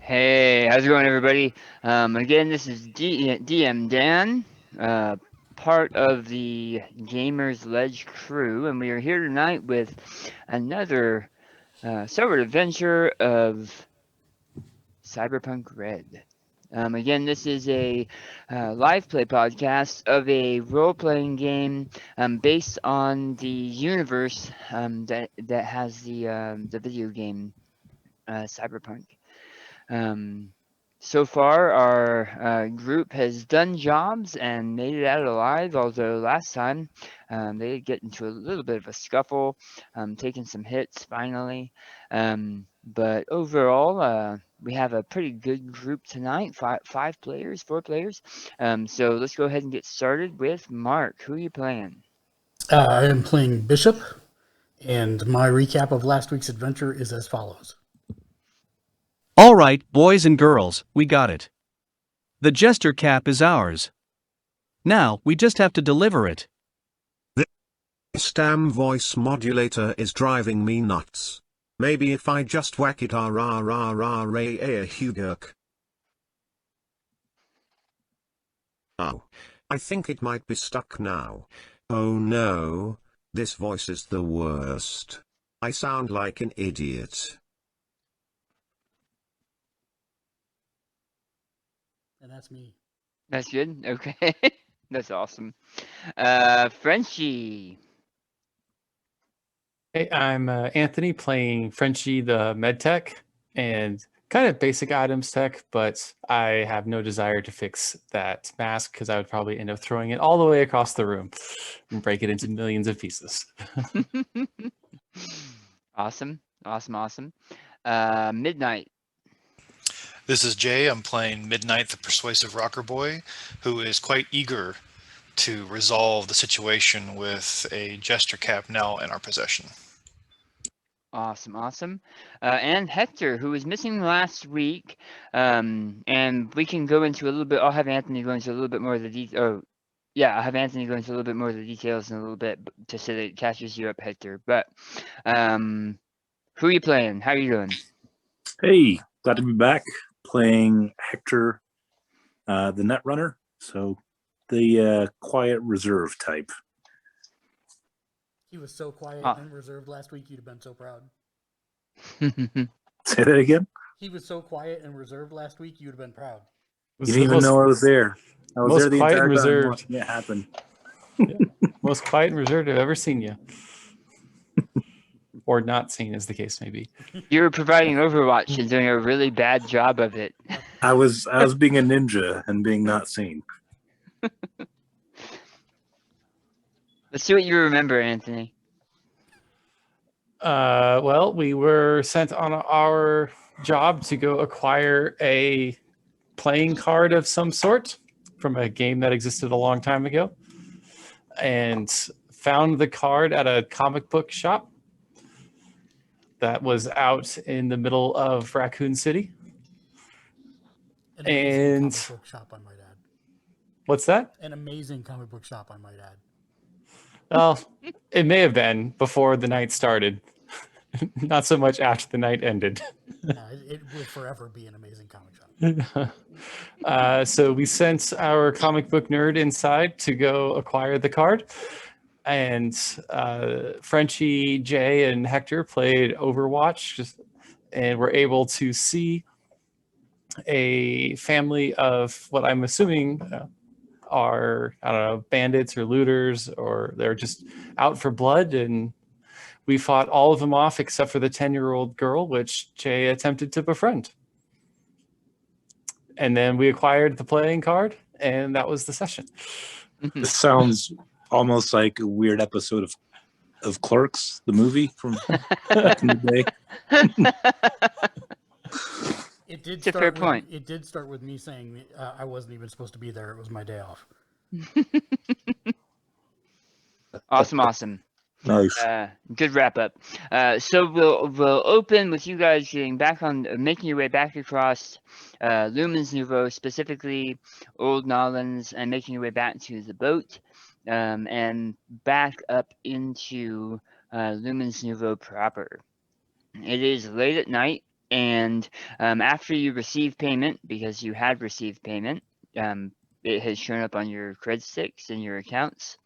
Hey, how's it going, everybody? Again, this is DM Dan, uh, part of the Gamers Ledge crew, and we are here tonight with another sober adventure of CyberPunk Red. Again, this is a live play podcast of a role-playing game based on the universe that has the video game Cyberpunk. Um, so far, our group has done jobs and made it out alive, although last time they did get into a little bit of a scuffle, taking some hits finally. But overall, we have a pretty good group tonight, five players, four players. So let's go ahead and get started with Mark. Who are you playing? I am playing Bishop, and my recap of last week's adventure is as follows. All right, boys and girls, we got it. The Jester cap is ours. Now, we just have to deliver it. This damn voice modulator is driving me nuts. Maybe if I just whack it hugurk. Oh. I think it might be stuck now. Oh no, this voice is the worst. I sound like an idiot. And that's me. That's good. Okay, that's awesome. Frenchie. Hey, I'm Anthony playing Frenchie the medtech and kind of basic items tech, but I have no desire to fix that mask because I would probably end up throwing it all the way across the room and break it into millions of pieces. Awesome. Midnight. This is Jay. I'm playing Midnight, the persuasive rocker boy, who is quite eager to resolve the situation with a Jester cap now in our possession. Awesome. And Hector, who was missing last week, and we can go into a little bit. I'll have Anthony go into a little bit more of the detail. I'll have Anthony go into a little bit more of the details in a little bit to so that it catches you up, Hector. But who are you playing? How are you doing? Hey, glad to be back playing Hector, the Netrunner. So the quiet reserve type. He was so quiet and reserved last week, you'd have been so proud. Say that again? He was so quiet and reserved last week, you'd have been proud. You didn't even know I was there. I was there the entire time watching it happen. Yeah. Most quiet and reserved I've ever seen you. Or not seen, as the case may be. You were providing Overwatch and doing a really bad job of it. I was being a ninja and being not seen. Let's see what you remember, Anthony. Well, we were sent on our job to go acquire a playing card of some sort from a game that existed a long time ago, and found the card at a comic book shop that was out in the middle of Raccoon City. An amazing comic book shop, I might add. What's that? An amazing comic book shop, I might add. Well, it may have been before the night started. Not so much after the night ended. No, it will forever be an amazing comic shop. So we sent our comic book nerd inside to go acquire the card. And Frenchie, Jay, and Hector played Overwatch, and were able to see a family of what I'm assuming are, I don't know, bandits or looters, or they're just out for blood. And we fought all of them off except for the 10-year-old girl, which Jay attempted to befriend. And then we acquired the playing card, and that was the session. This sounds almost like a weird episode of Clerks, the movie from back in the day. It did It's a start fair with, point. It did start with me saying I wasn't even supposed to be there. It was my day off. Awesome. Nice. Good wrap up. So we'll open with you guys getting back on, making your way back across Lumens Nouveau, specifically Old Nolans, and making your way back to the boat, and back up into Lumens Nouveau proper. It is late at night, and after you receive payment, because you had received payment, it has shown up on your cred sticks and your accounts.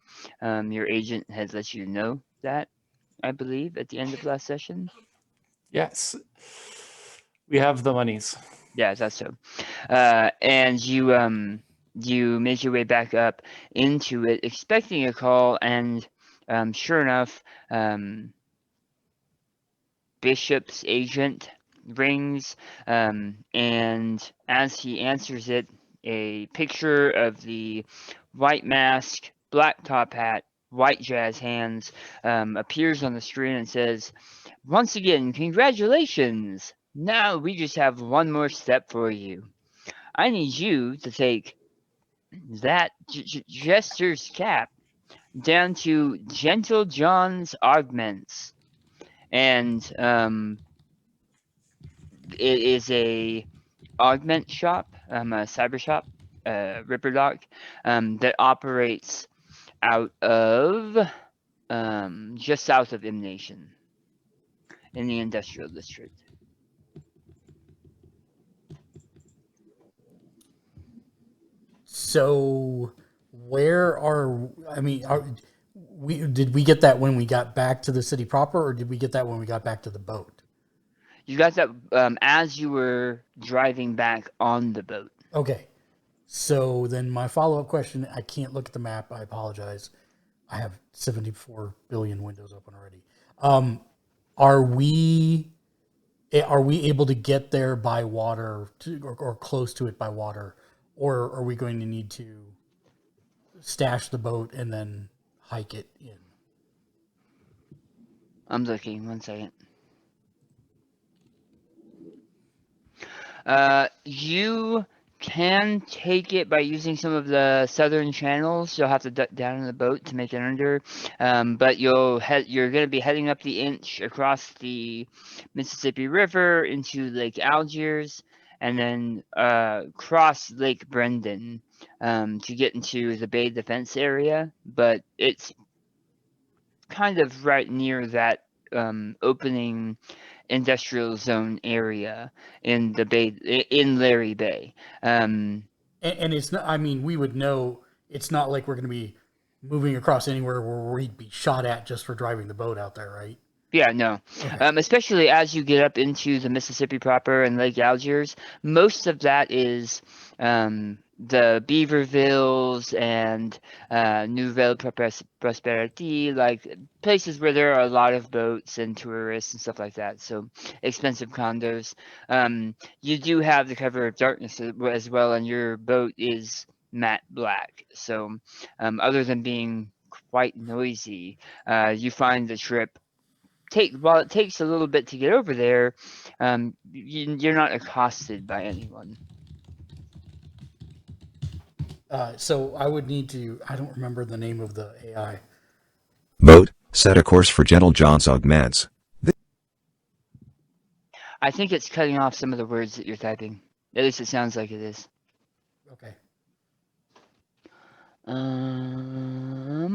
Your agent has let you know that, I believe, at the end of last session. Yes. We have the monies. Yeah, that's so. And you make your way back up into it, expecting a call, and sure enough, Bishop's agent rings, and as he answers it, a picture of the white mask, black top hat, white jazz hands appears on the screen and says, "Once again, congratulations! Now we just have one more step for you. I need you to take that Jester's cap down to Gentle John's Augments." And it is a augment shop, a cyber shop, Ripperdoc, that operates out of just south of M Nation in the industrial district. So, where are did we get that when we got back to the city proper, or did we get that when we got back to the boat? You got that as you were driving back on the boat. Okay. So then my follow-up question, I can't look at the map. I apologize. I have 74 billion windows open already. Are we able to get there by water or close to it by water, or are we going to need to stash the boat and then hike it in? I'm looking. 1 second. You can take it by using some of the southern channels. You'll have to duck down in the boat to make it under, but you're going to be heading up the inch across the Mississippi River into Lake Algiers, and then cross Lake Brendan to get into the Bay Defense area. But it's kind of right near that opening industrial zone area in the bay, in Larry Bay. And it's not, I mean, we would know it's not like we're going to be moving across anywhere where we'd be shot at just for driving the boat out there, right? Yeah, no. Okay. Especially as you get up into the Mississippi proper and Lake Algiers, most of that is the Beavervilles and Nouvelle Prosperity, like places where there are a lot of boats and tourists and stuff like that. So expensive condos. You do have the cover of darkness as well, and your boat is matte black. So other than being quite noisy, you find the trip while it takes a little bit to get over there, you're not accosted by anyone. So I would need to, I don't remember the name of the AI. Boat, set a course for Gentle John's Augments. I think it's cutting off some of the words that you're typing. At least it sounds like it is. Okay. I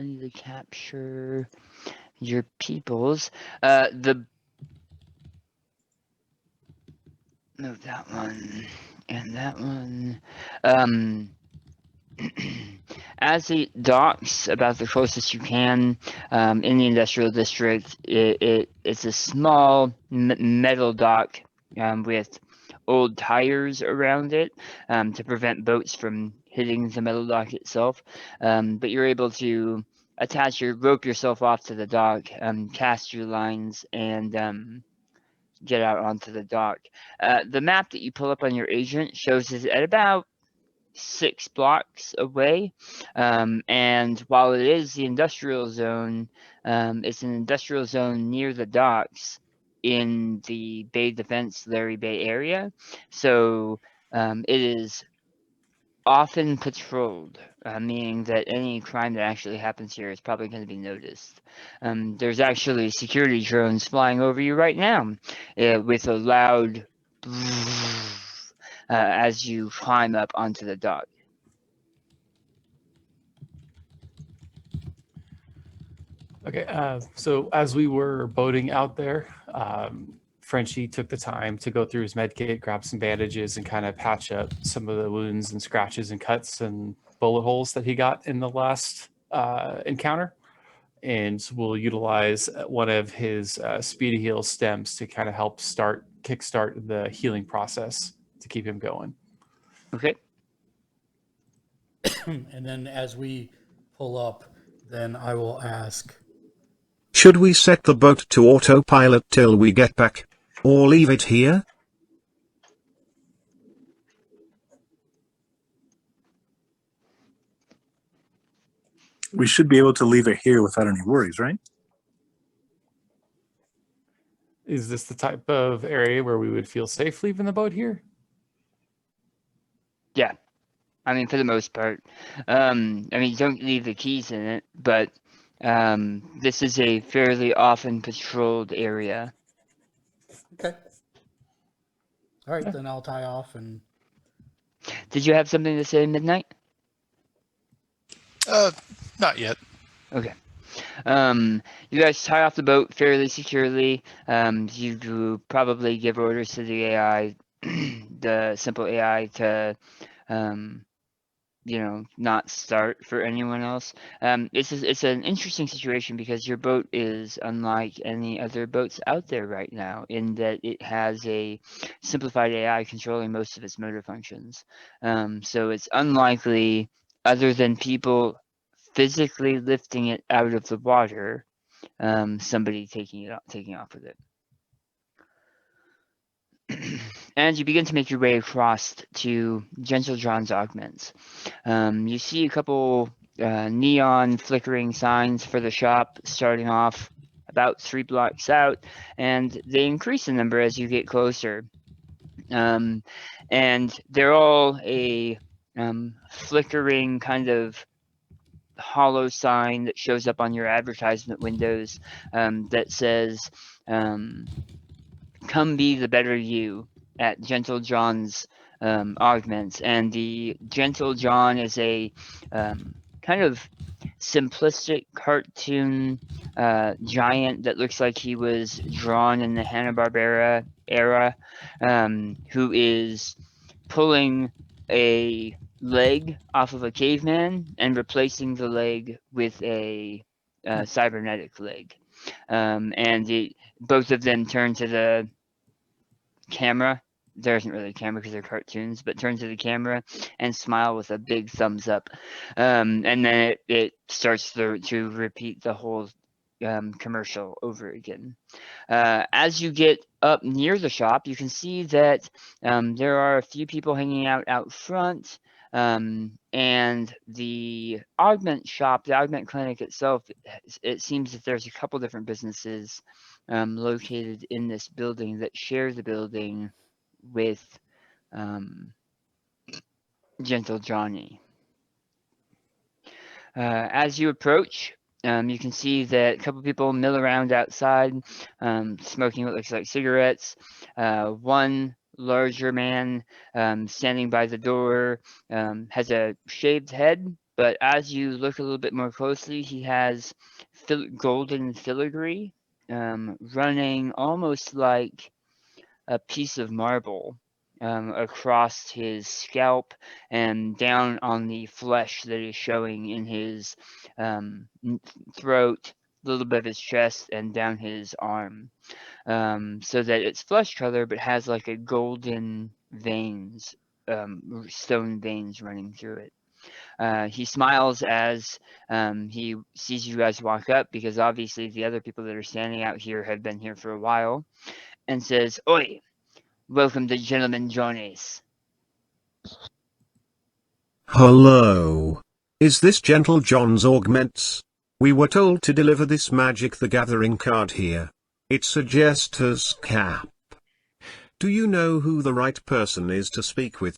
need to capture your peoples. Move that one and that one. As it docks about the closest you can in the industrial district, it's a small metal dock with old tires around it to prevent boats from hitting the metal dock itself. But you're able to rope yourself off to the dock, cast your lines, and get out onto the dock. The map that you pull up on your agent shows it at about 6 blocks away. And while it is the industrial zone, it's an industrial zone near the docks in the Bay Defense Larry Bay area. So it is often patrolled, meaning that any crime that actually happens here is probably going to be noticed. There's actually security drones flying over you right now with a loud as you climb up onto the dock. Okay, so as we were boating out there, Frenchie took the time to go through his med kit, grab some bandages, and kind of patch up some of the wounds and scratches and cuts and bullet holes that he got in the last encounter. And we'll utilize one of his Speedy Heal stems to kind of help kickstart the healing process to keep him going. Okay. And then as we pull up, then I will ask, Should we set the boat to autopilot till we get back? Or leave it here? We should be able to leave it here without any worries, right? Is this the type of area where we would feel safe leaving the boat here? Yeah. I mean, for the most part. I mean, don't leave the keys in it, but this is a fairly often patrolled area. okay. All right, then I'll tie off and Did you have something to say, Midnight? Not yet. Okay. You guys tie off the boat fairly securely. You probably give orders to the AI, the simple AI, to not start for anyone else. It's an interesting situation because your boat is unlike any other boats out there right now in that it has a simplified AI controlling most of its motor functions. So it's unlikely, other than people physically lifting it out of the water, somebody taking off with it. And you begin to make your way across to Gentle John's Augments. You see a couple neon flickering signs for the shop starting off about 3 blocks out, and they increase in number as you get closer. And they're all a flickering kind of hollow sign that shows up on your advertisement windows that says, "Come be the better you" at Gentle John's Augments. And the Gentle John is a kind of simplistic cartoon giant that looks like he was drawn in the Hanna-Barbera era, who is pulling a leg off of a caveman and replacing the leg with a cybernetic leg. And both of them turn to the camera. There isn't really a camera because they're cartoons, but turn to the camera and smile with a big thumbs up. And then it starts to repeat the whole commercial over again. As you get up near the shop, you can see that there are a few people hanging out front. And the augment shop, the augment clinic itself, it seems that there's a couple different businesses located in this building that share the building with Gentle Johnny. As you approach, you can see that a couple people mill around outside, smoking what looks like cigarettes. One larger man standing by the door has a shaved head but as you look a little bit more closely, he has golden filigree running almost like a piece of marble across his scalp and down on the flesh that is showing in his throat, a little bit of his chest, and down his arm. So that it's flesh color but has like a golden veins, stone veins running through it. He smiles as he sees you guys walk up, because obviously the other people that are standing out here have been here for a while, and says, "Oi, welcome to Gentleman Johnny's." Hello. Is this Gentle John's Augments? We were told to deliver this Magic the Gathering card here. It's a Jester's cap. Do you know who the right person is to speak with?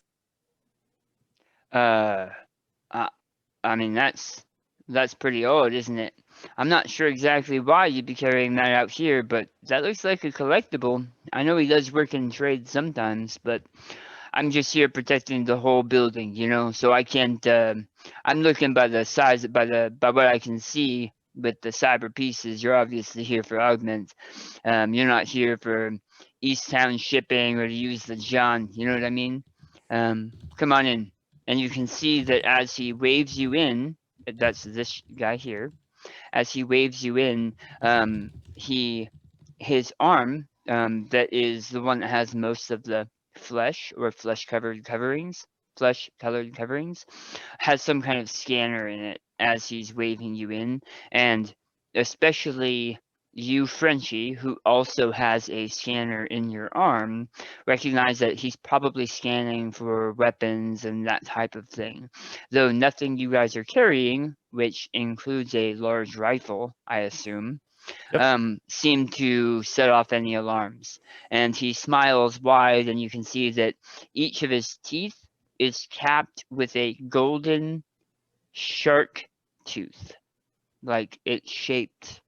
Uh, I mean, that's pretty odd, isn't it? I'm not sure exactly why you'd be carrying that out here, but that looks like a collectible. I know he does work in trade sometimes, but I'm just here protecting the whole building, so I can't, I'm looking by the size, by what I can see with the cyber pieces. You're obviously here for augment. You're not here for East Town shipping or to use the John, you know what I mean? Come on in. And you can see that as he waves you in, that's this guy here, as he waves you in, his arm, that is the one that has most of the flesh or flesh colored coverings, has some kind of scanner in it as he's waving you in, and especially you, Frenchie, who also has a scanner in your arm, recognize that he's probably scanning for weapons and that type of thing. Though nothing you guys are carrying, which includes a large rifle, I assume, Yep. seem to set off any alarms. And he smiles wide, and you can see that each of his teeth is capped with a golden shark tooth. Like it's shaped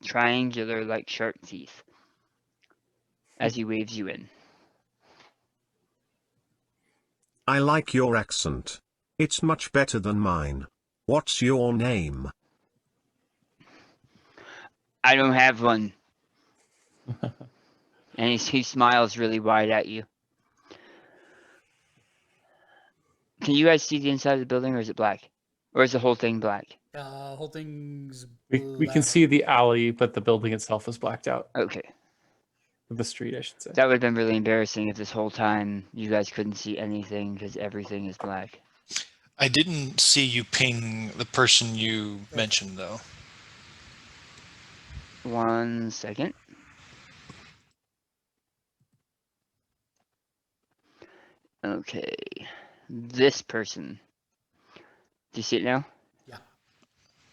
triangular like shark teeth as he waves you in. I like your accent. It's much better than mine. What's your name? I don't have one. And he smiles really wide at you. Can you guys see the inside of the building, or is it black? Or is the whole thing black? Whole thing's We can black. see the alley, but the building itself is blacked out. Okay. The street, I should say. That would have been really embarrassing if this whole time you guys couldn't see anything because everything is black. I didn't see you ping the person you mentioned, though. 1 second. Okay. This person. Do you see it now?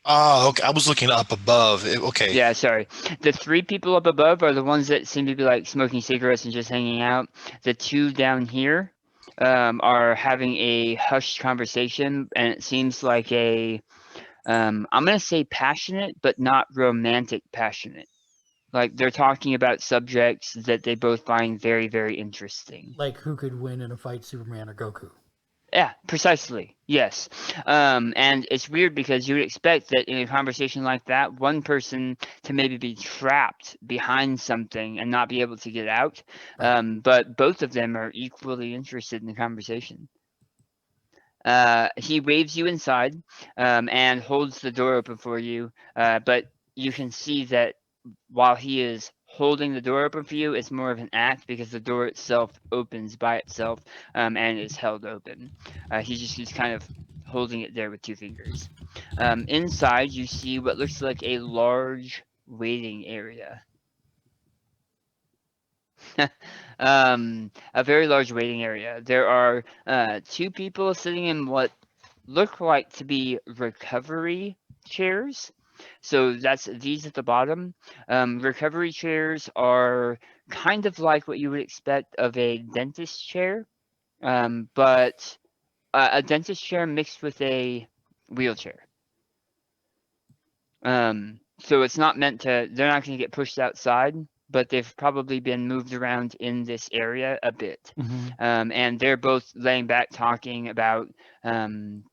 Oh, okay. I was looking up above. Okay. Yeah, sorry. The 3 people up above are the ones that seem to be like smoking cigarettes and just hanging out. The 2 down here are having a hushed conversation, and it seems like a, I'm going to say passionate, but not romantic passionate. Like they're talking about subjects that they both find very, very interesting. Like who could win in a fight, Superman or Goku? Yeah, precisely. Yes. And it's weird because you would expect that in a conversation like that, one person to maybe be trapped behind something and not be able to get out. But both of them are equally interested in the conversation. He waves you inside and holds the door open for you. But you can see that while he is holding the door open for you, it's more of an act because the door itself opens by itself and is held open. He's kind of holding it there with 2 fingers. Inside, you see what looks like a large waiting area. A very large waiting area. There are 2 people sitting in what look like to be recovery chairs. So that's these at the bottom. Recovery chairs are kind of like what you would expect of a dentist chair, but a dentist chair mixed with a wheelchair. So it's not meant to, they're not going to get pushed outside. but they've probably been moved around in this area a bit. Mhm. And they're both laying back talking about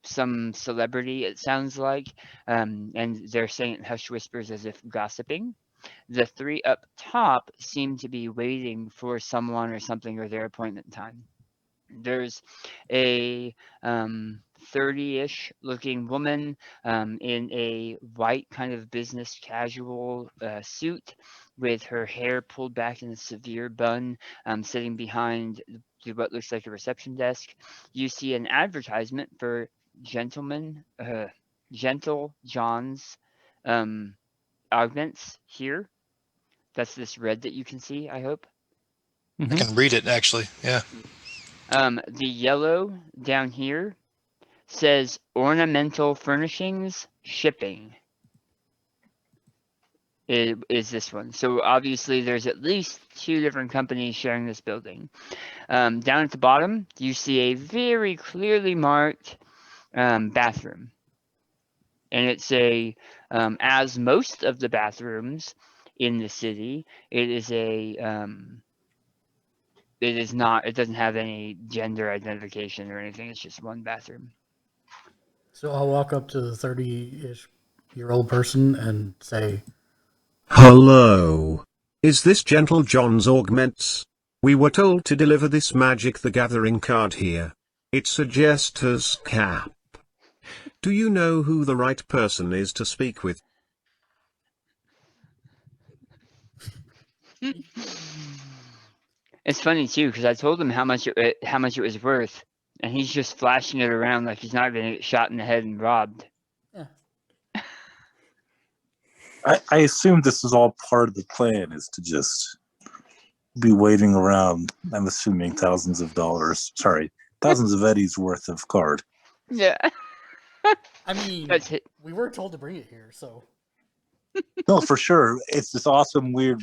some celebrity, it sounds like, and they're saying it in hushed whispers as if gossiping. The three up top seem to be waiting for someone or something or their appointment time. There's a 30-ish looking woman in a white kind of business casual suit with her hair pulled back in a severe bun, sitting behind what looks like a reception desk. You see an advertisement for gentlemen, Gentle John's um, augments here. That's this red that you can see, I hope. I Mhm. can read it actually. Yeah. The yellow down here says ornamental furnishings shipping. Is this one. So obviously there's at least two different companies sharing this building. Down at the bottom, you see a very clearly marked bathroom. And it's as most of the bathrooms in the city, it is it is not, it doesn't have any gender identification or anything. It's just one bathroom. So I'll walk up to the 30-ish-year-old person and say, Hello. Is this Gentle John's Augments? We were told to deliver this Magic the Gathering card here. It's a Jester's cap. Do you know who the right person is to speak with? It's funny too because I told him how much it was worth, and he's just flashing it around like he's not going to get shot in the head and robbed. yeah. I assume this is all part of the plan, is to just be waving around, I'm assuming thousands of Eddie's worth of card. Yeah, I mean, that's it. we were told to bring it here, so No, for sure. It's this awesome, weird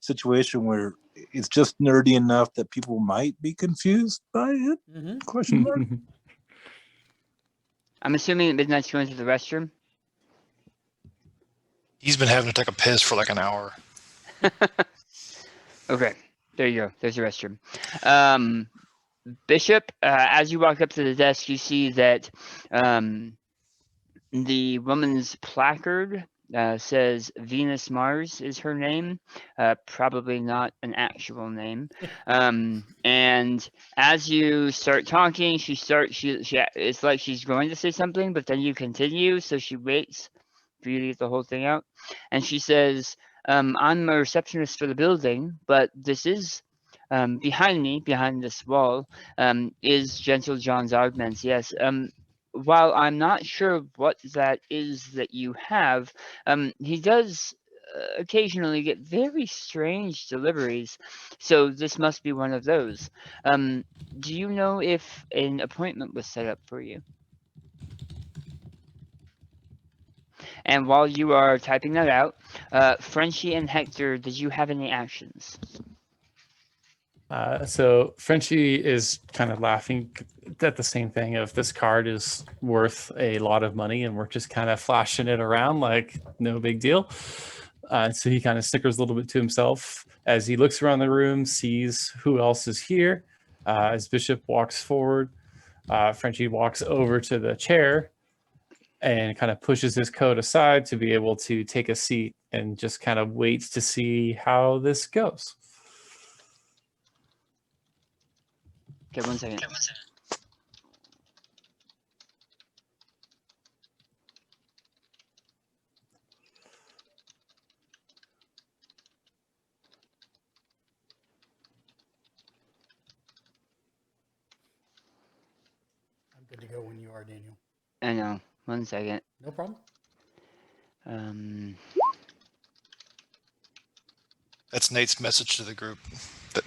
situation where it's just nerdy enough that people might be confused by it. mm-hmm. Question mark. I'm assuming that Midnight's going to the restroom. He's been having to take a piss for like an hour. Okay, there you go. There's the restroom. Bishop, as you walk up to the desk, you see that the woman's placard says Venus Mars is her name, probably not an actual name. And as you start talking, she it's like she's going to say something, but then you continue, so she waits for you to get the whole thing out. And she says, I'm a receptionist for the building, but this is behind me, behind this wall, is Gentle John's Augments. Yes. While I'm not sure what that is that you have, he does occasionally get very strange deliveries. So this must be one of those. Do you know if an appointment was set up for you? And while you are typing that out, Frenchie and Hector, did you have any actions? So Frenchie is kind of laughing at the same thing of this card is worth a lot of money and we're just kind of flashing it around like no big deal. So he kind of snickers a little bit to himself as he looks around the room, sees who else is here. As Bishop walks forward, Frenchie walks over to the chair and kind of pushes his coat aside to be able to take a seat and just kind of waits to see how this goes. Okay, one second. I'm good to go when you are, Daniel. I know. One second. No problem. That's Nate's message to the group.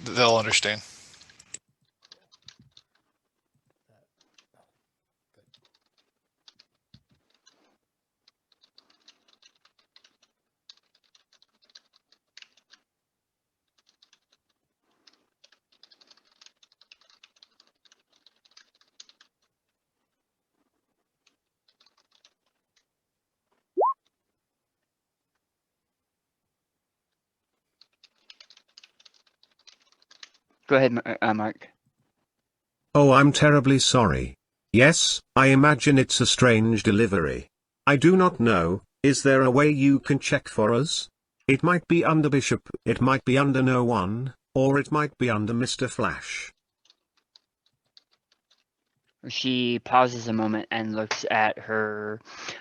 They'll understand. Go ahead, Mark. Oh, I'm terribly sorry. Yes, I imagine it's a strange delivery. I do not know, is there a way you can check for us? It might be under Bishop, it might be under No One, or it might be under Mr. Flash. She pauses a moment and looks at her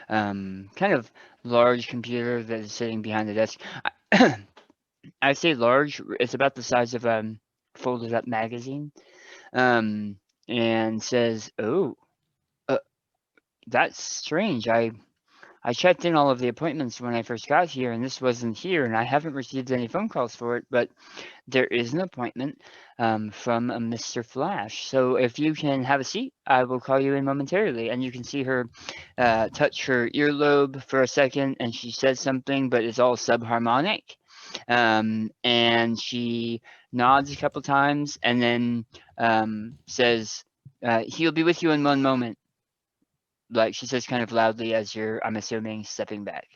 kind of large computer that is sitting behind the desk. I say large, it's about the size of a folded up magazine, and says, "Oh, uh, that's strange. I checked in all of the appointments when I first got here, and this wasn't here, and I haven't received any phone calls for it, but there is an appointment from a Mr. Flash. So if you can have a seat, I will call you in momentarily." And you can see her touch her earlobe for a second, and she says something, but it's all subharmonic. And she nods a couple times, and then says, "He'll be with you in one moment." Like she says kind of loudly as you're, I'm assuming, stepping back.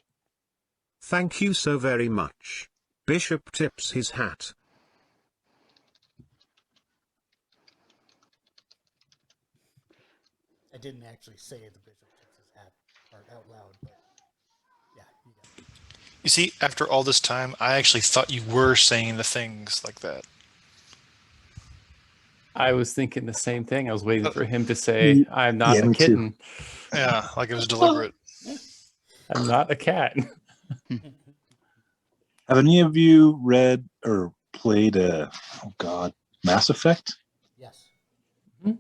Thank you so very much. Bishop tips his hat. I didn't actually say the bishop tips his hat part out loud, but yeah, you got it. You see, after all this time, I actually thought you were saying the things like that. I was thinking the same thing. I was waiting for him to say, "I'm not Yeah, a me too. kitten. Yeah, like it was deliberate. I'm not a cat." Have any of you read or played Mass Effect? Yes. And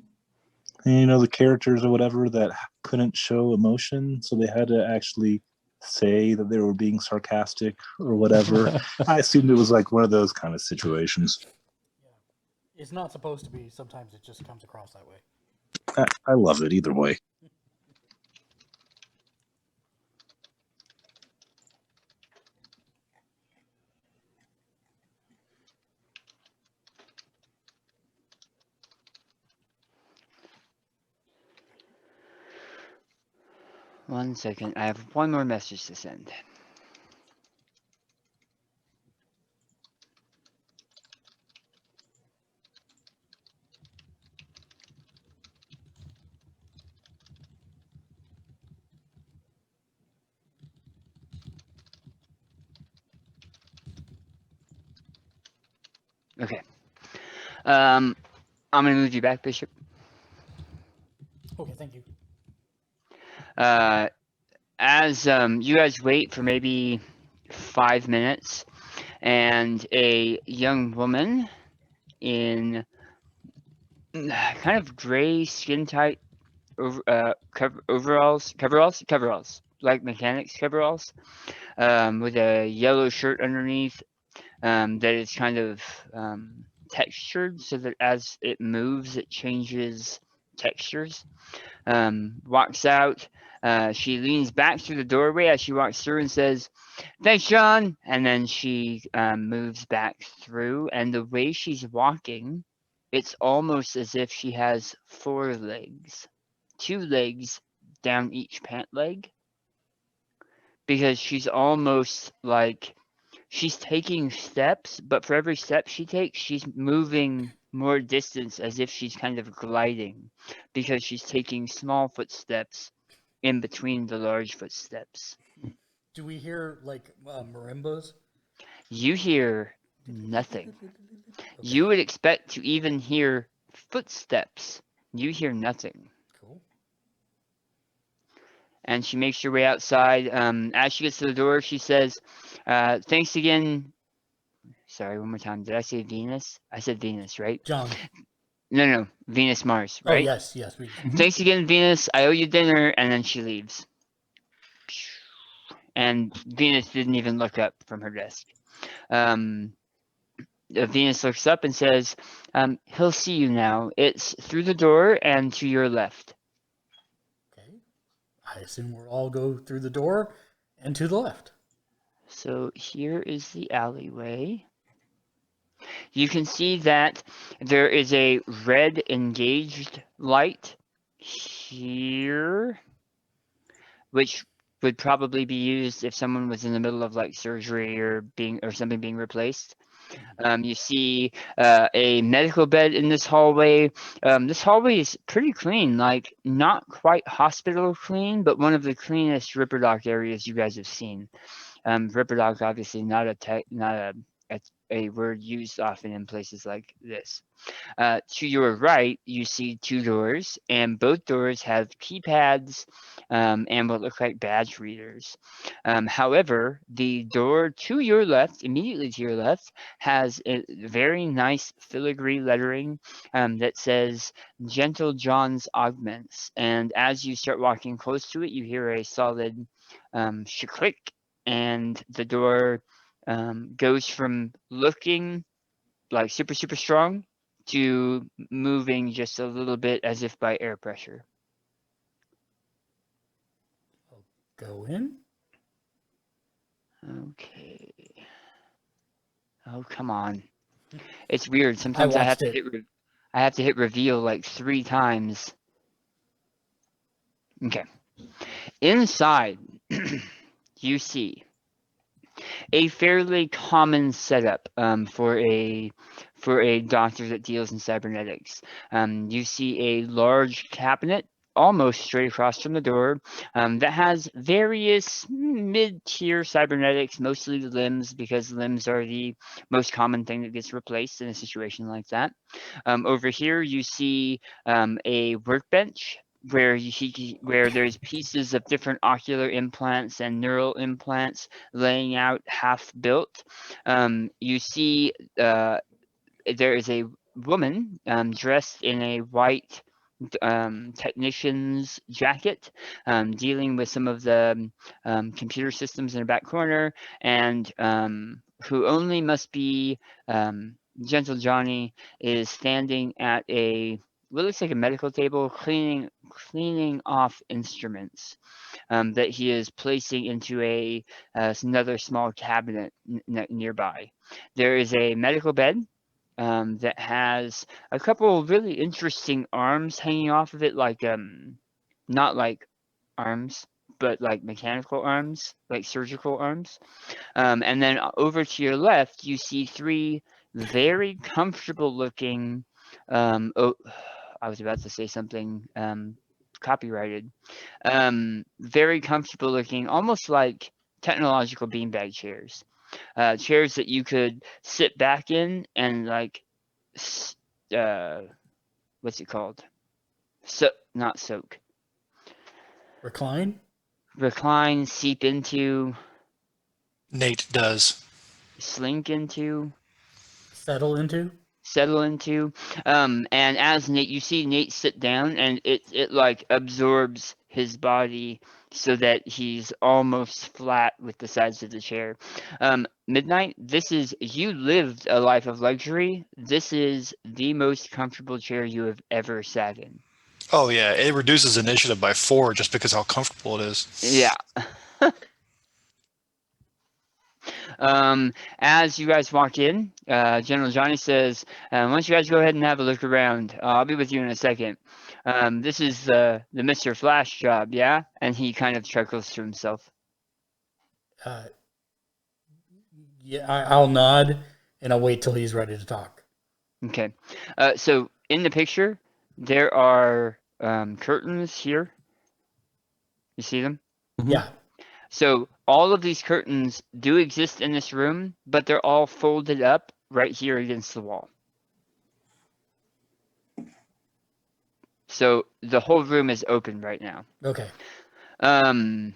you know the characters or whatever that couldn't show emotion, so they had to actually say that they were being sarcastic or whatever. I assumed it was like one of those kind of situations. Yeah. It's not supposed to be. Sometimes it just comes across that way. I love it either way. One second, I have one more message to send. Okay. I'm gonna move you back, Bishop. Okay, thank you. As you guys wait for maybe 5 minutes, and a young woman in kind of gray skin tight coveralls, like mechanics coveralls, with a yellow shirt underneath, that is kind of textured so that as it moves, it changes textures. Walks out. She leans back through the doorway as she walks through and says, "Thanks, John." And then she moves back through. And the way she's walking, it's almost as if she has 4 legs, 2 legs down each pant leg, because she's almost like she's taking steps, but for every step she takes, she's moving more distance as if she's kind of gliding, because she's taking small footsteps in between the large footsteps. Do we hear like marimbas? You hear nothing. Okay, You would expect to even hear footsteps. You hear nothing. cool. And she makes her way outside. As she gets to the door, she says, "Thanks again." Sorry, one more time. Did I say Venus? I said Venus, right? John. No, Venus, Mars, Oh right? yes. Thanks again, Venus. I owe you dinner. And then she leaves. And Venus didn't even look up from her desk. Venus looks up and says, "He'll see you now. It's through the door and to your left." Okay. I assume we'll all go through the door and to the left. So here is the alleyway. You can see that there is a red engaged light here, which would probably be used if someone was in the middle of like surgery or something being replaced. You see a medical bed in this hallway. This hallway is pretty clean, like not quite hospital clean, but one of the cleanest Ripperdoc areas you guys have seen. Ripperdoc, obviously, not a word used often in places like this. To your right, you see two doors, and both doors have keypads and what look like badge readers. However, the door to your left, immediately to your left, has a very nice filigree lettering that says Gentle John's Augments. And as you start walking close to it, you hear a solid click, and the door goes from looking like super strong to moving just a little bit as if by air pressure. Go in. Okay. Oh, come on. It's weird. Sometimes I have watched to it. I have to hit reveal like 3 times. Okay. Inside, you see a fairly common setup for a doctor that deals in cybernetics. You see a large cabinet almost straight across from the door that has various mid-tier cybernetics, mostly the limbs, because limbs are the most common thing that gets replaced in a situation like that. Over here, you see a workbench where there's pieces of different ocular implants and neural implants laying out half built. You see there is a woman dressed in a white technician's jacket, dealing with some of the computer systems in the back corner, and who only must be Gentle Johnny is standing at what looks like a medical table, cleaning off instruments that he is placing into another small cabinet nearby. There is a medical bed that has a couple of really interesting arms hanging off of it, like not like arms, but like mechanical arms, like surgical arms. And then over to your left, you see 3 very comfortable looking. Oh, I was about to say something copyrighted. Very comfortable looking, almost like technological beanbag chairs. Chairs that you could sit back in and like, what's it called? Not soak. Recline. Recline, seep into, Nate does. slink into, Settle into. settle into. And as you see Nate sit down, and it like absorbs his body so that he's almost flat with the sides of the chair. Midnight, you lived a life of luxury. This is the most comfortable chair you have ever sat in. Oh yeah, it reduces initiative by 4 just because how comfortable it is. Yeah. As you guys walk in, General Johnny says, "Why don't you guys go ahead and have a look around? I'll be with you in a second. This is the Mr. Flash job, yeah?" And he kind of chuckles to himself. Yeah, I'll nod and I'll wait till he's ready to talk. Okay. So in the picture, there are curtains here. You see them? Mhm. Yeah. So all of these curtains do exist in this room, but they're all folded up right here against the wall. So the whole room is open right now. Okay. I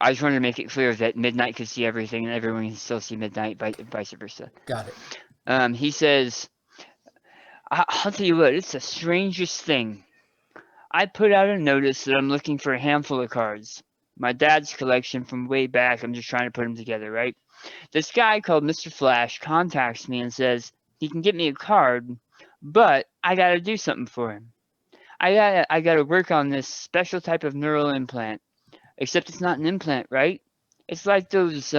just wanted to make it clear that Midnight could see everything and everyone can still see Midnight, vice versa. Got it. He says, I'll tell you what, it's the strangest thing. I put out a notice that I'm looking for a handful of cards. My dad's collection from way back, I'm just trying to put them together, right? This guy called Mr. Flash contacts me and says he can get me a card, but I gotta do something for him. I gotta work on this special type of neural implant. Except it's not an implant, right? It's like those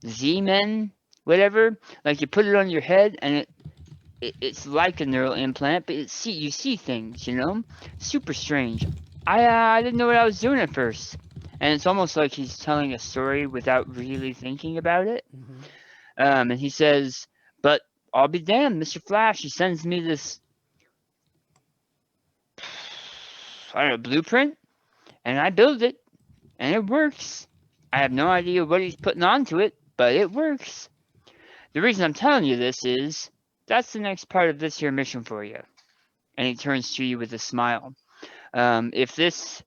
Z-Men, whatever. Like you put it on your head and it's like a neural implant, but you see things, you know? Super strange. I didn't know what I was doing at first. and it's almost like he's telling a story without really thinking about it. And he says, "But I'll be damned, Mr. Flash. He sends me this, I don't know, blueprint, and I build it, and it works. I have no idea what he's putting onto it, but it works. The reason I'm telling you this is that's the next part of this here mission for you." And he turns to you with a smile. If this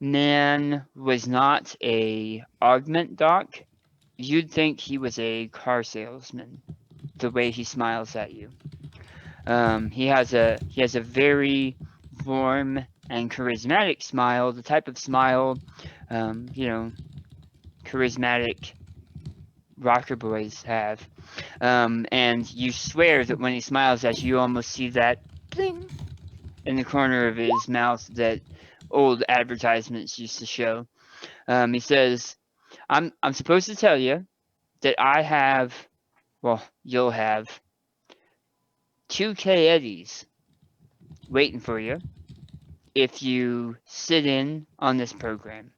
man was not a augment doc, you'd think he was a car salesman. The way he smiles at you, he has a very warm and charismatic smile. The type of smile, charismatic rocker boys have. And you swear that when he smiles at you, you almost see that bling in the corner of his mouth that old advertisements used to show. He says, I'm supposed to tell you that I have, well, you'll have 2K Eddies waiting for you if you sit in on this program.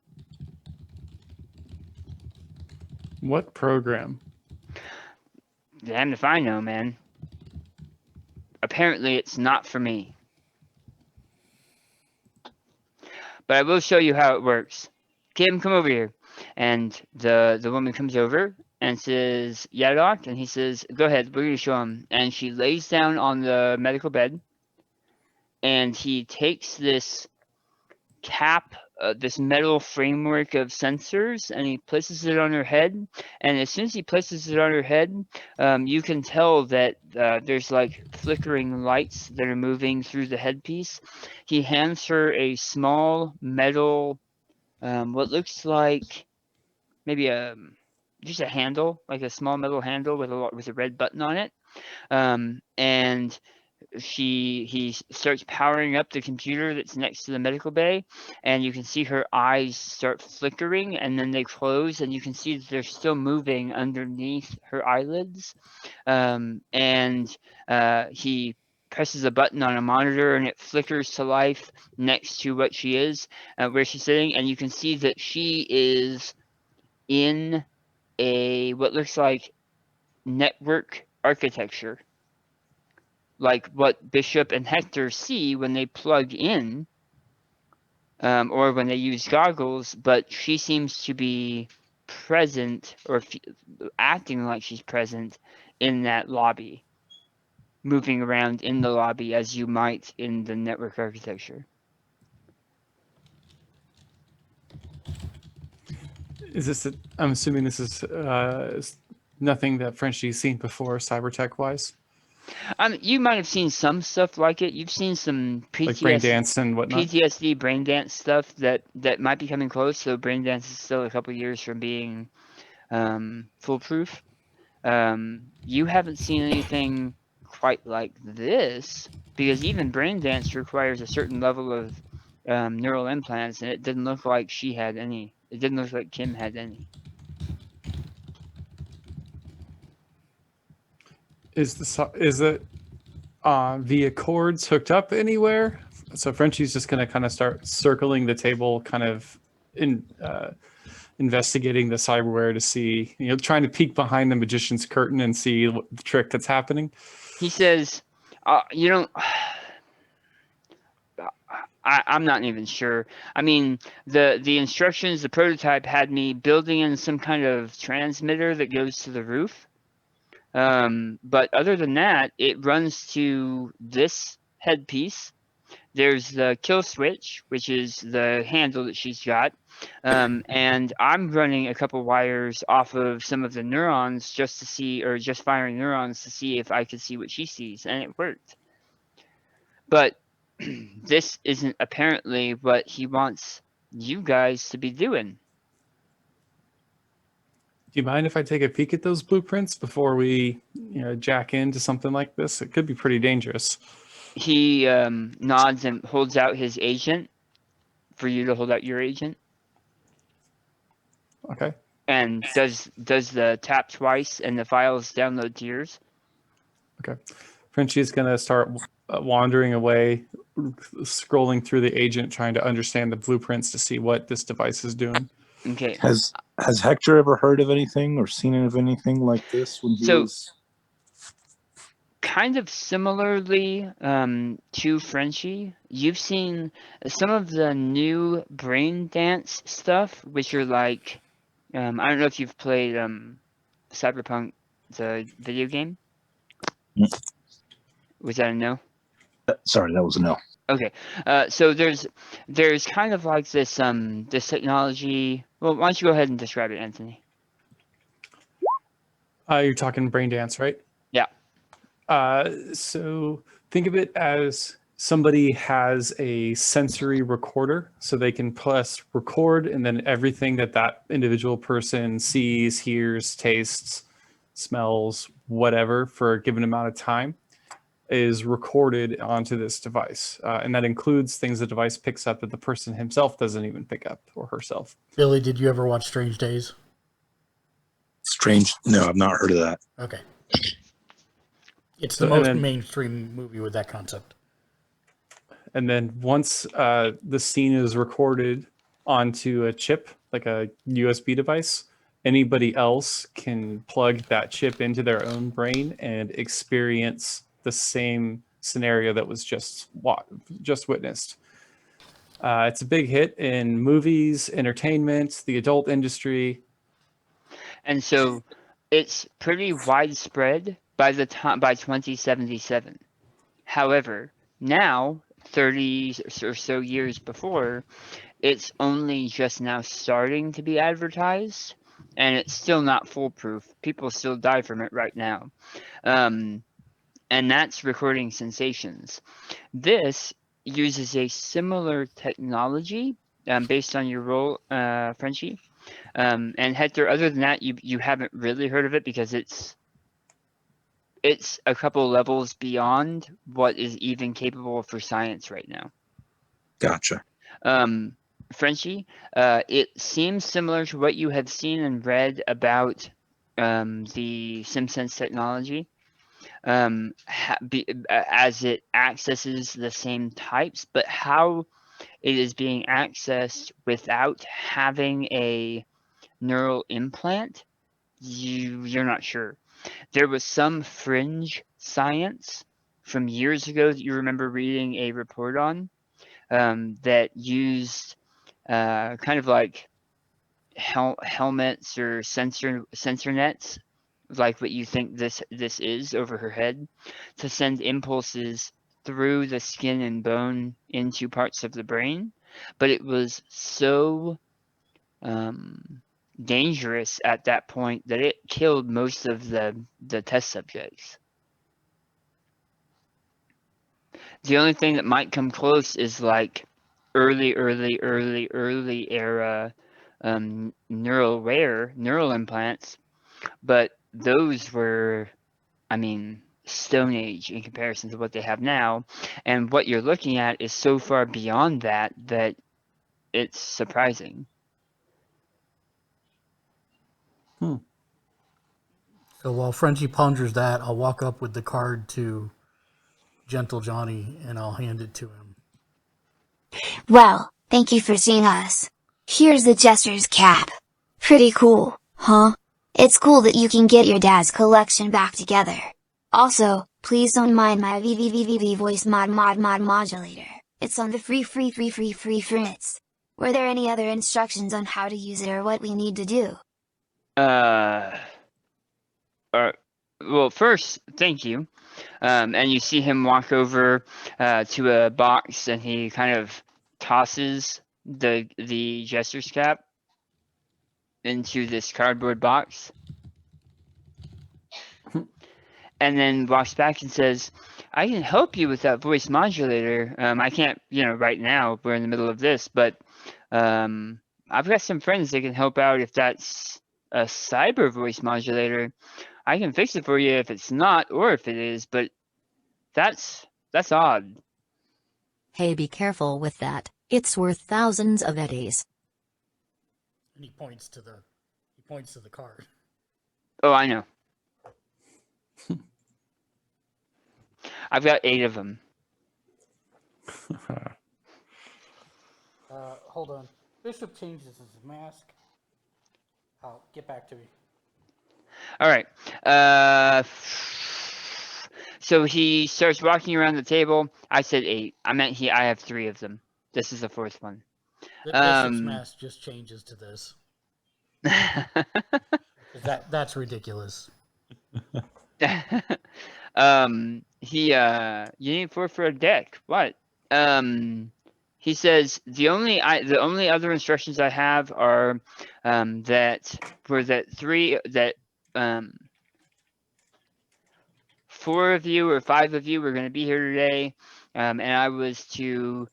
What program? Damn if I know, man. Apparently it's not for me. But I will show you how it works. Kim, come over here. And the woman comes over and says, "Yeah, doc." And he says, "Go ahead, we're going to show him." And she lays down on the medical bed. And he takes this cap, this metal framework of sensors, and he places it on her head. And as soon as he places it on her head, you can tell that there's like flickering lights that are moving through the headpiece. He hands her a small metal, what looks like maybe just a handle, like a small metal handle with a red button on it. And he starts powering up the computer that's next to the medical bay, and you can see her eyes start flickering, and then they close, and you can see that they're still moving underneath her eyelids. And he presses a button on a monitor, and it flickers to life next to what she is, where she's sitting, and you can see that she is in a what looks like network architecture, like what Bishop and Hector see when they plug in, or when they use goggles, but she seems to be present, or acting like she's present in that lobby, moving around in the lobby as you might in the network architecture. Is this? I'm assuming this is nothing that Frenchie's seen before, cybertech wise, You might have seen some stuff like it. You've seen some like brain dance and whatnot. PTSD brain dance stuff that might be coming close. So brain dance is still a couple years from being foolproof. You haven't seen anything quite like this, because even brain dance requires a certain level of neural implants, and it didn't look like she had any. It didn't look like Kim had any. Is it via cords hooked up anywhere? So Frenchie's just going to kind of start circling the table, kind of investigating the cyberware to see, trying to peek behind the magician's curtain and see what the trick that's happening. He says, I'm not even sure. I mean, the instructions, the prototype had me building in some kind of transmitter that goes to the roof. But other than that, it runs to this headpiece. There's the kill switch, which is the handle that she's got. And I'm running a couple wires off of some of the neurons just to see, or just firing neurons to see if I could see what she sees, and it worked. But this isn't apparently what he wants you guys to be doing. Do you mind if I take a peek at those blueprints before we, jack into something like this? It could be pretty dangerous. He nods and holds out his agent for you to hold out your agent. Okay. And does the tap twice and the files download to yours. Okay. Frenchie's going to start wandering away scrolling through the agent, trying to understand the blueprints to see what this device is doing. Okay. Has Hector ever heard of anything or seen of anything like this when he So- was? Kind of similarly to Frenchie, you've seen some of the new brain dance stuff, which are like, I don't know if you've played CyberPunk, the video game. Mm. Was that a no? Sorry, that was a no. Okay, so there's kind of like this this technology. Well, why don't you go ahead and describe it, Anthony? You're talking brain dance, right? Yeah. So think of it as somebody has a sensory recorder, so they can press record, and then everything that individual person sees, hears, tastes, smells, whatever, for a given amount of time is recorded onto this device. And that includes things the device picks up that the person himself doesn't even pick up, or herself. Billy, did you ever watch Strange Days? Strange. No, I've not heard of that. Okay. It's So- the and most then- mainstream movie with that concept. And then once the scene is recorded onto a chip, like a USB device, anybody else can plug that chip into their own brain and experience the same scenario that was just witnessed. It's a big hit in movies, entertainment, the adult industry. And so it's pretty widespread by 2077. However, now 30 or so years before, it's only just now starting to be advertised, and it's still not foolproof. People still die from it right now. And that's recording sensations. This uses a similar technology based on your role, Frenchie. And Hector, other than that, you haven't really heard of it because it's a couple levels beyond what is even capable for science right now. Gotcha. Frenchie, it seems similar to what you have seen and read about the SimSense technology, as it accesses the same types, but how it is being accessed without having a neural implant, you're not sure. There was some fringe science from years ago that you remember reading a report on that used kind of like helmets or sensor nets, like what you think this is over her head, to send impulses through the skin and bone into parts of the brain. But it was so dangerous at that point that it killed most of the test subjects. The only thing that might come close is like early era neural implants, but those were, I mean, Stone Age in comparison to what they have now, and what you're looking at is so far beyond that it's surprising. So while Frenchie ponders that, I'll walk up with the card to Gentle Johnny and I'll hand it to him. Well, thank you for seeing us. Here's the Jester's cap. Pretty cool, huh? It's cool that you can get your dad's collection back together. Also, please don't mind my VVVVV voice modulator. It's on the free Fritz. Were there any other instructions on how to use it or what we need to do? Well, first, thank you. And you see him walk over to a box, and he kind of tosses the Jester's cap into this cardboard box, and then walks back and says, "I can help you with that voice modulator. I can't, right now. We're in the middle of this, but I've got some friends that can help out if that's a cyber voice modulator. I can fix it for you if it's not, or if it is, but that's odd." Hey, be careful with that. It's worth thousands of eddies. And he points to the card. Oh, I know. I've got 8 of them. hold on. Bishop changes his mask. I'll get back to me. All right. So he starts walking around the table. I said 8. I meant I have 3 of them. This is the 4th one. The bishop's mask just changes to this. That's ridiculous. You need 4 for a deck. What? He says the only other instructions I have are that 4 of you or 5 of you were going to be here today, and I was to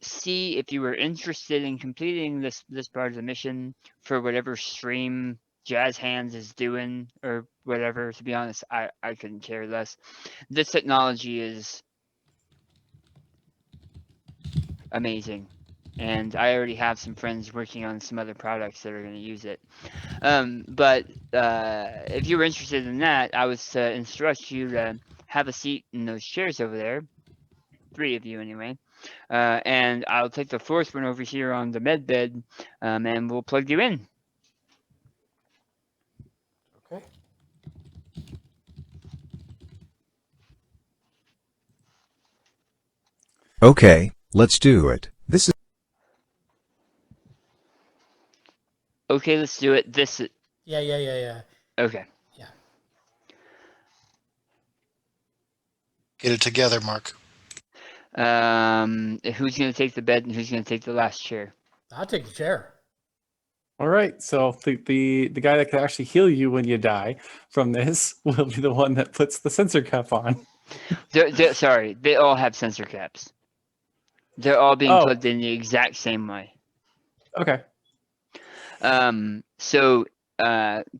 see if you were interested in completing this part of the mission for whatever stream Jazz Hands is doing or whatever. To be honest, I couldn't care less. This technology is amazing, and I already have some friends working on some other products that are going to use it. But if you were interested in that, I was to instruct you to have a seat in those chairs over there. 3 of you anyway. And I'll take the 4th one over here on the med bed, and we'll plug you in. Okay. Okay, let's do it. This is Okay, let's do it. Yeah. Okay. Yeah. Get it together, Mark. Who's going to take the bed and who's going to take the last chair? I'll take the chair. All right, so the guy that can actually heal you when you die from this will be the one that puts the sensor cap on. Sorry, they all have sensor caps. They're all being Oh. plugged in the exact same way. Okay. So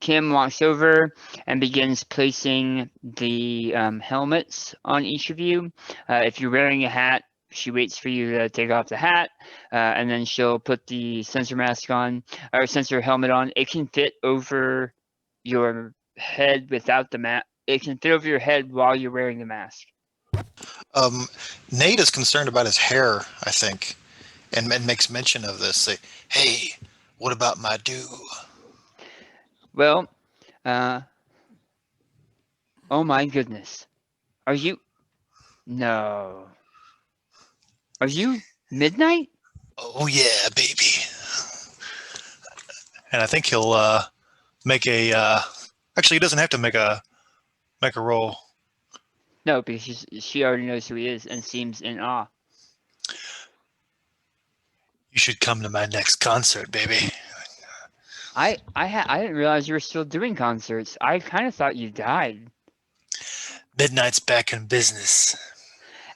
Kim walks over and begins placing the helmets on each of you. If you're wearing a hat, she waits for you to take off the hat, and then she'll put the sensor mask on, or sensor helmet on. It can fit over your head without the mask. It can fit over your head while you're wearing the mask. Nate is concerned about his hair, I think, and makes mention of this. Say, hey, what about my do? Well, oh my goodness. Are you? No. Are you Midnight? Oh yeah, baby. And I think he'll make a. Actually, he doesn't have to make a roll. No, because she already knows who he is and seems in awe. You should come to my next concert, baby. I didn't realize you were still doing concerts. I kind of thought you died. Midnight's back in business.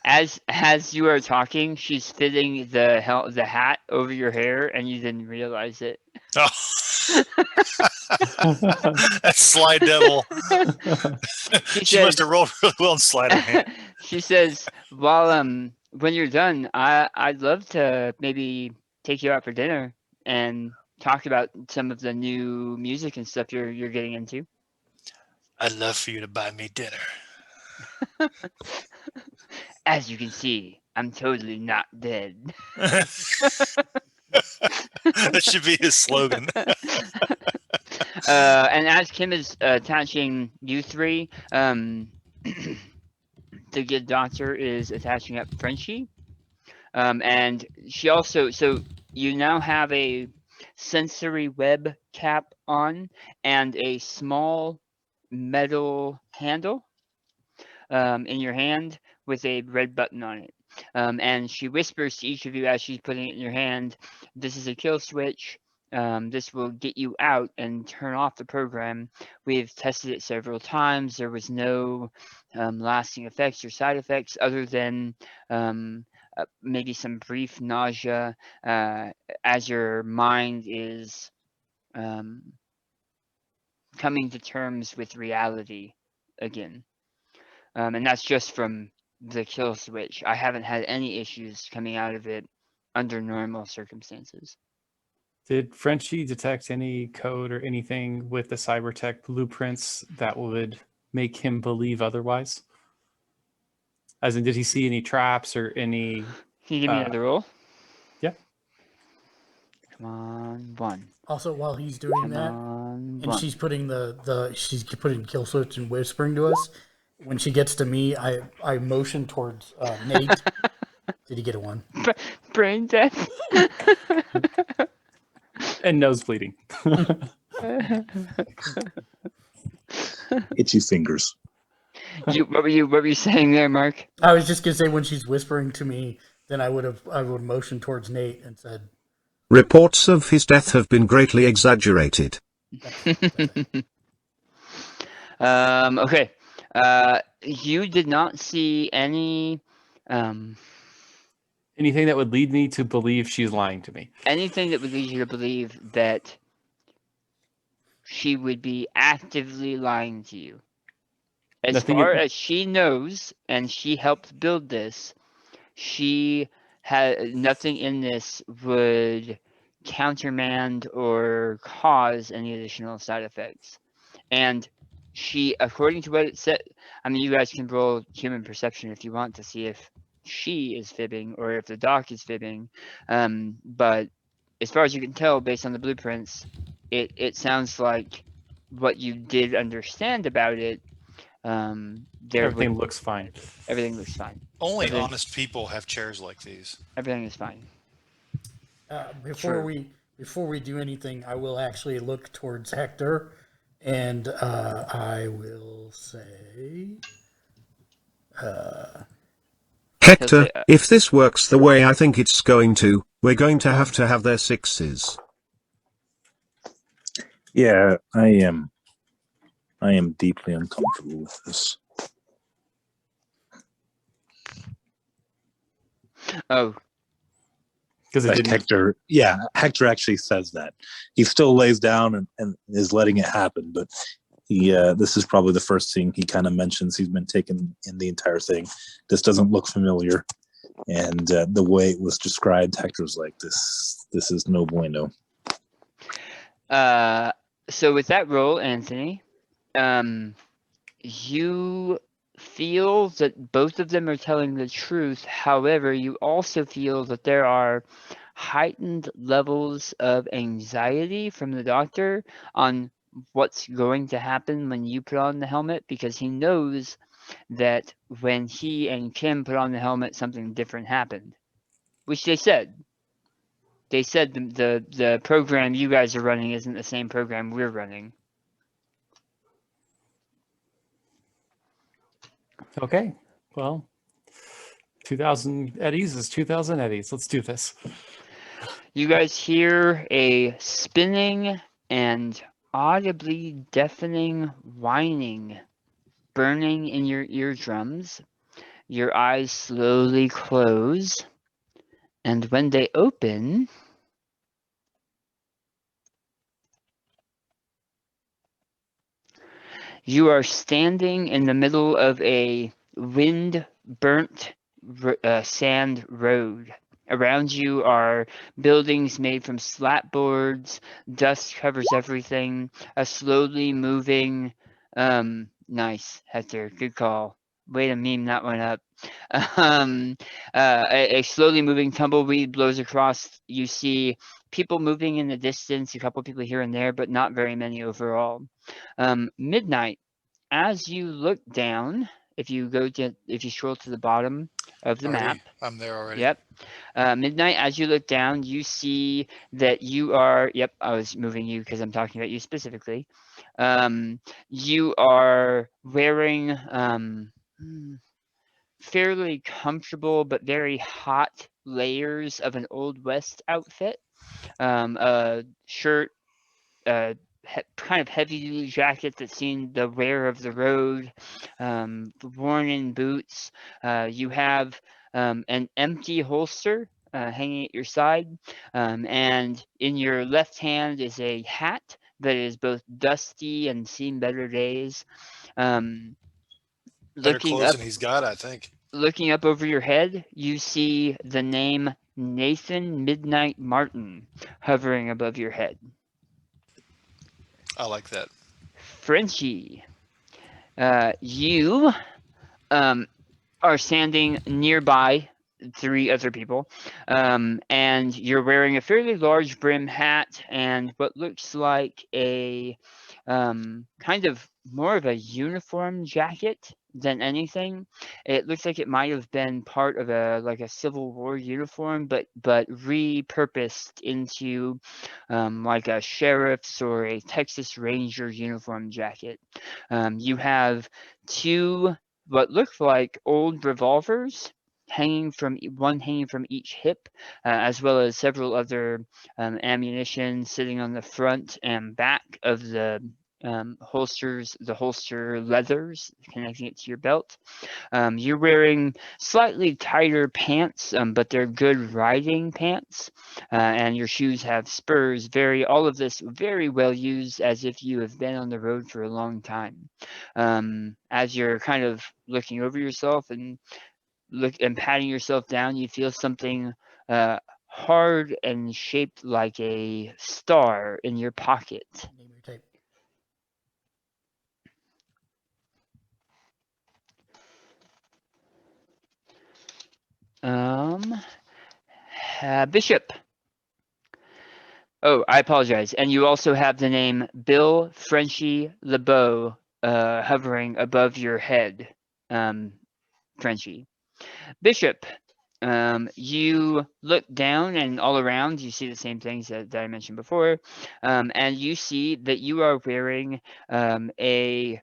As you are talking, she's fitting the hat over your hair, and you didn't realize it. Oh. That Sly Devil. She must have rolled really well in Sleight of Hand. She says, "Well, when you're done, I'd love to maybe take you out for dinner and talk about some of the new music and stuff you're getting into." I'd love for you to buy me dinner. As you can see, I'm totally not dead. That should be his slogan. And as Kim is attaching you 3, the good doctor is attaching up Frenchie. And she also, so you now have a sensory web cap on and a small metal handle in your hand with a red button on it. And she whispers to each of you as she's putting it in your hand, "This is a kill switch. This will get you out and turn off the program. We've tested it several times. There was no lasting effects or side effects other than maybe some brief nausea as your mind is coming to terms with reality again." And that's just from the kill switch. I haven't had any issues coming out of it under normal circumstances. Did Frenchie detect any code or anything with the cybertech blueprints that would make him believe otherwise? As in, did he see any traps or any... Can you give me another roll? Yeah. Come on, one. Also, while he's doing Come that, on, and one. she's putting she's putting kill switch and whispering to us. When she gets to me, I motion towards Nate. Did he get a one? Brain death. And nose bleeding. Itchy fingers. What were you saying there, Mark? I was just gonna say when she's whispering to me, then I would motion towards Nate and said, Reports of his death have been greatly exaggerated. Okay. You did not see any Anything that would lead me to believe she's lying to me. anything that would lead you to believe that she would be actively lying to you. As Nothing far in- as she knows, and she helped build this, she had nothing in this would countermand or cause any additional side effects. And she, according to what it said, I mean, you guys can roll human perception if you want to see if she is fibbing or if the doc is fibbing. But as far as you can tell, based on the blueprints, it sounds like what you did understand about it. Everything looks fine. Everything looks fine. Only Everything- honest people have chairs like these. Everything is fine. before Sure. we do anything, I will actually look towards Hector, and I will say, Hector, say, if this works the way I think it's going to, we're going to have their sixes. Yeah, I am deeply uncomfortable with this. Oh, Because it Like didn't. Hector actually says that. He still lays down and is letting it happen, but this is probably the first thing he kind of mentions he's been taken in the entire thing. This doesn't look familiar, and the way it was described, Hector's like, this is no bueno. so with that roll, Anthony, you feel that both of them are telling the truth. However, you also feel that there are heightened levels of anxiety from the doctor on what's going to happen when you put on the helmet, because he knows that when he and Kim put on the helmet, something different happened, which they said. They said the program you guys are running isn't the same program we're running. Okay. Well, 2,000 eddies is 2,000 eddies. Let's do this. You guys hear a spinning and audibly deafening whining burning in your eardrums. Your eyes slowly close, and when they open, you are standing in the middle of a wind-burnt sand road. Around you are buildings made from slatboards. Dust covers everything. A slowly moving, nice, Hector, good call. Way to meme that one up. A slowly moving tumbleweed blows across. You see people moving in the distance, a couple people here and there, but not very many overall. Midnight, as you look down, if you scroll to the bottom of the map, I'm there already. yep. Midnight, as you look down, you see that you are, yep, I was moving you because I'm talking about you specifically. You are wearing fairly comfortable but very hot layers of an Old West outfit. A shirt, kind of heavy jacket that's seen the wear of the road, worn-in boots. You have an empty holster hanging at your side, and in your left hand is a hat that is both dusty and seen better days. Better Looking clothes up, than he's got, I think. looking up over your head, you see the name Nathan Midnight Martin hovering above your head. I like that. Frenchie, you are standing nearby three other people, and you're wearing a fairly large brim hat and what looks like a kind of more of a uniform jacket than anything. It looks like it might have been part of a Civil War uniform, but repurposed into like a sheriff's or a Texas Ranger uniform jacket. You have two what look like old revolvers hanging from each hip, as well as several other ammunition sitting on the front and back of the holsters, the holster leathers connecting it to your belt. You're wearing slightly tighter pants, but they're good riding pants, and your shoes have spurs. All of this very well used, as if you have been on the road for a long time. As you're kind of looking over yourself and patting yourself down, you feel something hard and shaped like a star in your pocket. Name your type. Bishop. Oh, I apologize. And you also have the name Bill Frenchie LeBeau hovering above your head, Frenchie. Bishop, you look down and all around, you see the same things that I mentioned before, and you see that you are wearing a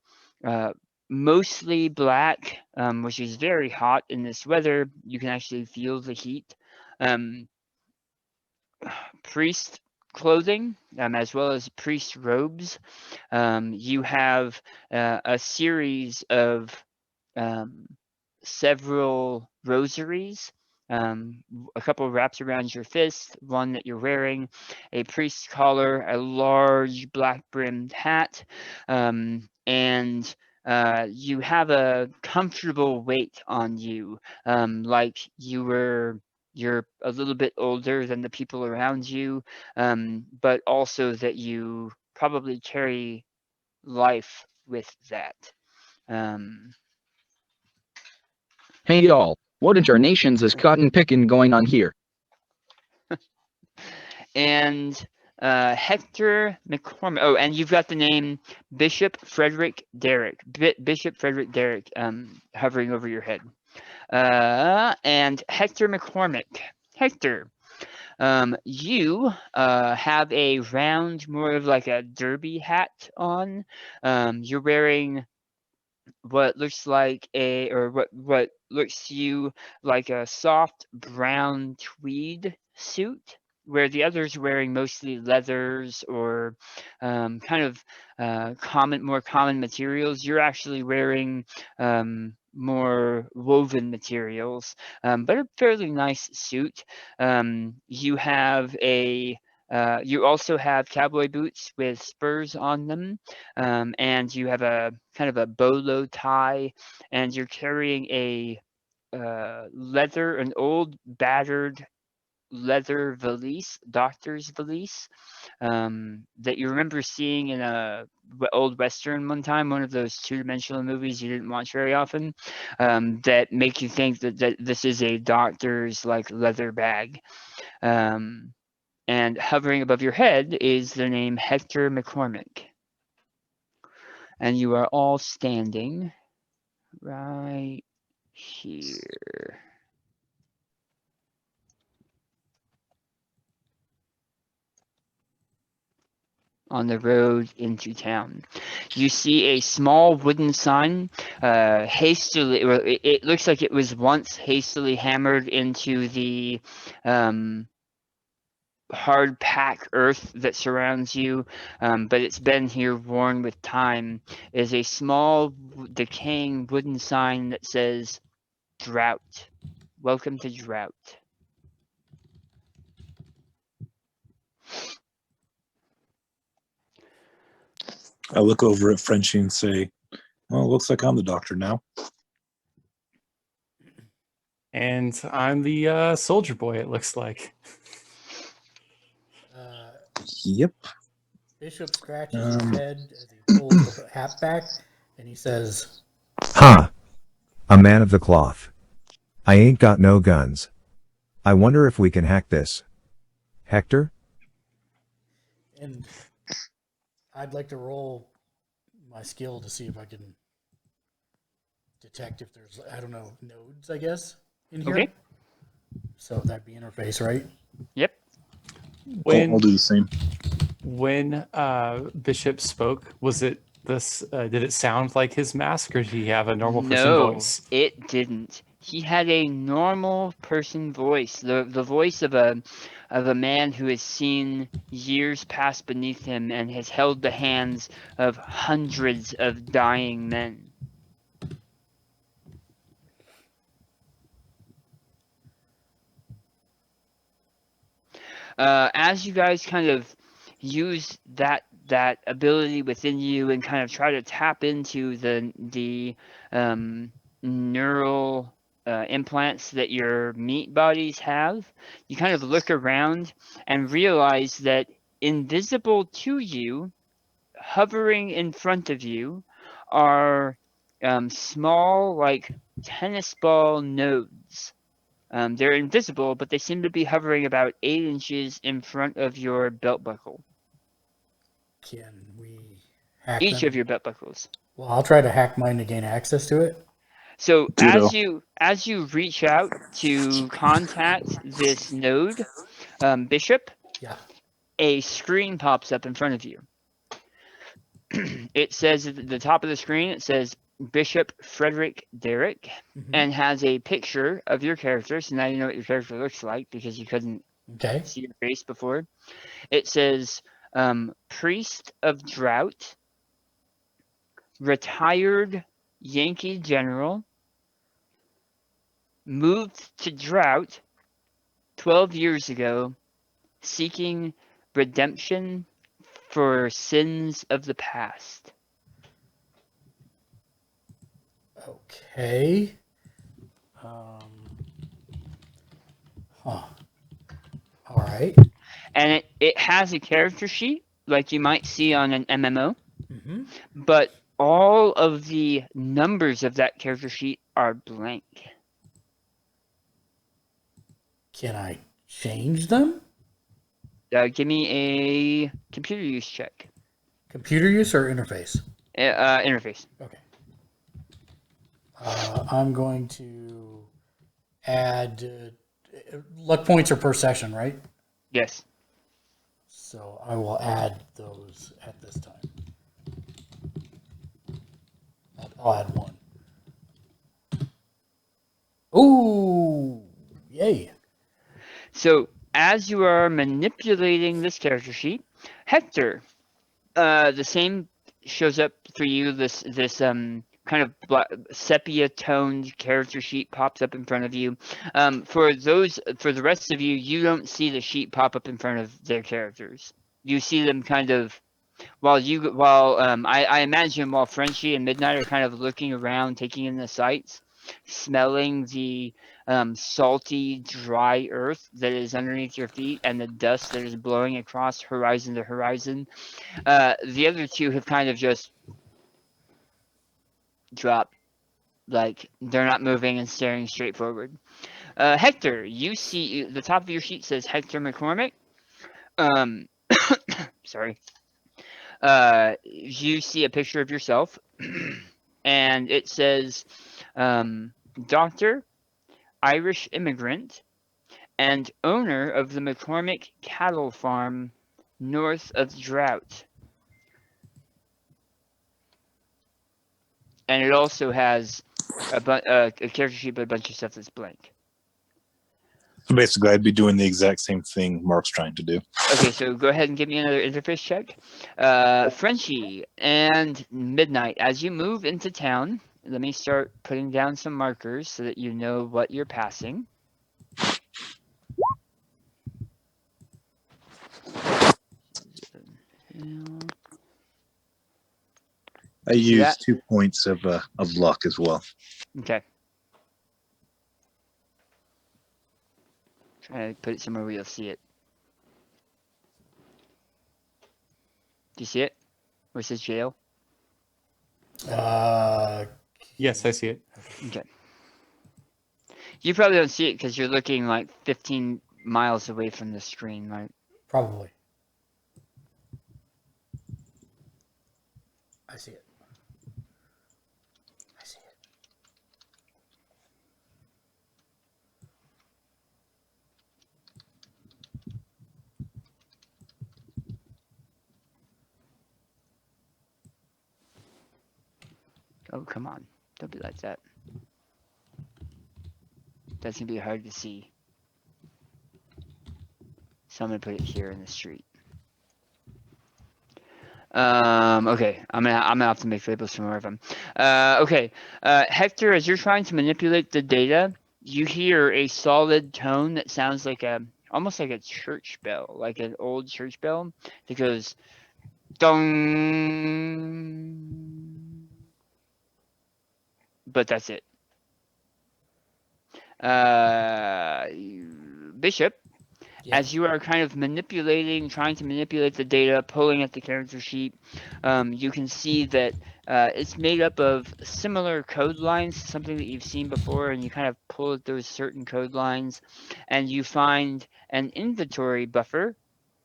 mostly black, which is very hot in this weather. You can actually feel the heat. Priest clothing, as well as priest robes. You have a series of several rosaries, a couple wraps around your fist, one that you're wearing, a priest's collar, a large black brimmed hat, and you have a comfortable weight on you, like you're a little bit older than the people around you, but also that you probably carry life with that. Hey y'all, what in tarnations is cotton picking going on here? And Hector McCormick. Oh, and you've got the name Bishop Frederick Derrick. Bishop Frederick Derrick hovering over your head. And Hector McCormick. Hector, you have a round, more of like a derby hat on. You're wearing what looks like what looks to you like a soft brown tweed suit, where the others are wearing mostly leathers or kind of more common materials. You're actually wearing more woven materials, but a fairly nice suit. You have you also have cowboy boots with spurs on them, and you have a kind of a bolo tie, and you're carrying an old battered leather valise, doctor's valise, that you remember seeing in a old western one time, one of those two-dimensional movies you didn't watch very often, that make you think that this is a doctor's like leather bag. And hovering above your head is the name Hector McCormick. And you are all standing right here. On the road into town. You see a small wooden sign, hastily, it looks like it was once hastily hammered into the hard pack earth that surrounds you, but it's been here worn with time, is a small decaying wooden sign that says drought. Welcome to drought. I look over at Frenchie and say, well, it looks like I'm the doctor now. And I'm the soldier boy, it looks like. Yep. Bishop scratches his head as he pulls the hat back, and he says, Ha! A man of the cloth. I ain't got no guns. I wonder if we can hack this. Hector? And I'd like to roll my skill to see if I can detect if there's, I don't know, nodes, I guess, in here. Okay. So that'd be interface, right? Yep. I'll do the same. When Bishop spoke, was it this? Did it sound like his mask, or did he have a normal person No, voice? it didn't. He had a normal person voice, the voice of a man who has seen years pass beneath him and has held the hands of hundreds of dying men. As you guys kind of use that ability within you and kind of try to tap into the neural implants that your meat bodies have, you kind of look around and realize that invisible to you, hovering in front of you, are small, like tennis ball nodes. They're invisible, but they seem to be hovering about 8 inches in front of your belt buckle. Can we hack Each of them? your belt buckles. Well, I'll try to hack mine to gain access to it. So Ditto. as you reach out to contact this node, Bishop, Yeah. a screen pops up in front of you. It says at the top of the screen, it says Bishop Frederick Derrick, and has a picture of your character. So now you know what your character looks like because you couldn't Okay. see your face before. It says Priest of Drought, retired Yankee general, moved to Drought 12 years ago, seeking redemption for sins of the past. Okay. Huh. All right. And it has a character sheet like you might see on an MMO, but all of the numbers of that character sheet are blank. Can I change them? Give me a computer use check. Computer use or interface? Interface. Okay. I'm going to add luck points are per session, right? Yes. So I will add those at this time. I'll add one. Ooh, yay. So as you are manipulating this character sheet, Hector, the same shows up for you. This kind of sepia toned character sheet pops up in front of you. For the rest of you, you don't see the sheet pop up in front of their characters. You see them kind of I imagine while Frenchie and Midnight are kind of looking around, taking in the sights, smelling the salty, dry earth that is underneath your feet and the dust that is blowing across horizon to horizon. The other two have kind of just dropped, like they're not moving and staring straight forward. Hector, you see the top of your sheet says Hector McCormick. Sorry. You see a picture of yourself, and it says, Doctor, Irish immigrant, and owner of the McCormick Cattle Farm north of Drought. And it also has a character sheet, but a bunch of stuff that's blank. So basically, I'd be doing the exact same thing Mark's trying to do. Okay, so go ahead and give me another interface check. Frenchie and Midnight, as you move into town, let me start putting down some markers so that you know what you're passing. I use 2 points of luck as well. Okay. Try to put it somewhere where you'll see it. Do you see it? Where it says jail? Yes, I see it. Okay. You probably don't see it because you're looking like 15 miles away from the screen, right? Probably. I see it. I see it. Oh, come on. Don't be like that. That's going to be hard to see. So I'm going to put it here in the street. Okay, I'm gonna have to make labels for more of them. Okay, Hector, as you're trying to manipulate the data, you hear a solid tone that sounds like almost like a church bell, like an old church bell that goes dong. But that's it. Bishop, Yeah. as you are kind of trying to manipulate the data, pulling at the character sheet, you can see that it's made up of similar code lines, something that you've seen before, and you kind of pull at those certain code lines, and you find an inventory buffer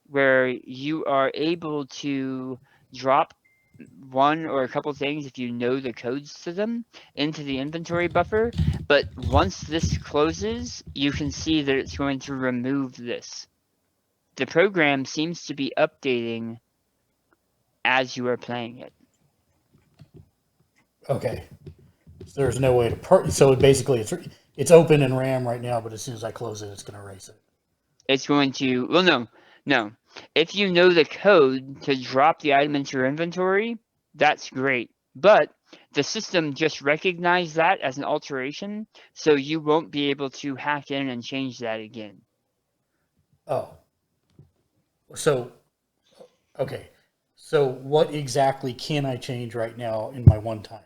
where you are able to drop one or a couple things if you know the codes to them into the inventory buffer, but once this closes, you can see that it's going to remove this. The program seems to be updating as you are playing it. Okay. So there's no way to so basically it's open in RAM right now, but as soon as I close it, it's going to erase it. It's going to, well, no. If you know the code to drop the item into your inventory, that's great. But the system just recognized that as an alteration, so you won't be able to hack in and change that again. Oh. So, okay. So what exactly can I change right now in my one time?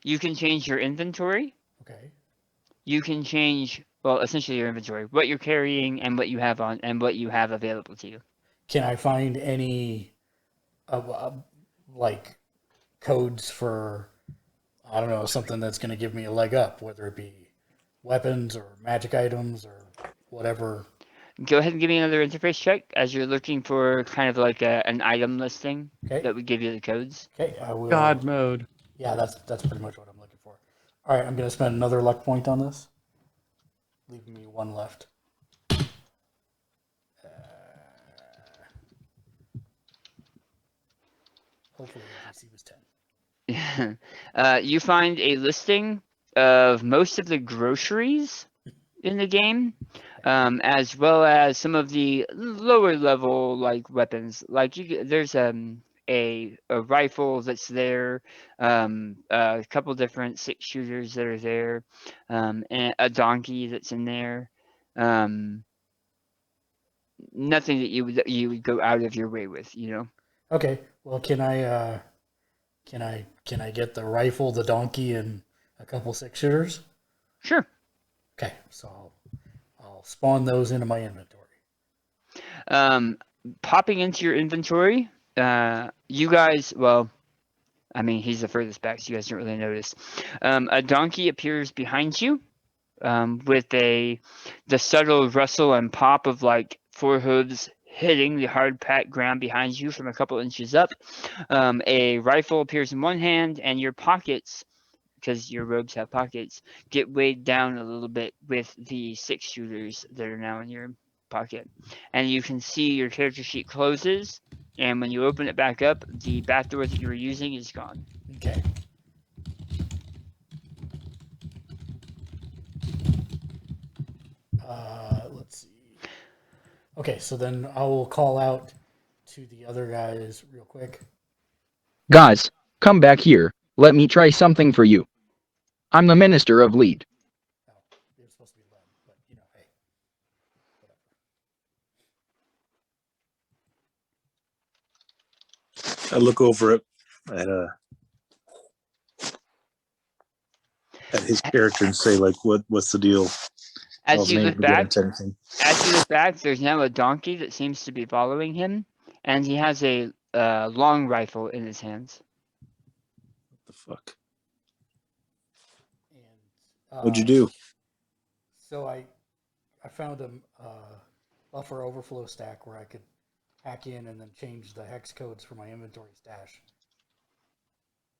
You can change your inventory. Okay. You can change, well, essentially your inventory, what you're carrying and what you have on and what you have available to you. Can I find any like codes for, I don't know, something that's going to give me a leg up, whether it be weapons or magic items or whatever? Go ahead and give me another interface check as you're looking for kind of like an item listing that would give you the codes. Okay, I will. God mode. Yeah, that's pretty much what I'm looking for. All right, I'm going to spend another luck point on this, leaving me one left. Hopefully the DC was 10. You find a listing of most of the groceries in the game, as well as some of the lower level like weapons. Like there's a rifle that's there, a couple different 6-shooters that are there, and a donkey that's in there. Nothing that you would go out of your way with, you know. Okay, well, can I get the rifle, the donkey, and a couple 6-shooters? Sure. Okay, so I'll spawn those into my inventory. Popping into your inventory, you guys, well, I mean, he's the furthest back, so you guys don't really notice. A donkey appears behind you, with the subtle rustle and pop of like 4 hooves hitting the hard packed ground behind you from a couple inches up. A rifle appears in one hand, and your pockets, because your robes have pockets, get weighed down a little bit with the 6-shooters that are now in your pocket. And you can see your character sheet closes, and when you open it back up, the back door that you were using is gone. Okay. Let's see. Okay, so then I will call out to the other guys real quick. Guys, come back here. Let me try something for you. I'm the Minister of Lead. Oh, it was supposed to be led, but you know, hey, whatever. I look over it at his character and say, like, what's the deal? As you look back, Anything. there's now a donkey that seems to be following him, and he has a long rifle in his hands. What the fuck? And, What'd you do? So I found a buffer overflow stack where I could hack in and then change the hex codes for my inventory stash.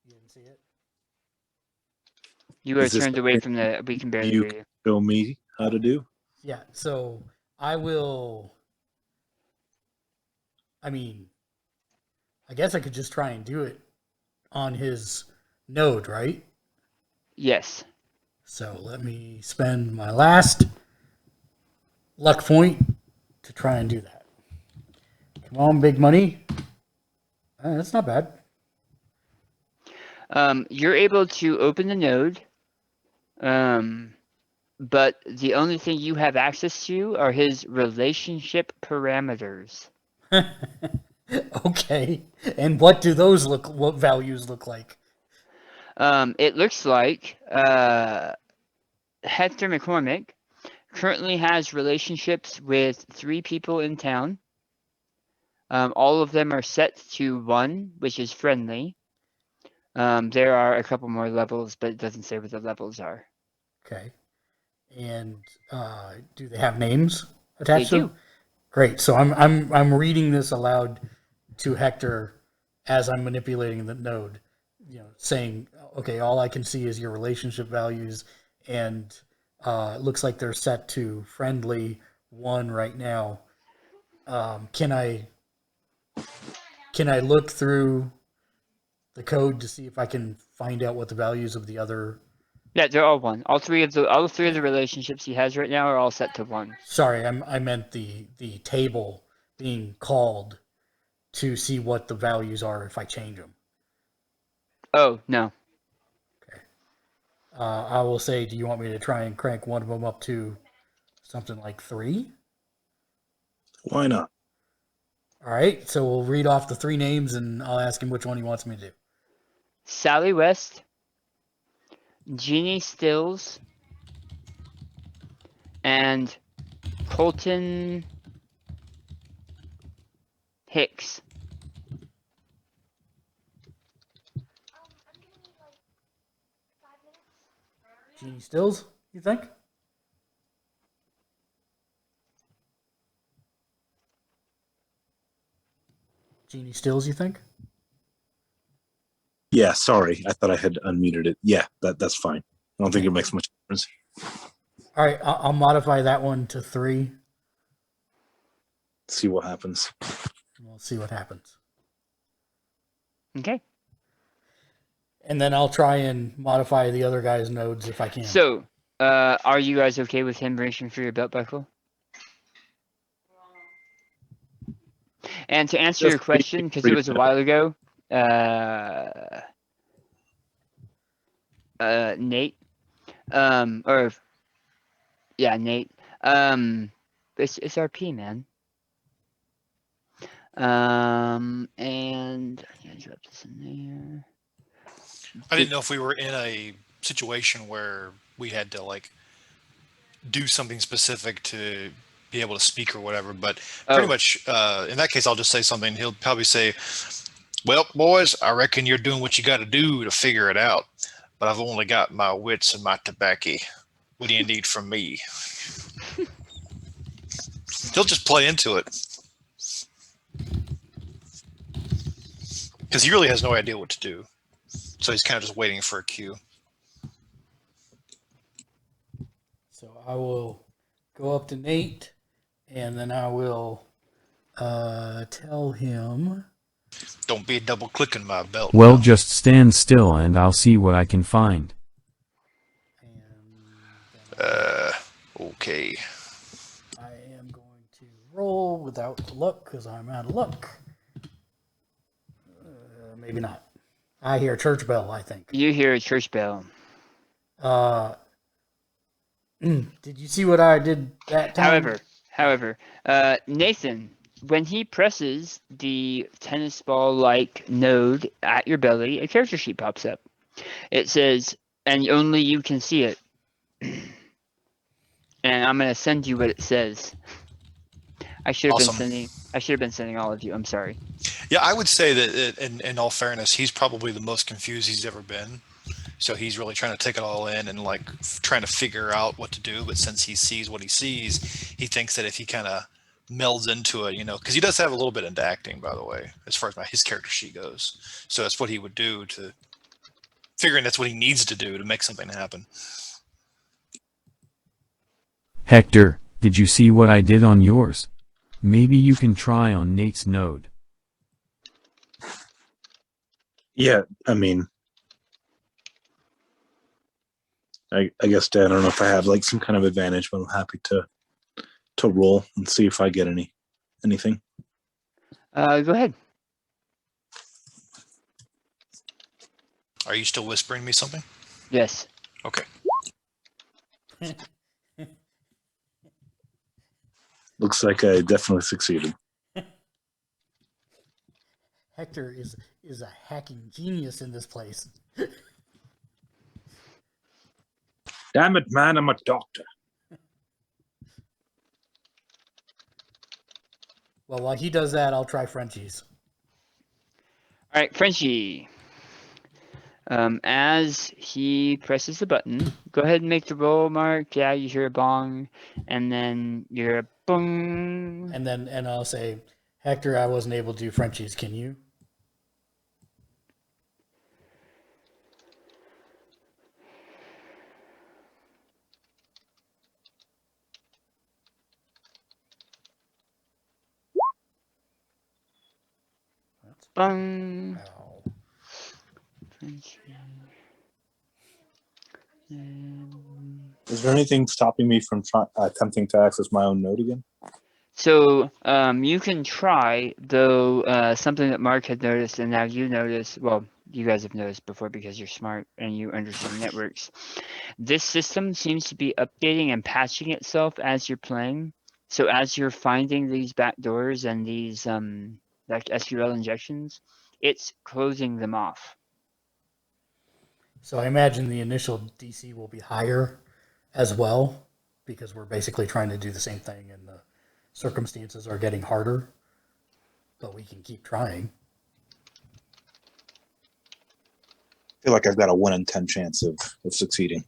You didn't see it? You are Is this turned away something from the. We can barely you hear can you. show me how to do? Yeah. So I will. I mean, I guess I could just try and do it on his node, right? Yes. So let me spend my last luck point to try and do that. Come on, big money. That's not bad. You're able to open the node, but the only thing you have access to are his relationship parameters. Okay. And what do those look? What values look like? It looks like Hector McCormick currently has relationships with 3 people in town. All of them are set to 1, which is friendly. There are a couple more levels, but it doesn't say what the levels are. Okay. And do they have names They attached to do. them? Great. So I'm reading this aloud to Hector as I'm manipulating the node. Saying, okay, all I can see is your relationship values, and it looks like they're set to friendly 1 right now. Can I look through the code to see if I can find out what the values of the other? Yeah, they're all 1. All three of the relationships he has right now are all set to 1. Sorry, I meant the table being called to see what the values are if I change them. Oh, no. Okay. I will say, do you want me to try and crank one of them up to something like 3? Why not? All right, so we'll read off the 3 names, and I'll ask him which one he wants me to do. Sally West, Jeannie Stills, and Colton Hicks. Jeannie Stills, you think? Jeannie Stills, you think? Yeah, sorry. I thought I had unmuted it. Yeah, that's fine. I don't think it makes much difference. All right, I'll modify that one to 3. See what happens. We'll see what happens. Okay. And then I'll try and modify the other guy's nodes if I can. So, are you guys okay with him reaching for your belt buckle? And to answer your question, because it was a while ago, Nate, Nate, it's RP, man. And I drop this in there. I didn't know if we were in a situation where we had to like do something specific to be able to speak or whatever, but pretty much in that case, I'll just say something. He'll probably say, "Well, boys, I reckon you're doing what you got to do to figure it out, but I've only got my wits and my tobacco. What do you need from me?" He'll just play into it because he really has no idea what to do. So he's kind of just waiting for a cue. So I will go up to Nate, and then I will tell him. Don't be double clicking my belt. Well, just stand still and I'll see what I can find. Okay. I am going to roll without luck because I'm out of luck. Maybe not. I hear church bell, I think. You hear a church bell. Did you see what I did that time? However, Nathan, when he presses the tennis ball-like node at your belly, a character sheet pops up. It says, and only you can see it. And I'm gonna send you what it says. I should have been sending all of you. I'm sorry. Yeah, I would say that in all fairness, he's probably the most confused he's ever been. So he's really trying to take it all in and like trying to figure out what to do. But since he sees what he sees, he thinks that if he kind of melds into it, because he does have a little bit into acting, by the way, as far as his character sheet goes. So that's what he would do to figuring that's what he needs to do to make something happen. Hector, did you see what I did on yours? Maybe you can try on Nate's node. Yeah, I mean, I guess, Dad, I don't know if I have like some kind of advantage, but I'm happy to roll and see if I get anything. Go ahead. Are you still whispering me something? Yes. Okay. Looks like I definitely succeeded. Hector is a hacking genius in this place. Damn it, man, I'm a doctor. Well, while he does that, I'll try Frenchie's. All right, Frenchie. As he presses the button, go ahead and make the roll, Mark. Yeah, you hear a bong, and then you hear a bong. And I'll say, Hector, I wasn't able to do Frenchie's. Can you? Bong. Wow. Is there anything stopping me from attempting to access my own node again? So you can try, though something that Mark had noticed, and now you notice, well, you guys have noticed before because you're smart and you understand networks. This system seems to be updating and patching itself as you're playing. So as you're finding these backdoors and these like SQL injections, it's closing them off. So I imagine the initial DC will be higher as well, because we're basically trying to do the same thing and the circumstances are getting harder, but we can keep trying. I feel like I've got a 1 in 10 chance of succeeding.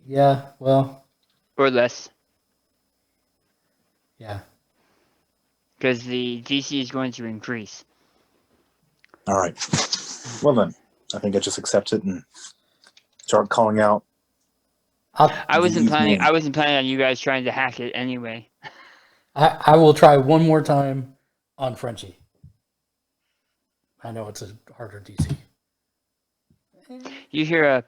Yeah, well. Or less. Yeah. Because the DC is going to increase. All right. Well then, I think I just accept it and start calling out. I wasn't planning on you guys trying to hack it anyway. I will try one more time on Frenchie. I know it's a harder DC. You hear a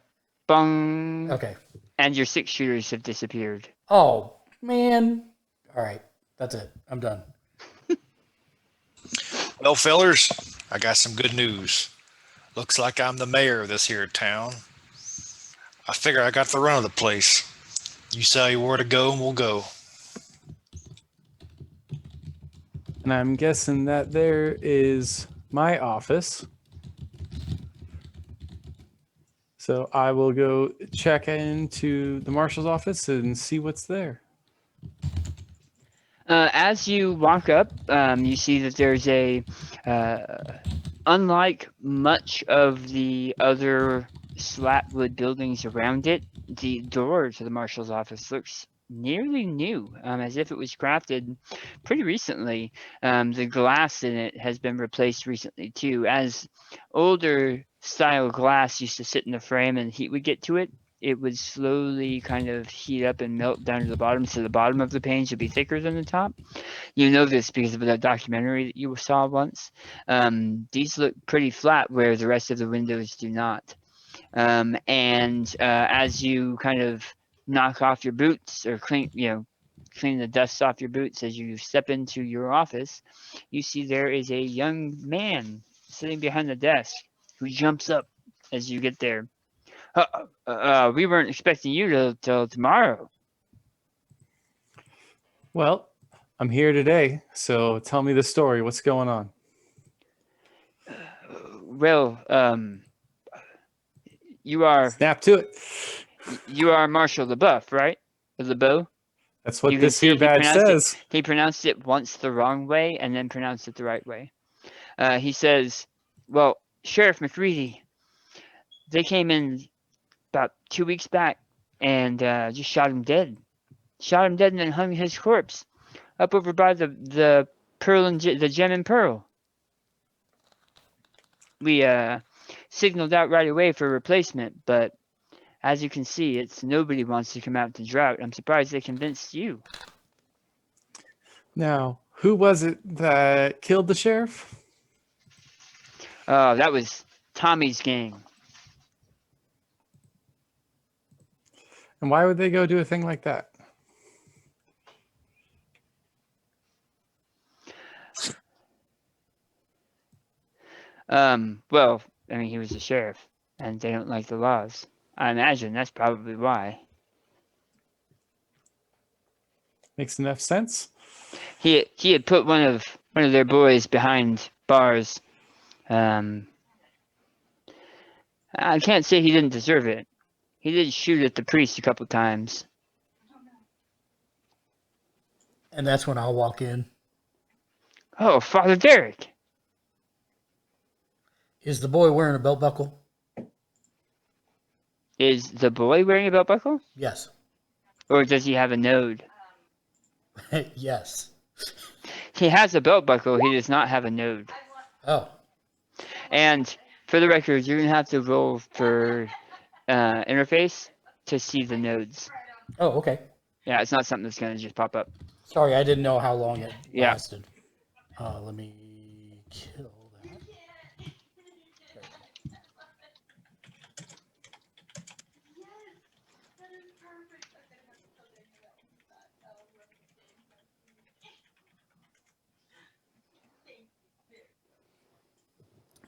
bung. Okay. And your 6 shooters have disappeared. Oh, man. All right. That's it. I'm done. Well, fellers, I got some good news. Looks like I'm the mayor of this here town. I figure I got the run of the place. You say where to go and we'll go. And I'm guessing that there is my office. So I will go check into the marshal's office and see what's there. As you walk up, you see that there's a, unlike much of the other slatwood buildings around it, the door to the marshal's office looks nearly new, as if it was crafted pretty recently. The glass in it has been replaced recently too. As older style glass used to sit in the frame and heat would get to it, it would slowly kind of heat up and melt down to the bottom, so the bottom of the panes would be thicker than the top. You know this because of that documentary that you saw once. These look pretty flat where the rest of the windows do not. As you kind of knock off your boots or clean the dust off your boots as you step into your office, you see there is a young man sitting behind the desk who jumps up as you get there. We weren't expecting you till tomorrow. Well, I'm here today, so tell me the story. What's going on? Well, you are... Snap to it. You are Marshal LeBeau, right? LeBeau? That's what You can this here see badge says. he pronounced it once the wrong way and then pronounced it the right way. He says, well, Sheriff McReady, they came in about 2 weeks back and just shot him dead. Shot him dead and then hung his corpse up over by the pearl and the gem and pearl. We signaled out right away for a replacement, but as you can see, it's nobody wants to come out to drought. I'm surprised they convinced you. Now, who was it that killed the sheriff? That was Tommy's gang. And why would they go do a thing like that? Well, I mean, he was the sheriff, and they don't like the laws. I imagine that's probably why. Makes enough sense. He had put one of their boys behind bars. I can't say he didn't deserve it. He did shoot at the priest a couple times. And that's when I'll walk in. Oh, Father Derek. Is the boy wearing a belt buckle? Is the boy wearing a belt buckle? Yes. Or does he have a node? Yes. He has a belt buckle. He does not have a node. Oh. And for the record, you're going to have to roll for interface to see the nodes. Oh, okay. Yeah, it's not something that's going to just pop up. Sorry, I didn't know how long it Yeah. lasted. Let me kill that.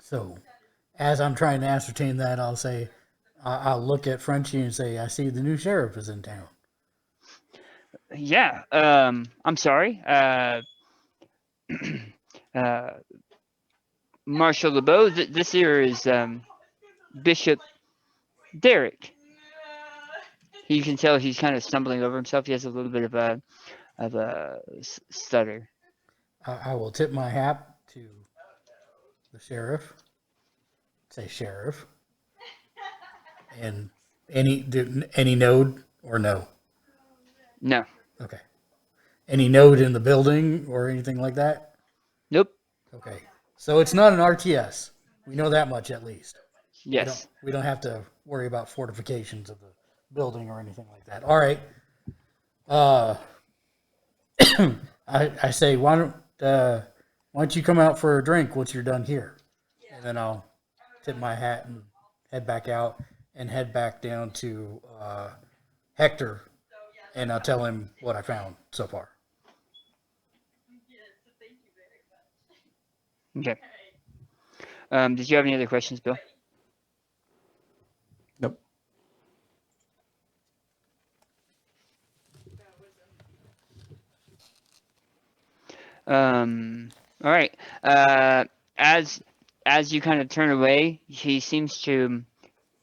So, as I'm trying to ascertain that, I'll say, I'll look at Frenchie and say, I see the new sheriff is in town. Yeah, I'm sorry. Marshal LeBeau, this here is Bishop Derek. You can tell he's kind of stumbling over himself. He has a little bit of a stutter. I will tip my hat to the sheriff. Say sheriff. And any node or no? No. Okay. Any node in the building or anything like that? Nope. Okay. So it's not an RTS. We know that much at least. Yes. We don't have to worry about fortifications of the building or anything like that. All right. I say, why don't you come out for a drink once you're done here? And then I'll tip my hat and head back out and head back down to Hector, and I'll tell him what I found so far. Okay. Did you have any other questions, Bill? Nope. All right. As you kind of turn away, he seems to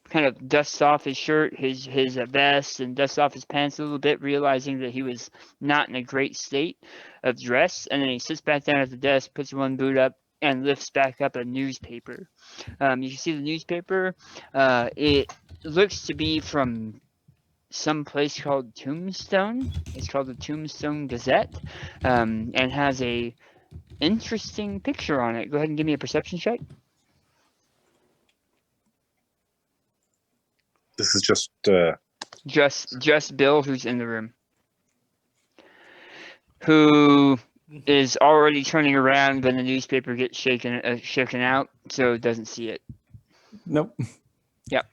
kind of dust off his shirt, his vest, and dust off his pants a little bit, realizing that he was not in a great state of dress. And then he sits back down at the desk, puts one boot up, and lifts back up a newspaper. You can see the newspaper. It looks to be from some place called Tombstone. It's called the Tombstone Gazette, and has a interesting picture on it. Go ahead and give me a perception check. This is just Just Bill, who's in the room, who is already turning around when the newspaper gets shaken out, so doesn't see it. Nope. Yep.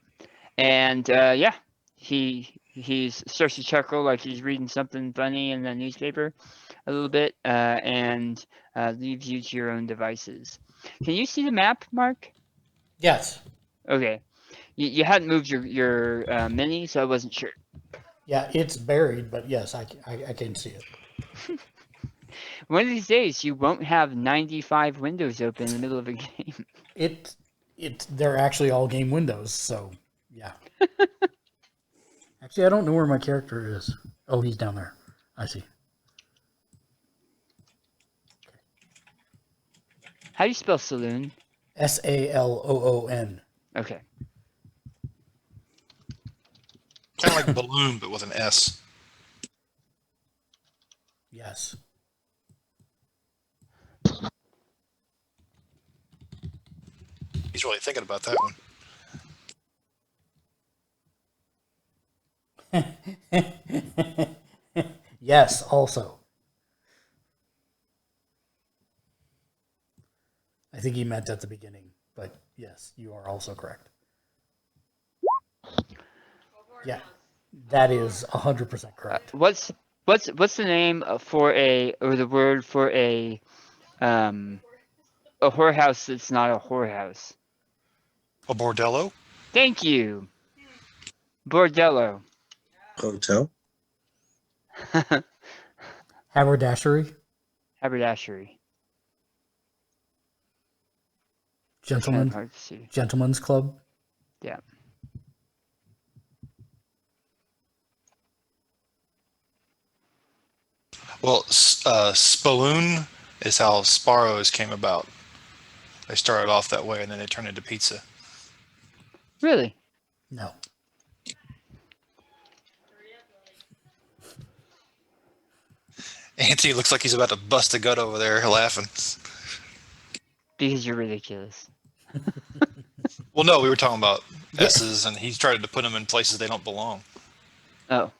And yeah, he starts to chuckle like he's reading something funny in the newspaper a little bit, and leaves you to your own devices. Can you see the map, Mark? Yes. Okay. You hadn't moved your mini, so I wasn't sure. Yeah, it's buried, but yes, I can see it. One of these days, you won't have 95 windows open in the middle of a game. They're actually all game windows, so yeah. Actually, I don't know where my character is. Oh, he's down there. I see. How do you spell saloon? SALOON. Okay. Kind of like balloon, but with an S. Yes. He's really thinking about that one. Yes, also. I think he meant at the beginning, but yes, you are also correct. Yeah, that is 100% correct. What's the name for the word for a whorehouse that's not a whorehouse? A bordello? Thank you. Bordello. Hotel. Haberdashery. Haberdashery. Gentleman. Hard to see. Gentleman's club. Yeah. Well, Spaloon is how Sparrows came about. They started off that way, and then they turned into pizza. Really? No. Anthony looks like he's about to bust a gut over there laughing. Because you're ridiculous. Well, no, we were talking about S's, and he's tried to put them in places they don't belong. Oh.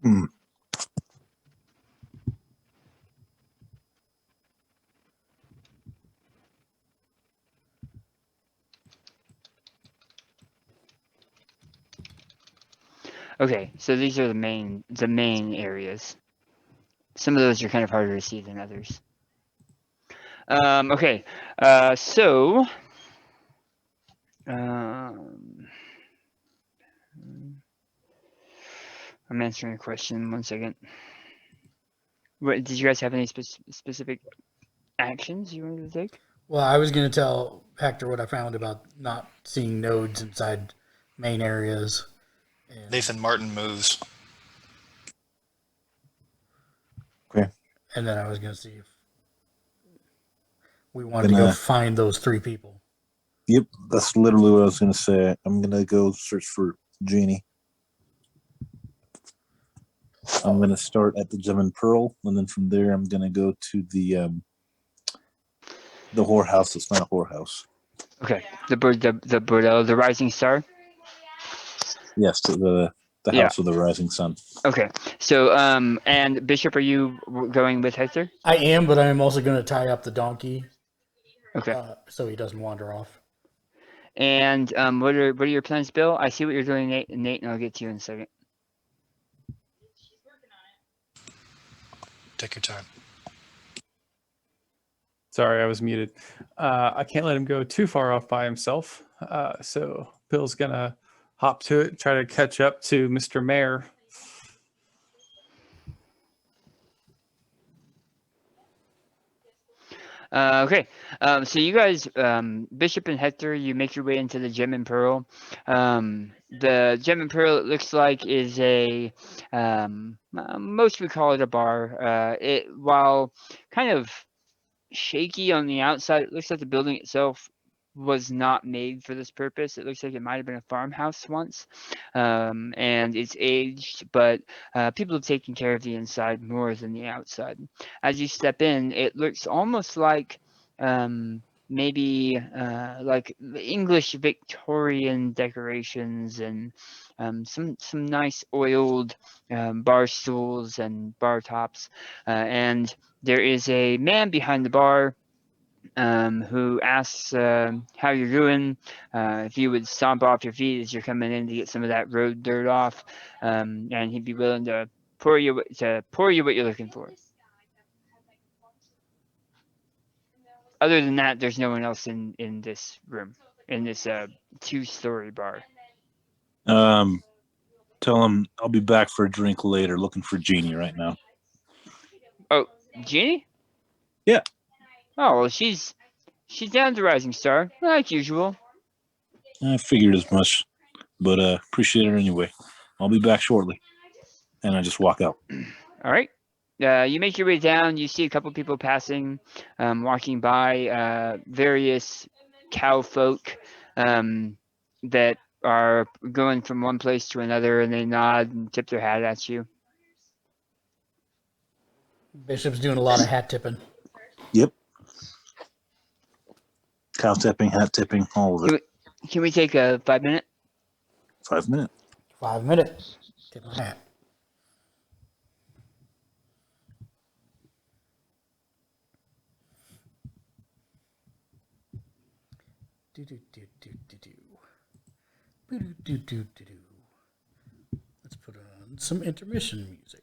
Hmm. Okay, so these are the main areas. Some of those are kind of harder to see than others. Okay, so I'm answering a question. 1 second. What did you guys have any specific actions you wanted to take? Well, I was going to tell Hector what I found about not seeing nodes inside main areas. And Nathan Martin moves. Okay. And then I was going to see if we wanted to go find those 3 people. Yep, that's literally what I was going to say. I'm going to go search for Jeannie. I'm going to start at the Gem and Pearl, and then from there I'm going to go to the whorehouse. It's not a whorehouse. Okay, the bordello, the Rising Star. Yes, the house of the rising sun. Okay, so and Bishop, are you going with Hector? I am, but I am also going to tie up the donkey. Okay. So he doesn't wander off. And what are your plans, Bill? I see what you're doing, Nate, and I'll get to you in a second. Take your time. Sorry, I was muted. I can't let him go too far off by himself. So Bill's gonna hop to it, try to catch up to Mr. Mayor. Okay, so you guys, Bishop and Hector, you make your way into the Gem and Pearl. The Gem and Pearl, it looks like, is a, most would call it a bar. While kind of shaky on the outside, it looks like the building itself was not made for this purpose. It looks like it might have been a farmhouse once, and it's aged, but people have taken care of the inside more than the outside. As you step in, it looks almost like maybe like English Victorian decorations and some nice oiled bar stools and bar tops, and there is a man behind the bar who asks how you're doing, if you would stomp off your feet as you're coming in to get some of that road dirt off, and he'd be willing to pour you what you're looking for. Other than that, there's no one else in this room, in this 2-story bar. Tell him I'll be back for a drink later. Looking for Jeannie right now. Oh, Jeannie? Yeah. Oh, well, she's down at the Rising Star, like usual. I figured as much, but appreciate her anyway. I'll be back shortly. and I just walk out. All right. You make your way down. You see a couple people passing, walking by, various cow folk that are going from one place to another, and they nod and tip their hat at you. Bishop's doing a lot of hat tipping. Yep. Cow tipping, hat tipping, all of it. Can we take a 5 minute? 5 minutes. 5 minutes. Tip my hat. Let's put on some intermission music.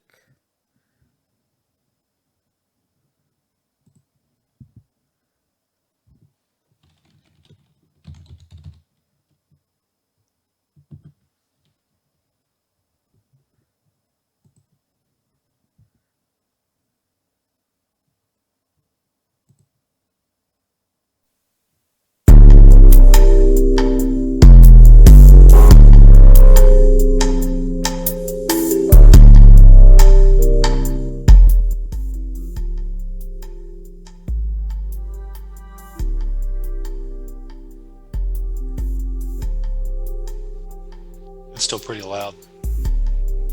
It's still pretty loud.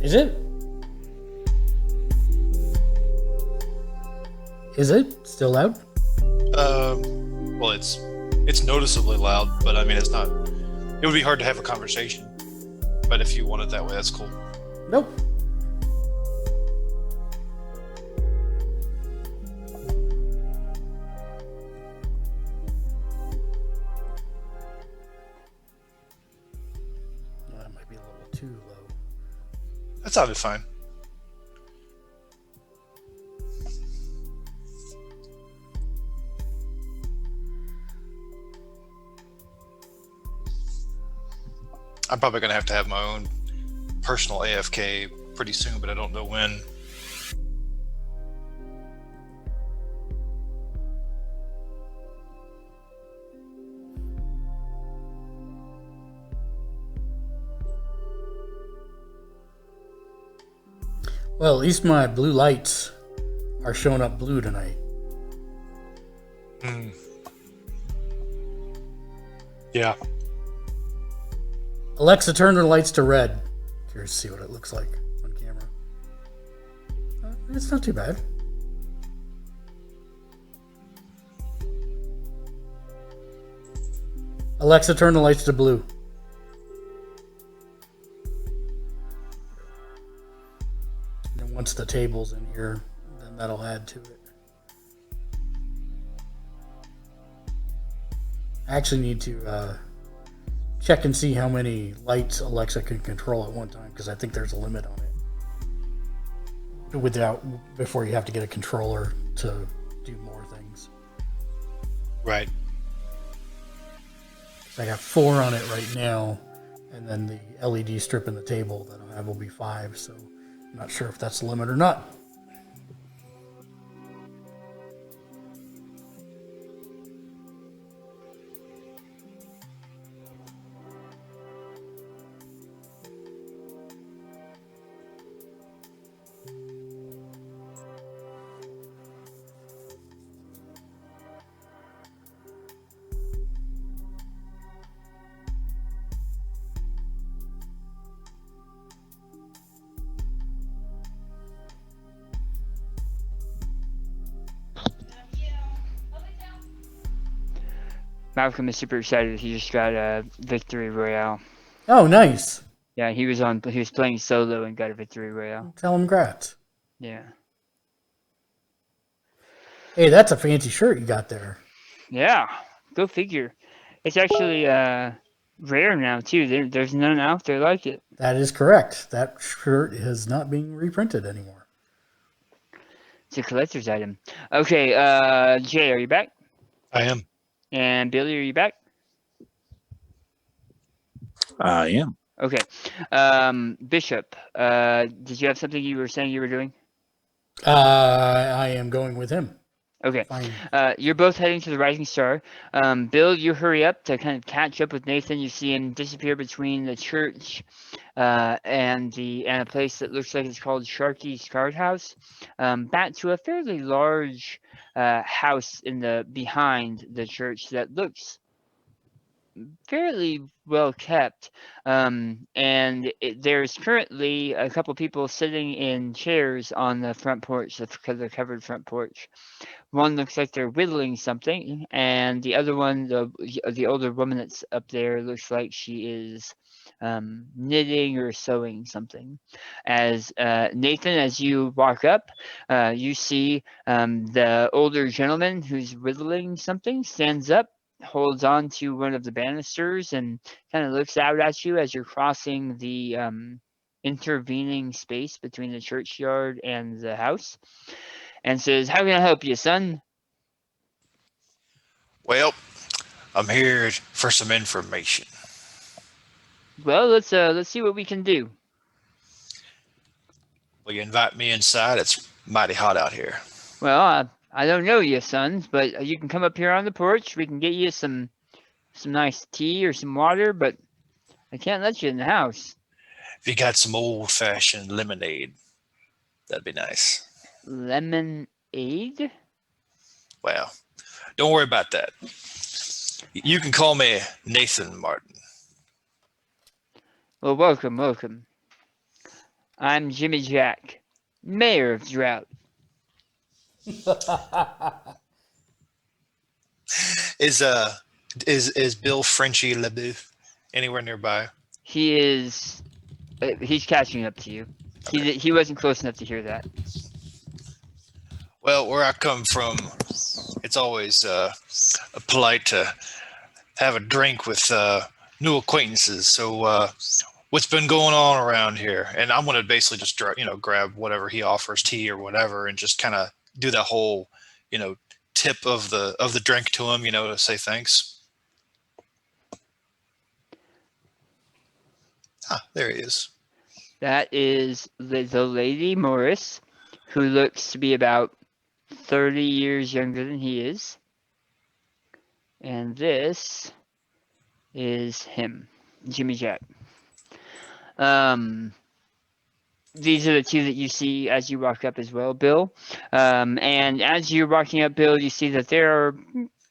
Is it? Is it still loud? Well, it's noticeably loud, but I mean, it's not. It would be hard to have a conversation. But if you want it that way, that's cool. Nope. That might be a little too low. That sounded fine. I'm probably going to have my own personal AFK pretty soon, but I don't know when. Well, at least my blue lights are showing up blue tonight. Yeah. Alexa, turn the lights to red. Curious to see what it looks like on camera. It's not too bad. Alexa, turn the lights to blue. And then once the table's in here, then that'll add to it. I actually need to check and see how many lights Alexa can control at one time, because I think there's a limit on it. Before you have to get a controller to do more things. Right. I got 4 on it right now, and then the LED strip in the table that I have will be 5, so I'm not sure if that's the limit or not. Malcolm is super excited. He just got a victory royale. Oh, nice. Yeah, he was playing solo and got a victory royale. Tell him congrats. Yeah. Hey, that's a fancy shirt you got there. Yeah, go figure. It's actually rare now too. There's none out there like it. That is correct. That shirt is not being reprinted anymore. It's a collector's item. Okay, Jay, are you back? I am. And Billy, are you back? I am. Okay. Bishop, did you have something you were saying you were doing? I am going with him. Okay. Fine. You're both heading to the Rising Star. Bill, you hurry up to kind of catch up with Nathan. You see him disappear between the church and a place that looks like it's called Sharky's Card House, back to a fairly large house in the behind the church that looks fairly well kept. There's currently a couple people sitting in chairs on the front porch, the covered front porch. One looks like they're whittling something, and the other one, the older woman that's up there, looks like she is knitting or sewing something. As Nathan, as you walk up, you see the older gentleman who's whittling something stands up, holds on to one of the banisters, and kind of looks out at you as you're crossing the intervening space between the churchyard and the house, and says, "How can I help you, son?" Well, I'm here for some information. Well, let's see what we can do. Will you invite me inside? It's mighty hot out here. Well, I don't know you, son, but you can come up here on the porch. We can get you some nice tea or some water, but I can't let you in the house. If you got some old-fashioned lemonade, that'd be nice. Lemonade? Well, don't worry about that. You can call me Nathan Martin. Well, welcome. I'm Jimmy Jack, mayor of Drought. Is Bill Frenchy LeBouf anywhere nearby? He is. He's catching up to you. Okay. He wasn't close enough to hear that. Well, where I come from, it's always polite to have a drink with new acquaintances. So, what's been going on around here? And I'm gonna basically just grab whatever he offers, tea or whatever, and just kind of do that whole tip of the drink to him, to say thanks. Ah, there he is. That is the Lady Morris, who looks to be about 30 years younger than he is. And this is him, Jimmy Jack. These are the two that you see as you walk up as well, Bill. And as you're walking up, Bill, you see that they're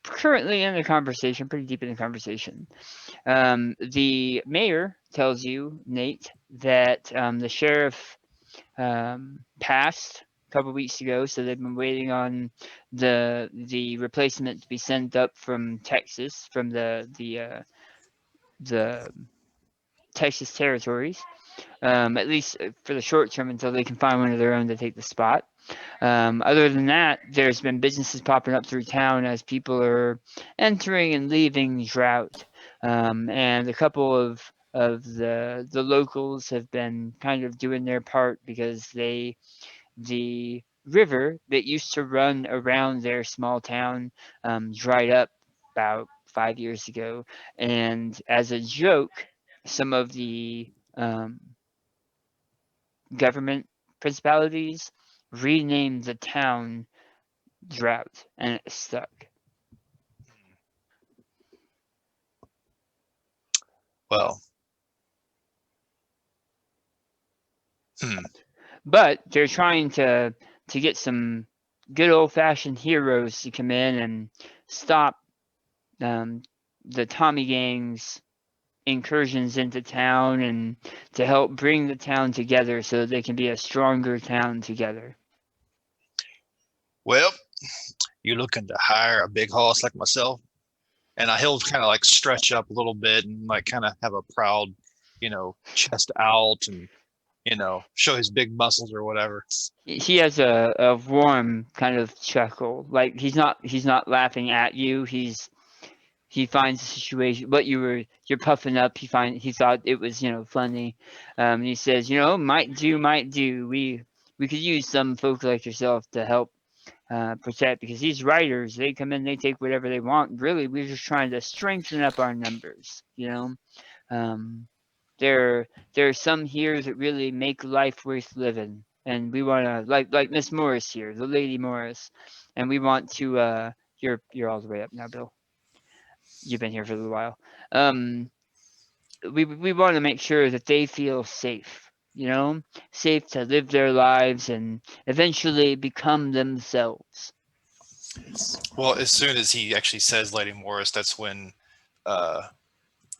currently in the conversation, pretty deep in the conversation. The mayor tells you, Nate, that the sheriff passed a couple weeks ago, so they've been waiting on the replacement to be sent up from Texas, from the Texas territories, at least for the short term until they can find one of their own to take the spot. Other than that, there's been businesses popping up through town as people are entering and leaving Drought, and a couple of the locals have been kind of doing their part because the river that used to run around their small town dried up about 5 years ago, and as a joke, some of the government principalities renamed the town Drought, and it stuck. Well, but they're trying to get some good old-fashioned heroes to come in and stop the Tommy Gang's incursions into town, and to help bring the town together so that they can be a stronger town together. Well, you looking to hire a big hoss like myself? And he'll kind of like stretch up a little bit and like kind of have a proud, chest out and, show his big muscles or whatever. He has a warm kind of chuckle. Like he's not laughing at you. He finds the situation, what you're puffing up. He thought it was funny. And he says, might do. We could use some folks like yourself to help protect, because these writers, they come in, they take whatever they want. Really, we're just trying to strengthen up our numbers. There are some here that really make life worth living, and we want to, like Miss Morris here, the Lady Morris, and we want to. You're all the way up now, Bill. You've been here for a little while. we want to make sure that they feel safe, safe to live their lives and eventually become themselves. Well, as soon as he actually says Lady Morris, that's when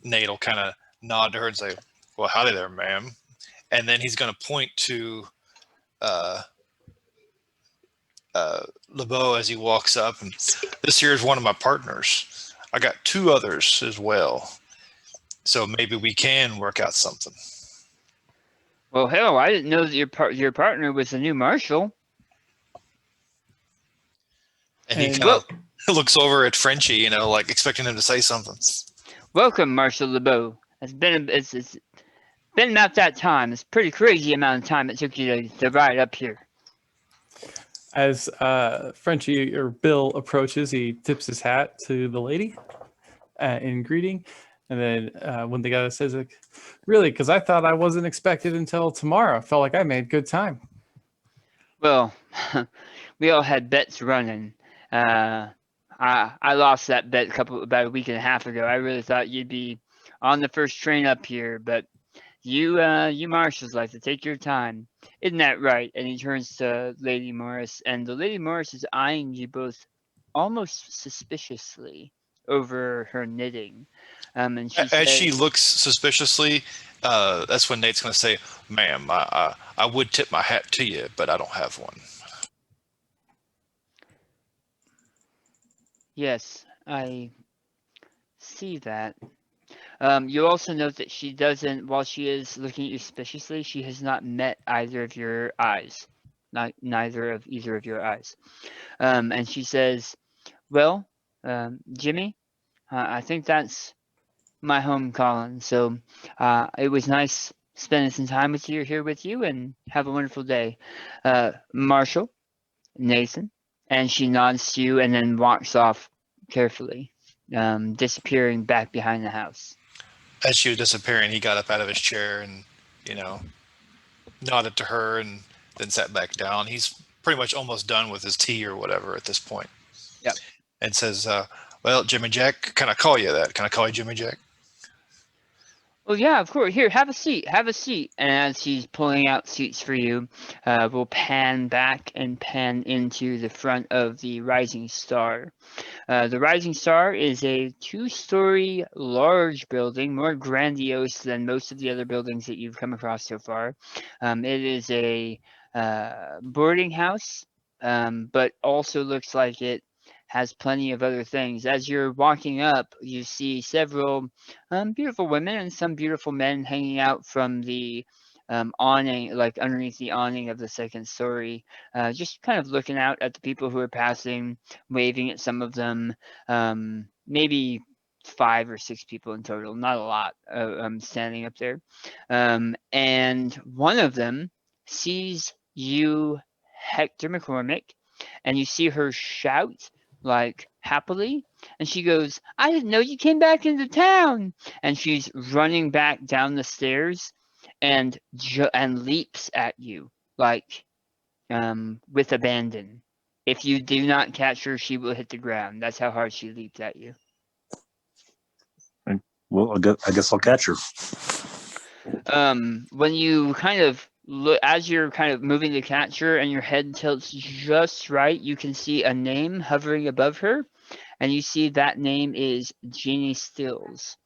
Nate will kind of nod to her and say, "Well, howdy there, ma'am," and then he's going to point to uh, LeBeau as he walks up, and this here is one of my partners. I got two others as well, so maybe we can work out something. Well, hell, I didn't know that your partner was the new marshal. And he kind of looks over at Frenchie, like expecting him to say something. Welcome, Marshal LeBeau. It's been about that time. It's a pretty crazy amount of time it took you to ride up here. As Frenchie or Bill approaches, he tips his hat to the lady in greeting. And then when the guy says, like, really, because I thought I wasn't expected until tomorrow. I felt like I made good time. Well, we all had bets running. I lost that bet about a week and a half ago. I really thought you'd be on the first train up here, but you marshals like to take your time. Isn't that right? And he turns to Lady Morris, and the Lady Morris is eyeing you both almost suspiciously over her knitting. And she looks suspiciously, that's when Nate's going to say, "Ma'am, I would tip my hat to you, but I don't have one." Yes, I see that. You also note that she doesn't, while she is looking at you suspiciously, she has not met either of your eyes. Neither of either of your eyes. And she says, well, Jimmy, I think that's my home calling. So it was nice spending some time with you here with you, and have a wonderful day. Marshall, Nathan, and she nods to you and then walks off carefully, disappearing back behind the house. As she was disappearing, he got up out of his chair and, nodded to her and then sat back down. He's pretty much almost done with his tea or whatever at this point. Yep. And says, well, Jimmy Jack, can I call you that? Can I call you Jimmy Jack? Well, yeah, of course. Here, have a seat. Have a seat. And as he's pulling out seats for you, we'll pan back and pan into the front of the Rising Star. The Rising Star is a 2-story large building, more grandiose than most of the other buildings that you've come across so far. It is a boarding house, but also looks like it has plenty of other things. As you're walking up, you see several beautiful women and some beautiful men hanging out from the awning, like underneath the awning of the second story, just kind of looking out at the people who are passing, waving at some of them. Maybe 5 or 6 people in total, not a lot, standing up there. And one of them sees you, Hector McCormick, and you see her shout like happily, and she goes, I didn't know you came back into town. And she's running back down the stairs and leaps at you like with abandon. If you do not catch her, she will hit the ground. That's how hard she leaps at you. Well, I guess I'll catch her. When you kind of look, as you're kind of moving to catch her and your head tilts just right, you can see a name hovering above her, and you see that name is Jeannie Stills.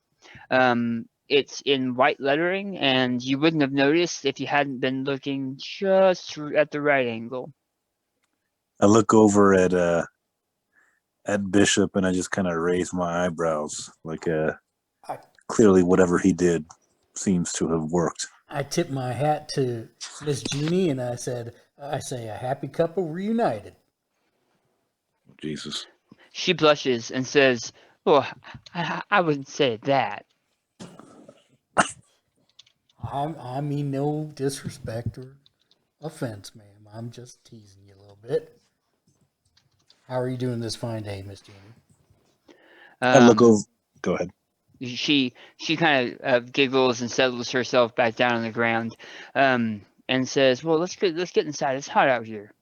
It's in white lettering, and you wouldn't have noticed if you hadn't been looking just at the right angle. I look over at Bishop and I just kind of raise my eyebrows, like clearly whatever he did seems to have worked. I tip my hat to Miss Jeannie and I say a happy couple reunited. Jesus. She blushes and says, well, I wouldn't say that. I mean no disrespect or offense, ma'am. I'm just teasing you a little bit. How are you doing this fine day, Miss Jeannie? I look over. Go ahead. She kind of giggles and settles herself back down on the ground, and says, "Well, let's get inside. It's hot out here."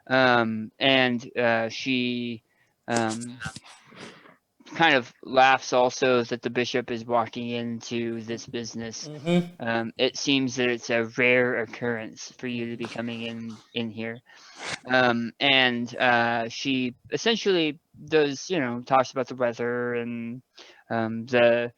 And she kind of laughs also that the bishop is walking into this business. It seems that it's a rare occurrence for you to be coming in here. And she essentially does, talks about the weather and the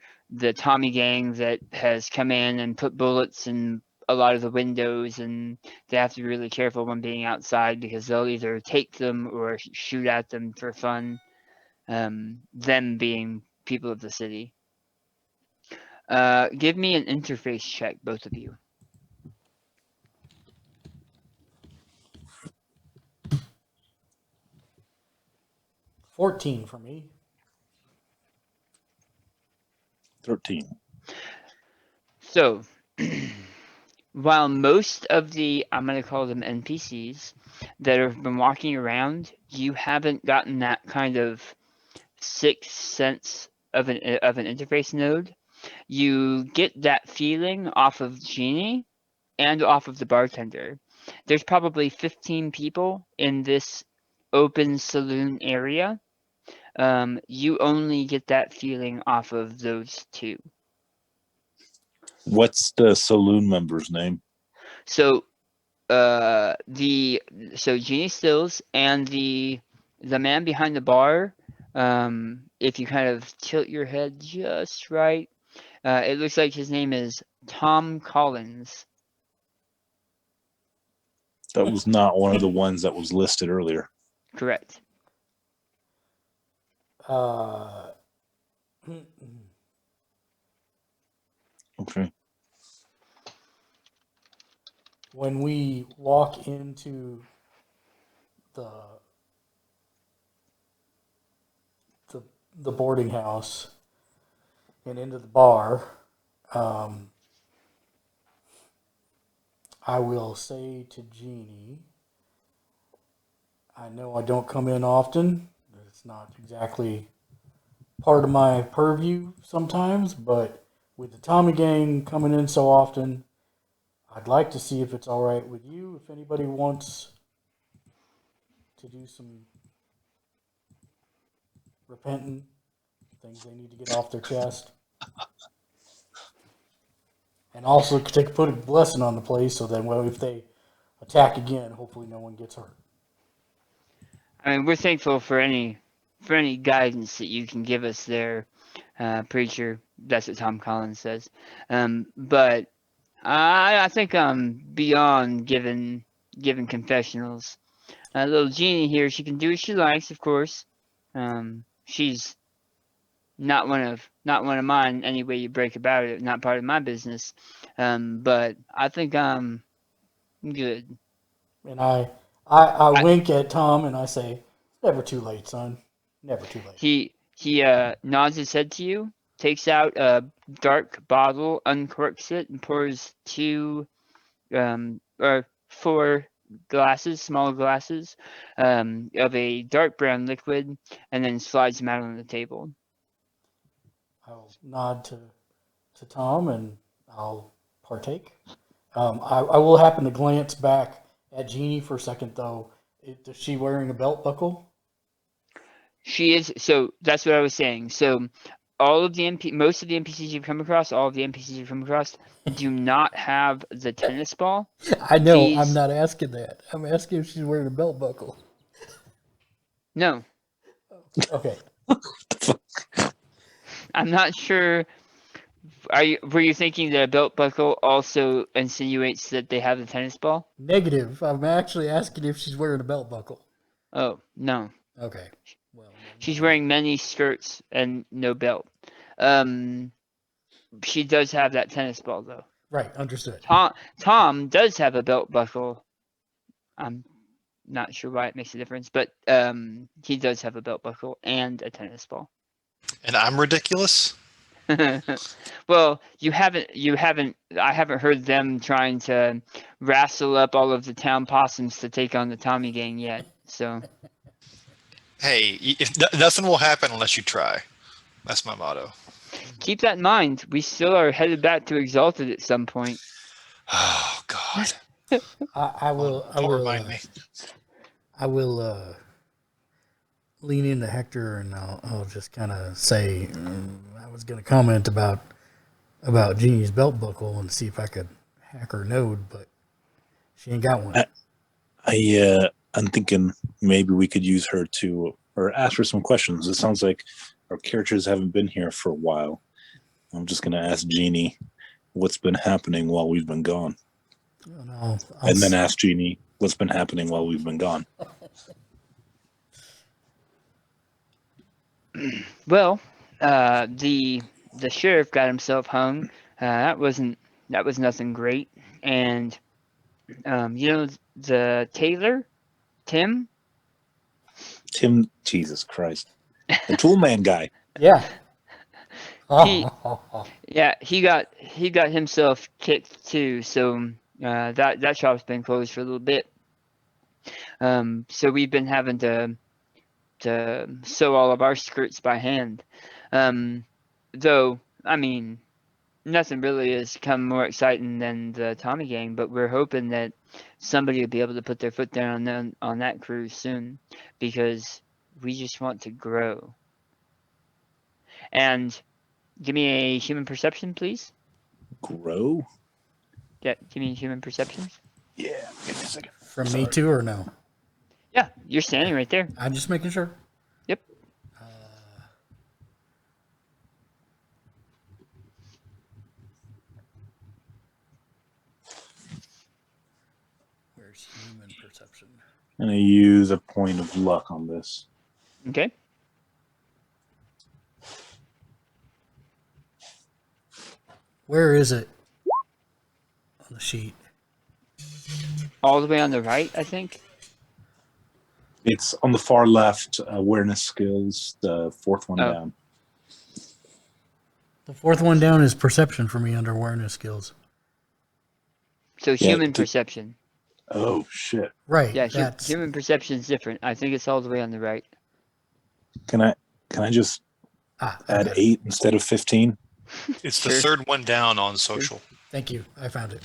Tommy gang that has come in and put bullets in a lot of the windows, and they have to be really careful when being outside because they'll either take them or shoot at them for fun. Them being people of the city. Give me an interface check, both of you. 14 for me. 13. So, while most of the, I'm going to call them NPCs, that have been walking around, you haven't gotten that kind of sixth sense of an interface node. You get that feeling off of Genie and off of the bartender. There's probably 15 people in this open saloon area. You only get that feeling off of those two. What's the saloon member's name? So Genie Stills and the man behind the bar, if you kind of tilt your head just right, it looks like his name is Tom Collins. That was not one of the ones that was listed earlier. Correct. Okay. When we walk into the boarding house and into the bar, I will say to Jeannie, I know I don't come in often. It's not exactly part of my purview sometimes, but with the Tommy gang coming in so often, I'd like to see if it's all right with you. If anybody wants to do some repenting, things they need to get off their chest. And also to put a blessing on the place so that if they attack again, hopefully no one gets hurt. I mean, we're thankful for any guidance that you can give us there, preacher. That's what Tom Collins says. But I think I'm beyond giving confessionals. Little Jeannie here, she can do what she likes, of course. She's not one of mine. Any way you break about it, not part of my business. But I think I'm good. And I wink at Tom and I say, "Never too late, son. Never too late." He nods his head to you, takes out a dark bottle, uncorks it, and pours 4 glasses, small glasses, of a dark brown liquid, and then slides them out on the table. I'll nod to Tom and I'll partake. I will happen to glance back at Jeannie for a second, though. Is she wearing a belt buckle? She is. So that's what I was saying. So most of the NPCs you've come across, do not have the tennis ball. I know. I'm not asking that. I'm asking if she's wearing a belt buckle. No. Okay. I'm not sure. Were you thinking that a belt buckle also insinuates that they have the tennis ball? Negative. I'm actually asking if she's wearing a belt buckle. Oh, no. Okay. Well, she's wearing many skirts and no belt. She does have that tennis ball, though. Right. Understood. Tom does have a belt buckle. I'm not sure why it makes a difference, but he does have a belt buckle and a tennis ball. And I'm ridiculous? Well, I haven't heard them trying to wrestle up all of the town possums to take on the Tommy gang yet, so. Hey, nothing will happen unless you try. That's my motto. Keep that in mind. We still are headed back to Exalted at some point. Oh, God. I will. Don't remind me. I will lean into Hector and I'll just kind of say I was going to comment about Jeannie's belt buckle and see if I could hack her node, but she ain't got one. I'm thinking maybe we could use her to, or ask her some questions. It sounds like our characters haven't been here for a while. I'm just going to ask Jeannie what's been happening while we've been gone. And then ask Jeannie what's been happening while we've been gone. Well, the sheriff got himself hung. That was nothing great. And the tailor, Tim, Jesus Christ, the tool man guy. Yeah. he got himself kicked too. So that shop's been closed for a little bit. So we've been having to sew all of our skirts by hand. Though, I mean, nothing really has come more exciting than the Tommy Gang, but we're hoping that somebody will be able to put their foot down on that cruise soon, because we just want to grow. And give me a human perception, please. Grow? Yeah, give me human perception. Yeah, give me a second. From me too, or no? Yeah, you're standing right there. I'm just making sure. Yep. Where's human perception? I'm going to use a point of luck on this. Okay. Where is it on the sheet? All the way on the right, I think. It's on the far left, awareness skills, the fourth one down. The fourth one down is perception for me under awareness skills. So human perception. Oh, shit. Right. Yeah, human perception is different. I think it's all the way on the right. Can I just add 8 instead of 15? It's the third one down on social. Thank you. I found it.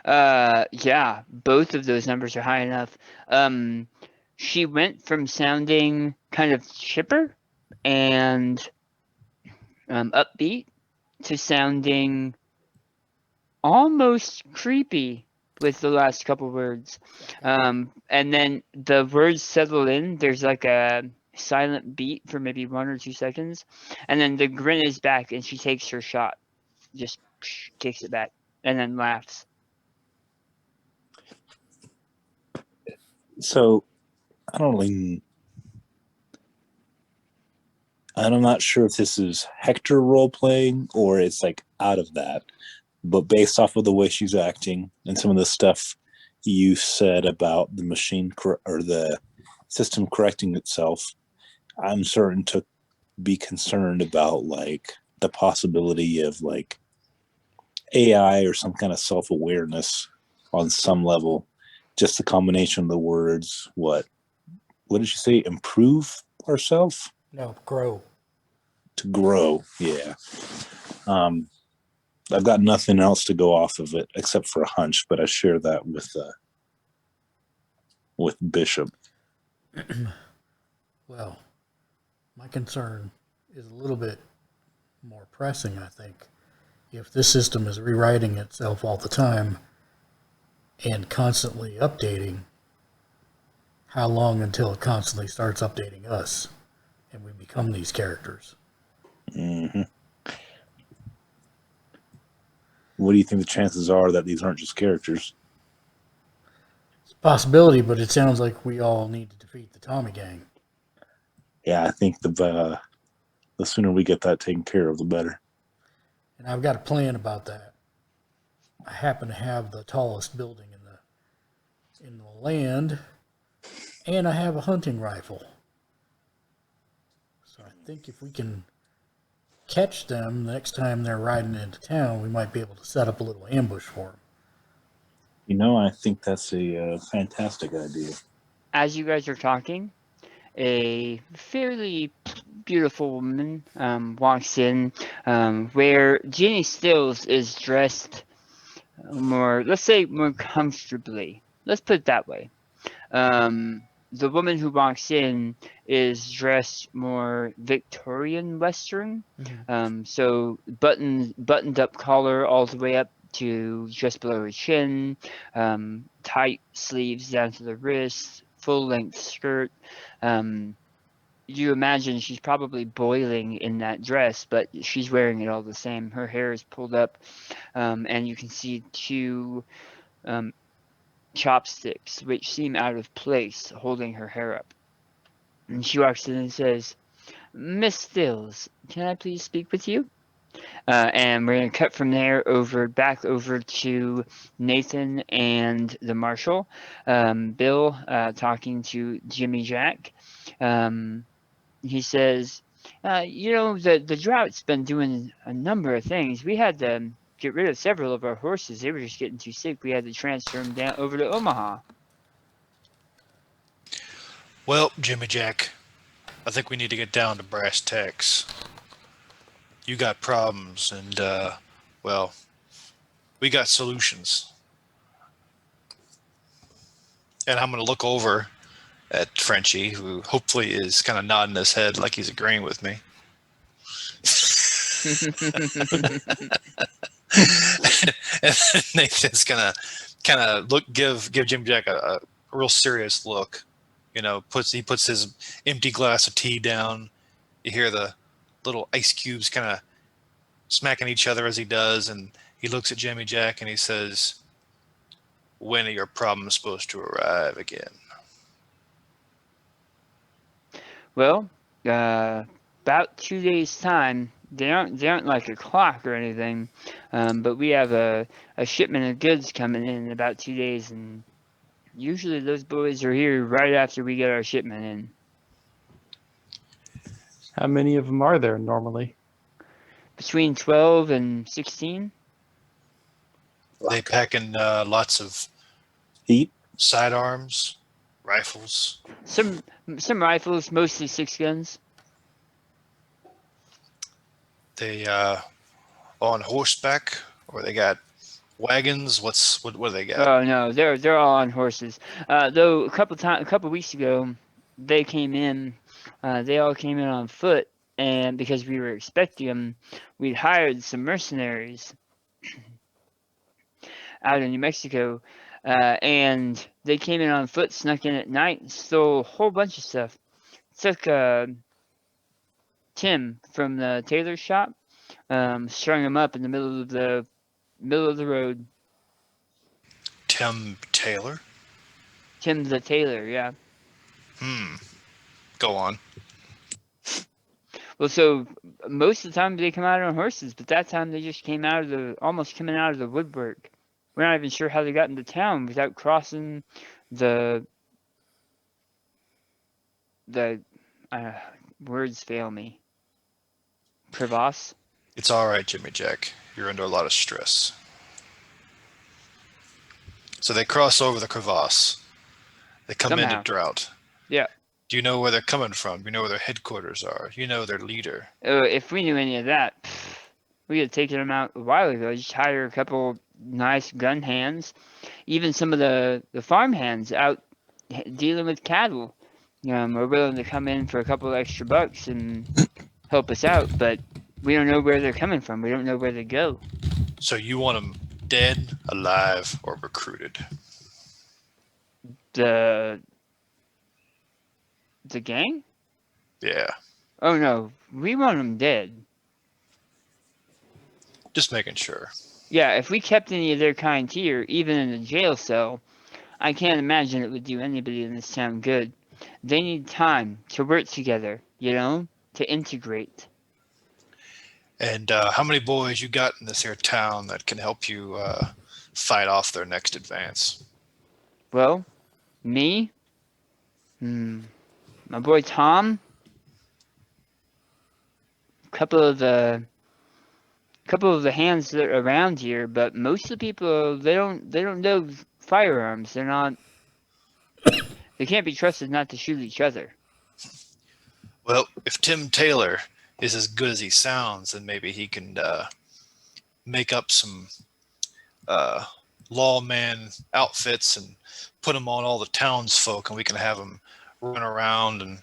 Yeah, both of those numbers are high enough. She went from sounding kind of chipper and upbeat to sounding almost creepy with the last couple words. And then the words settle in. There's like a silent beat for maybe 1 or 2 seconds. And then the grin is back and she takes her shot. Just kicks it back and then laughs. So, I'm not sure if this is Hector role playing or it's like out of that, but based off of the way she's acting and some of the stuff you said about the machine or the system correcting itself, I'm certain to be concerned about like the possibility of like AI or some kind of self-awareness on some level. Just the combination of the words, what did she say? Improve ourselves? No, grow. To grow, yeah. I've got nothing else to go off of it except for a hunch, but I share that with Bishop. Well, my concern is a little bit more pressing, I think. If this system is rewriting itself all the time and constantly updating, how long until it constantly starts updating us and we become these characters? Mm-hmm. What do you think the chances are that these aren't just characters? It's a possibility, but it sounds like we all need to defeat the Tommy Gang. Yeah, I think the sooner we get that taken care of, the better. And I've got a plan about that. I happen to have the tallest building in the land, and I have a hunting rifle. So I think if we can catch them the next time they're riding into town, we might be able to set up a little ambush for them. You know, I think that's a fantastic idea. As you guys are talking, a fairly beautiful woman walks in, where Jenny Stills is dressed more, let's say, more comfortably. Let's put it that way. The woman who walks in is dressed more Victorian Western. So buttoned up collar all the way up to just below her chin, tight sleeves down to the wrist, full length skirt. You imagine she's probably boiling in that dress, but she's wearing it all the same. Her hair is pulled up, and you can see two chopsticks, which seem out of place, holding her hair up. And she walks in and says, "Miss Stills, can I please speak with you?" And we're going to cut from there back over to Nathan and the marshal. Bill talking to Jimmy Jack. He says, the drought's been doing a number of things. We had to get rid of several of our horses. They were just getting too sick. We had to transfer them down over to Omaha. Well, Jimmy Jack, I think we need to get down to brass tacks. You got problems, and, well, we got solutions. And I'm going to look over at Frenchie, who hopefully is kind of nodding his head like he's agreeing with me. And Nathan's gonna kind of give Jimmy Jack a real serious look. He puts his empty glass of tea down. You hear the little ice cubes kind of smacking each other as he does, and he looks at Jimmy Jack and he says, "When are your problems supposed to arrive again?" Well, about 2 days' time. They aren't like a clock or anything, but we have a shipment of goods coming in about 2 days, and usually those boys are here right after we get our shipment in. How many of them are there normally? Between 12 and 16. They packing lots of sidearms, rifles. Some rifles, mostly 6 guns. They on horseback, or they got wagons? What do they got? Oh no, they're all on horses. Though a couple weeks ago, they came in. They all came in on foot, and because we were expecting them, we'd hired some mercenaries out in New Mexico, and they came in on foot, snuck in at night, and stole a whole bunch of stuff. Took Tim from the tailor shop, strung him up in the middle of the road. Tim Taylor? Tim the tailor, yeah. Go on. Well, so most of the time they come out on horses, but that time they just came almost coming out of the woodwork. We're not even sure how they got into town without crossing the words fail me. Crevasse? It's all right, Jimmy Jack. You're under a lot of stress. So they cross over the crevasse. They come Somehow. into drought. Yeah. Do you know where they're coming from? Do you know where their headquarters are? Do you know their leader? If we knew any of that, we could have taken them out a while ago. Just hire a couple nice gun hands. Even some of the farm hands out dealing with cattle are willing to come in for a couple of extra bucks and help us out, but we don't know where they're coming from. We don't know where they go. So you want them dead, alive, or recruited? The gang? Yeah. Oh no, we want them dead. Just making sure. Yeah, if we kept any of their kind here, even in a jail cell, I can't imagine it would do anybody in this town good. They need time to work together, to integrate. And how many boys you got in this here town that can help you fight off their next advance? Well, me, my boy Tom, a couple of the hands that are around here, but most of the people they don't know firearms. They can't be trusted not to shoot each other. Well, if Tim Taylor is as good as he sounds, then maybe he can make up some uh, lawman outfits and put them on all the townsfolk, and we can have them run around and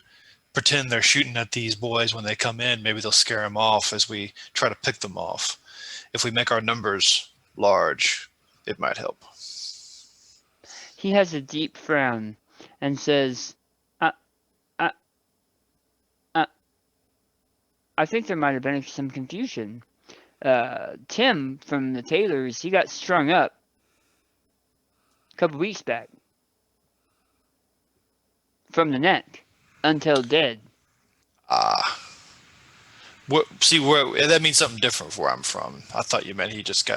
pretend they're shooting at these boys when they come in. Maybe they'll scare them off as we try to pick them off. If we make our numbers large, it might help. He has a deep frown and says, uh, uh, I think there might have been some confusion. Tim from the Taylors, he got strung up a couple weeks back from the neck until dead. Where that means something different where I'm from. I thought you meant he just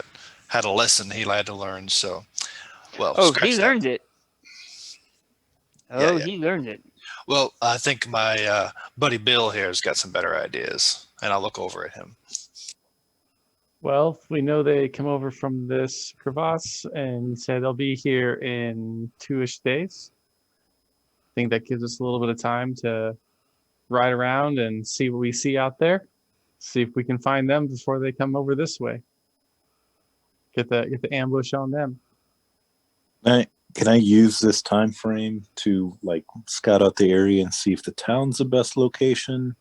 had a lesson he had to learn. So, well, Oh, scratch he that. learned it. Yeah, Oh, yeah. he learned it. Well, I think my buddy Bill here has got some better ideas, and I'll look over at him. Well, we know they come over from this crevasse and say they'll be here in 2-ish days. I think that gives us a little bit of time to ride around and see what we see out there. See if we can find them before they come over this way. Get the ambush on them. Can I use this time frame to like scout out the area and see if the town's the best location?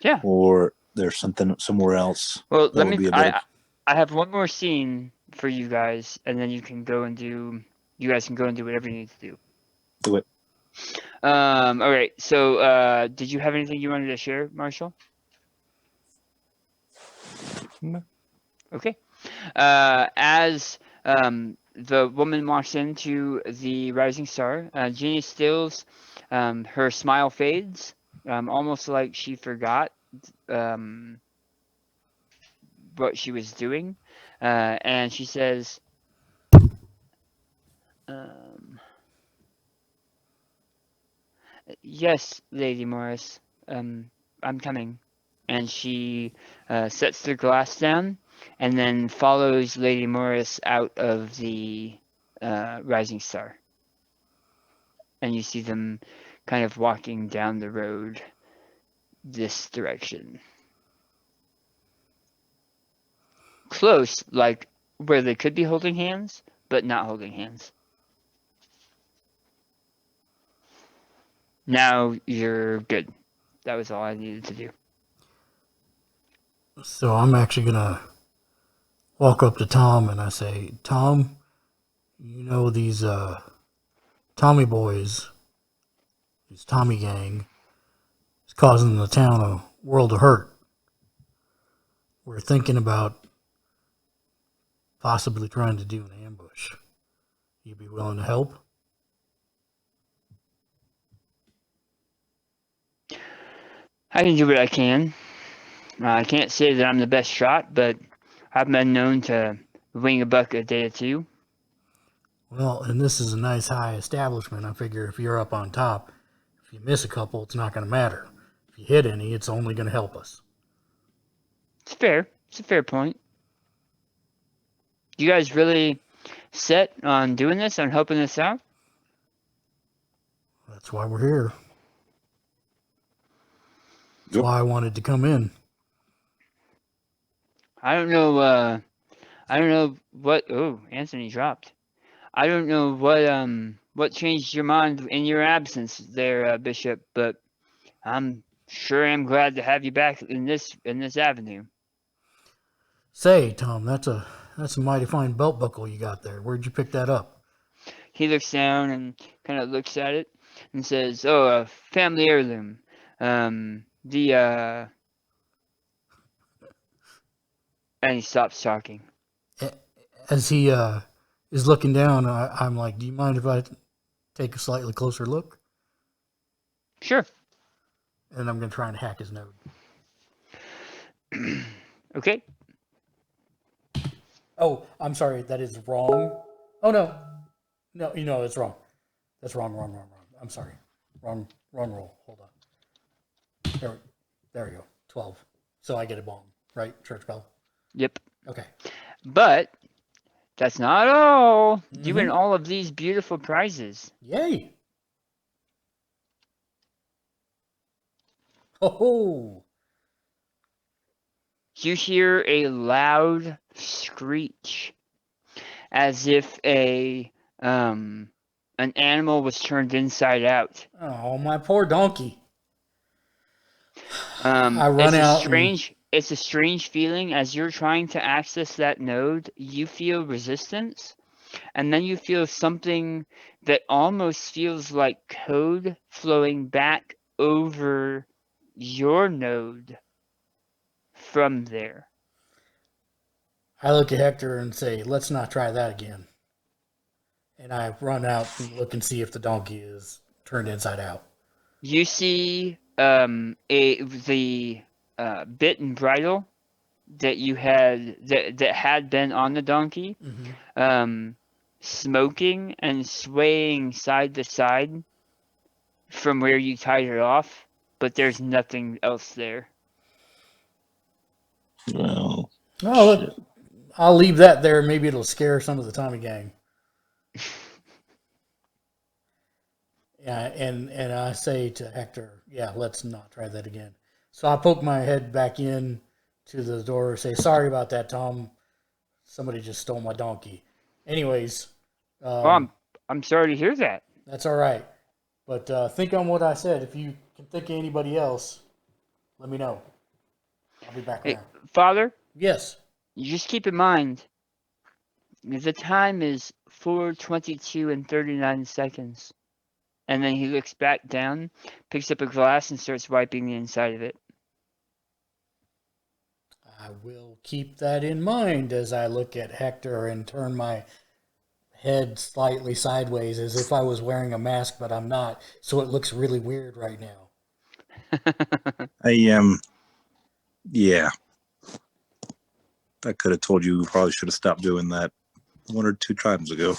Yeah. Or there's something somewhere else. Well, that would be a better... I have one more scene for you guys, and then you guys can go and do whatever you need to do. Do it. All right. So, did you have anything you wanted to share, Marshall? No. Okay. As the woman walks into the Rising Star, Jeannie Stills, her smile fades, almost like she forgot what she was doing, and she says, "Yes, Lady Morris, I'm coming." And she sets the glass down and then follows Lady Morris out of the Rising Star. And you see them kind of walking down the road this direction. Close, like where they could be holding hands, but not holding hands. Now you're good. That was all I needed to do. So I'm actually going to walk up to Tom and I say, Tom, you know these Tommy boys, this Tommy gang, is causing the town a world of hurt. We're thinking about possibly trying to do an ambush. You be willing to help? I can do what I can. I can't say that I'm the best shot, but I've been known to wing a buck a day or two. Well, and this is a nice high establishment. I figure if you're up on top, if you miss a couple, it's not going to matter. If you hit any, it's only going to help us. It's fair. It's a fair point. You guys really set on doing this, on helping us out? That's why we're here. That's why I wanted to come in. I don't know what... Oh, Anthony dropped. I don't know what changed your mind in your absence there, Bishop, but I'm sure I'm glad to have you back in this avenue. Say, Tom, that's a mighty fine belt buckle you got there. Where'd you pick that up? He looks down and kind of looks at it and says, "Oh, a family heirloom. And he stops talking. As he is looking down, I'm like, do you mind if I take a slightly closer look? Sure. And I'm going to try and hack his node. Okay. Oh, I'm sorry. That is wrong. Oh, no. No, that's wrong. That's wrong. I'm sorry. Wrong roll. Hold on. There we go. 12. So I get a bomb, right? Church bell? Yep. Okay. But that's not all. Mm-hmm. You win all of these beautiful prizes. Yay. Oh, You hear a loud screech, as if an animal was turned inside out. oh, my poor donkey. Um, I run it's a out and strange it's a strange feeling as you're trying to access that node. You feel resistance, and then you feel something that almost feels like code flowing back over your node from there. I look at Hector and say, "Let's not try that again." And I run out and look and see if the donkey is turned inside out. You see the bit and bridle that you had that had been on the donkey, smoking and swaying side to side from where you tied it off, but there's nothing else there. Well, Oh, look, I'll leave that there. Maybe it'll scare some of the Tommy gang. Yeah, and I say to Hector, "Yeah, let's not try that again." So I poke my head back in to the door and say, "Sorry about that, Tom. Somebody just stole my donkey." Anyways, Well, I'm sorry to hear that. that's all right. But think on what I said. If you can think of anybody else, let me know. I'll be back Hey, around. Father, Yes. you just keep in mind the time is 4:22 and 39 seconds. And then he looks back down, picks up a glass, and starts wiping the inside of it. I will keep that in mind as I look at Hector and turn my head slightly sideways as if I was wearing a mask, but I'm not. So it looks really weird right now. Yeah. I could have told you probably should have stopped doing that 1 or 2 times ago.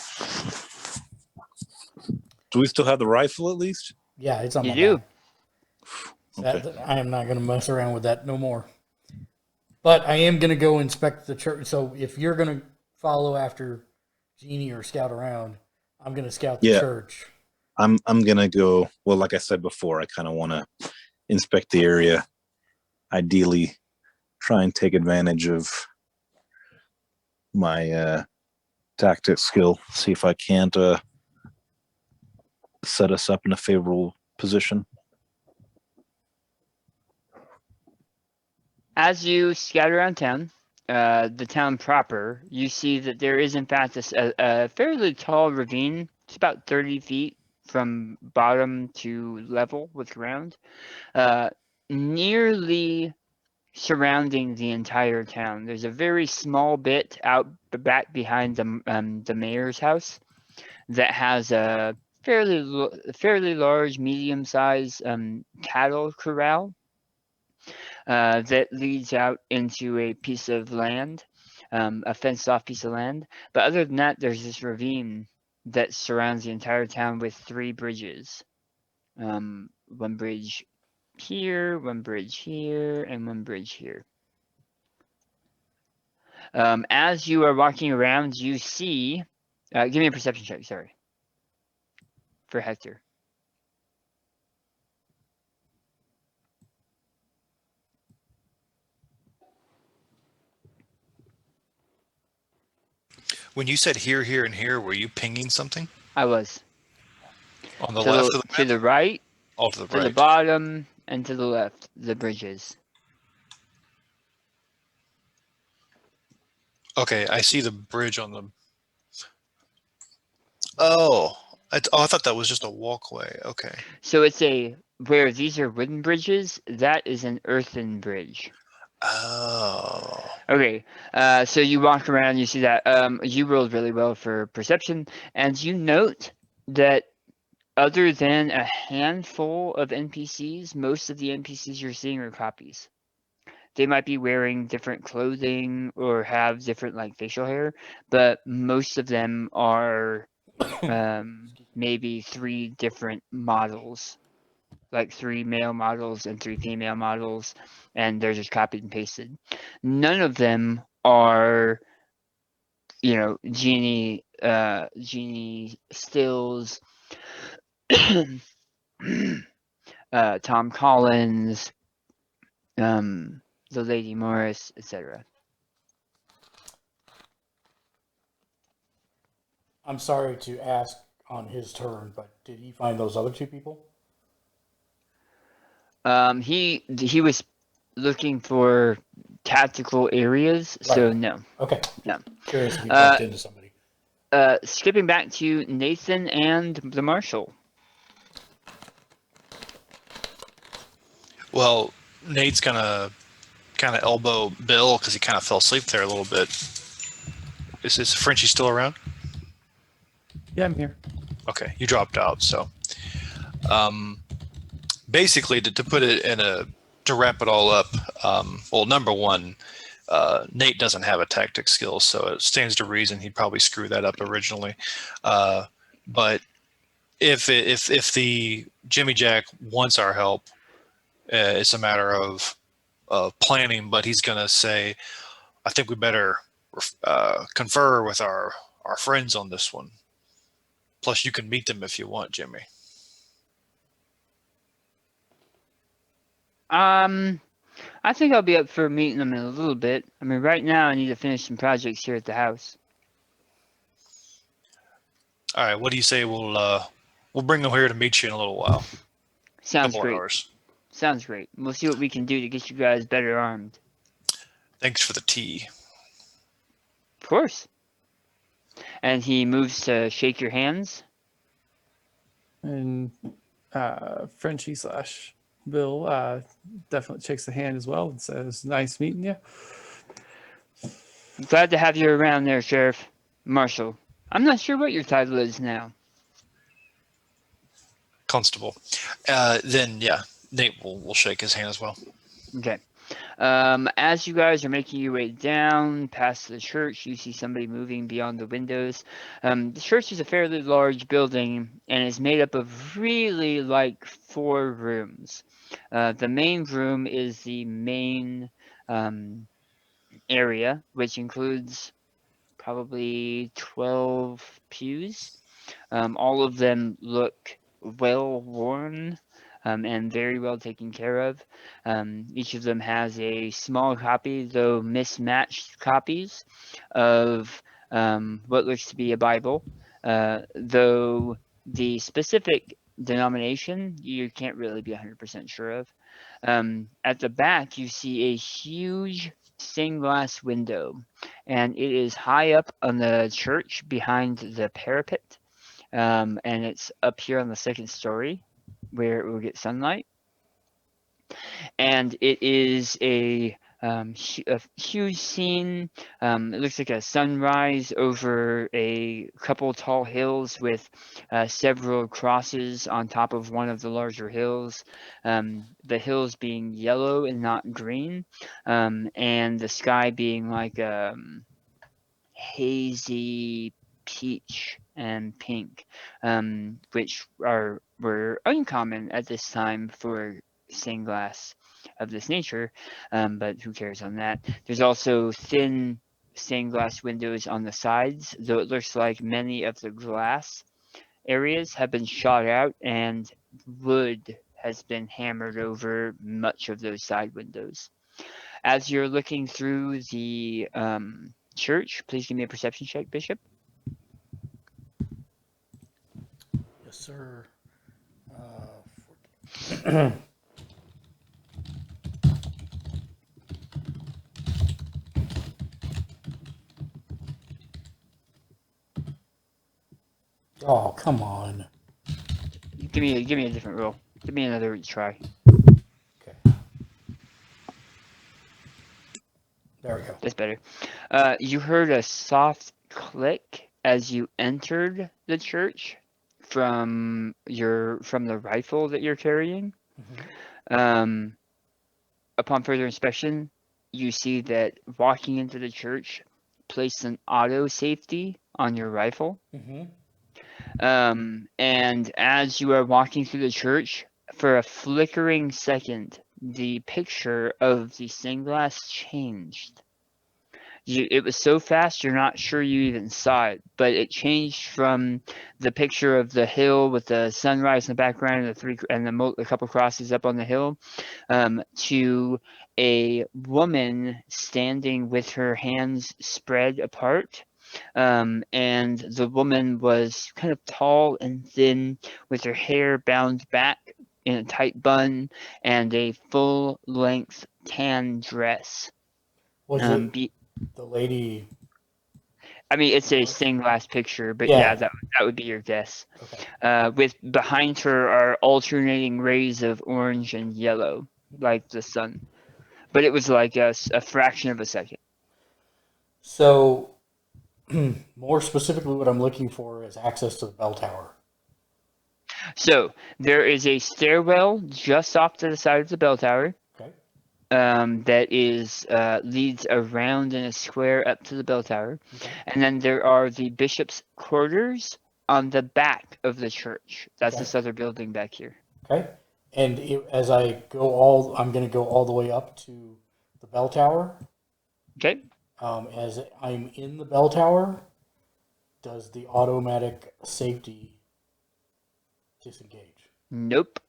Do we still have the rifle at least? Yeah, it's on You my do. back. Okay. I am not going to mess around with that no more. But I am going to go inspect the church. So if you're going to follow after Jeannie or scout around, I'm going to scout the church. I'm gonna go. Well, like I said before, I kind of want to inspect the area. Ideally, try and take advantage of my tactic skill. See if I can't set us up in a favorable position. As you scatter around town, the town proper, you see that there is in fact a fairly tall ravine. It's about 30 feet from bottom to level with ground, nearly surrounding the entire town. There's a very small bit out the back behind the mayor's house that has a fairly large, medium-sized cattle corral that leads out into a piece of land, a fenced-off piece of land. But other than that, there's this ravine that surrounds the entire town with 3 bridges. One bridge here, one bridge here, and one bridge here. As you are walking around, you see. Give me a perception check, sorry. For Hector. When you said here, here, and here, were you pinging something I was. on the left of the To map? the right, Oh, to the to the right. bottom, and to the left, the bridges. Okay, I see the bridge on the. Oh, I thought that was just a walkway. Okay. So where these are wooden bridges, that is an earthen bridge. Oh. Okay, so you walk around, you see that. You rolled really well for perception, and you note that other than a handful of NPCs, most of the NPCs you're seeing are copies. They might be wearing different clothing or have different like facial hair, but most of them are maybe 3 different models, like 3 male models and 3 female models, and they're just copied and pasted. None of them are, Genie Stills, Tom Collins, the Lady Morris, etc. I'm sorry to ask on his turn, but did he find those other two people? He was looking for tactical areas, so Right. no. Okay. No. Curious if he bumped into somebody. Skipping back to Nathan and the Marshal. Well, Nate's gonna kind of elbow Bill because he kind of fell asleep there a little bit. Is Frenchie still around? Yeah, I'm here. Okay, you dropped out. So, basically, to put it in to wrap it all up. Well, number one, Nate doesn't have a tactic skill, so it stands to reason he'd probably screw that up originally. But if the Jimmy Jack wants our help, it's a matter of planning. But he's gonna say, I think we better confer with our friends on this one. Plus, you can meet them if you want, Jimmy. I think I'll be up for meeting them in a little bit. I mean, right now I need to finish some projects here at the house. All right, what do you say we'll bring them here to meet you in a little while? Sounds Couple great. hours. Sounds great. We'll see what we can do to get you guys better armed. Thanks for the tea. Of course. And he moves to shake your hands. And Frenchie / Bill definitely shakes the hand as well and says, "Nice meeting you." Glad to have you around there, Sheriff. Marshal. I'm not sure what your title is now. Constable. Then yeah, Nate will shake his hand as well. Okay. As you guys are making your way down past the church, you see somebody moving beyond the windows. The church is a fairly large building and is made up of really like 4 rooms. The main room is the main area, which includes probably 12 pews. All of them look well worn and very well taken care of. Each of them has a small copy, though mismatched copies, of what looks to be a Bible, though the specific denomination you can't really be 100% sure of. At the back, you see a huge stained glass window, and it is high up on the church behind the parapet. And it's up here on the 2nd story where it will get sunlight. And it is a huge scene. It looks like a sunrise over a couple tall hills with several crosses on top of one of the larger hills. The hills being yellow and not green, and the sky being like hazy peach and pink, which were uncommon at this time for stained glass of this nature, but who cares on that. There's also thin stained glass windows on the sides, though it looks like many of the glass areas have been shot out and wood has been hammered over much of those side windows. As you're looking through the church, please give me a perception check, Bishop. Yes, sir. Oh, come on. Give me a different roll. Give me another try. Okay. There we go. That's better. You heard a soft click as you entered the church from the rifle that you're carrying. Upon further inspection, you see that walking into the church placed an auto safety on your rifle. And as you are walking through the church, for a flickering second, the picture of the stained glass changed. it was so fast you're not sure you even saw it, but it changed from the picture of the hill with the sunrise in the background and a couple crosses up on the hill, to a woman standing with her hands spread apart. And the woman was kind of tall and thin, with her hair bound back in a tight bun and a full-length tan dress. Was it the lady? I mean, it's a stained glass picture, but Yeah. that would be your guess. Okay. With behind her are alternating rays of orange and yellow, like the sun. But it was like a fraction of a second. So, more specifically, what I'm looking for is access to the bell tower. So there is a stairwell just off to the side of the bell tower. Okay. That is leads around in a square up to the bell tower, and then there are the bishop's quarters on the back of the church. That's this other building back here. Okay. And as I'm going to go all the way up to the bell tower. Okay. As I'm in the bell tower, does the automatic safety disengage? Nope.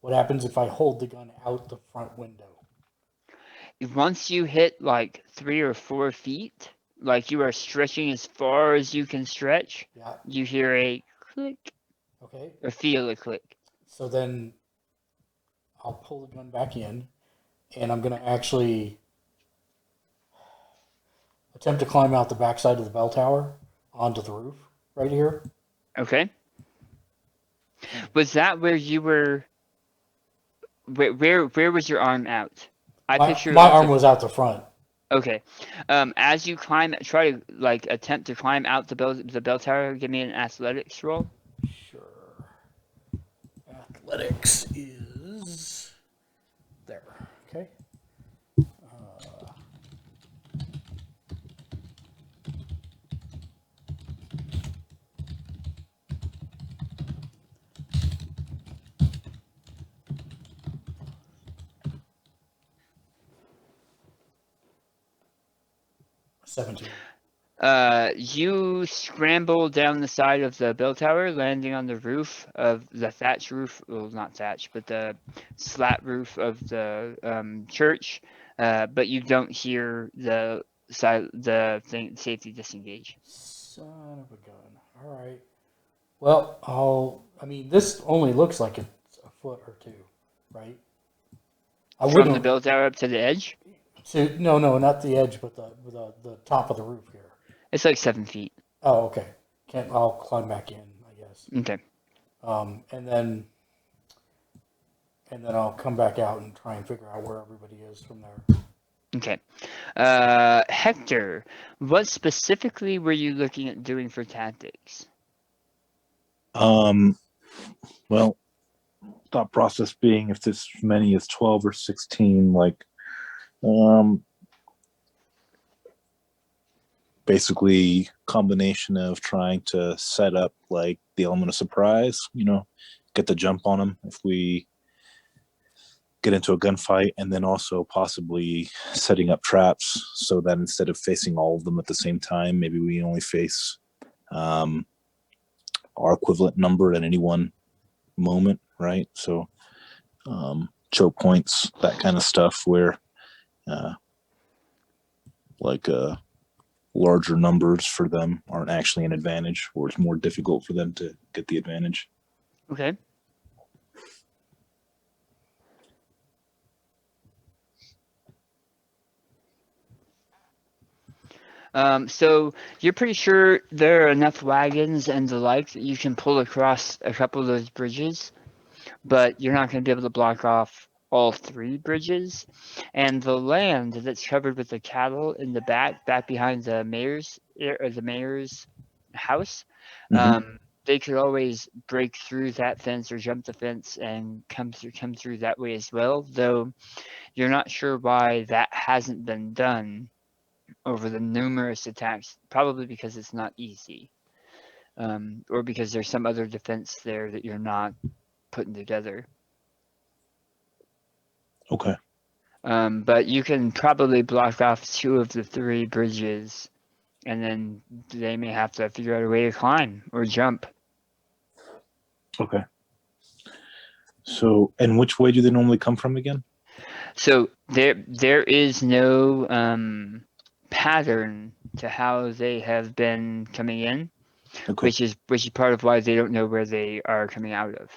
What happens if I hold the gun out the front window? Once you hit like 3 or 4 feet, like you are stretching as far as you can stretch, you hear a click. Okay. Or feel a click. So then I'll pull the gun back in, and I'm going to actually attempt to climb out the backside of the bell tower onto the roof right here. Okay. Was that where you were? Where was your arm out? My arm was out the front. Okay. As you try to like attempt to climb out the bell tower, give me an athletics roll. Sure. Athletics is there. Okay. 17. You scramble down the side of the bell tower, landing on the roof of the thatch roof. Well, not thatch, but the slat roof of the church. But you don't hear the safety disengage. Son of a gun. All right. Well, this only looks like it's a foot or two, right? From the bell tower up to the edge? No, not the edge, but the top of the roof here. It's like 7 feet. Oh, okay. I'll climb back in, I guess. Okay. And then I'll come back out and try and figure out where everybody is from there. Okay. Hector, what specifically were you looking at doing for tactics? Well, thought process being if this many as 12 or 16, like, basically combination of trying to set up like the element of surprise, get the jump on them if we get into a gunfight, and then also possibly setting up traps so that instead of facing all of them at the same time, maybe we only face our equivalent number at any one moment, right? So choke points, that kind of stuff, where larger numbers for them aren't actually an advantage, or it's more difficult for them to get the advantage. Okay. So you're pretty sure there are enough wagons and the like that you can pull across a couple of those bridges, but you're not going to be able to block off all 3 bridges. And the land that's covered with the cattle in the back behind the mayor's house, they could always break through that fence or jump the fence and come through that way as well. Though you're not sure why that hasn't been done over the numerous attacks, probably because it's not easy, or because there's some other defense there that you're not putting together. Okay. But you can probably block off 2 of the 3 bridges, and then they may have to figure out a way to climb or jump. Okay. So, and which way do they normally come from again? So there is no pattern to how they have been coming in, Okay. which is part of why they don't know where they are coming out of.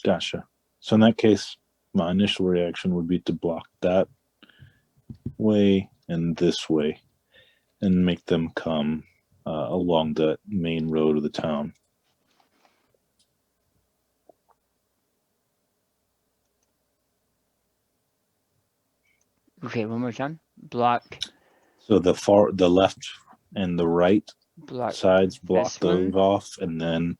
Gotcha. So in that case, my initial reaction would be to block that way and this way, and make them come along the main road of the town. Okay, one more time. Block. So the left and the right sides block those off, and then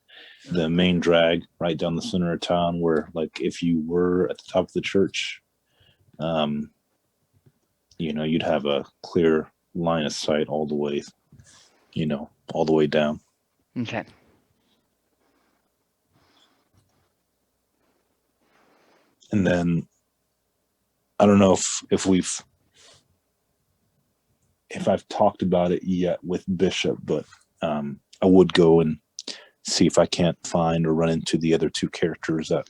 the main drag right down the center of town, where, like, if you were at the top of the church, you'd have a clear line of sight all the way, all the way down. Okay. And then I don't know if I've talked about it yet with Bishop, but I would go and see if I can't find or run into the other 2 characters that.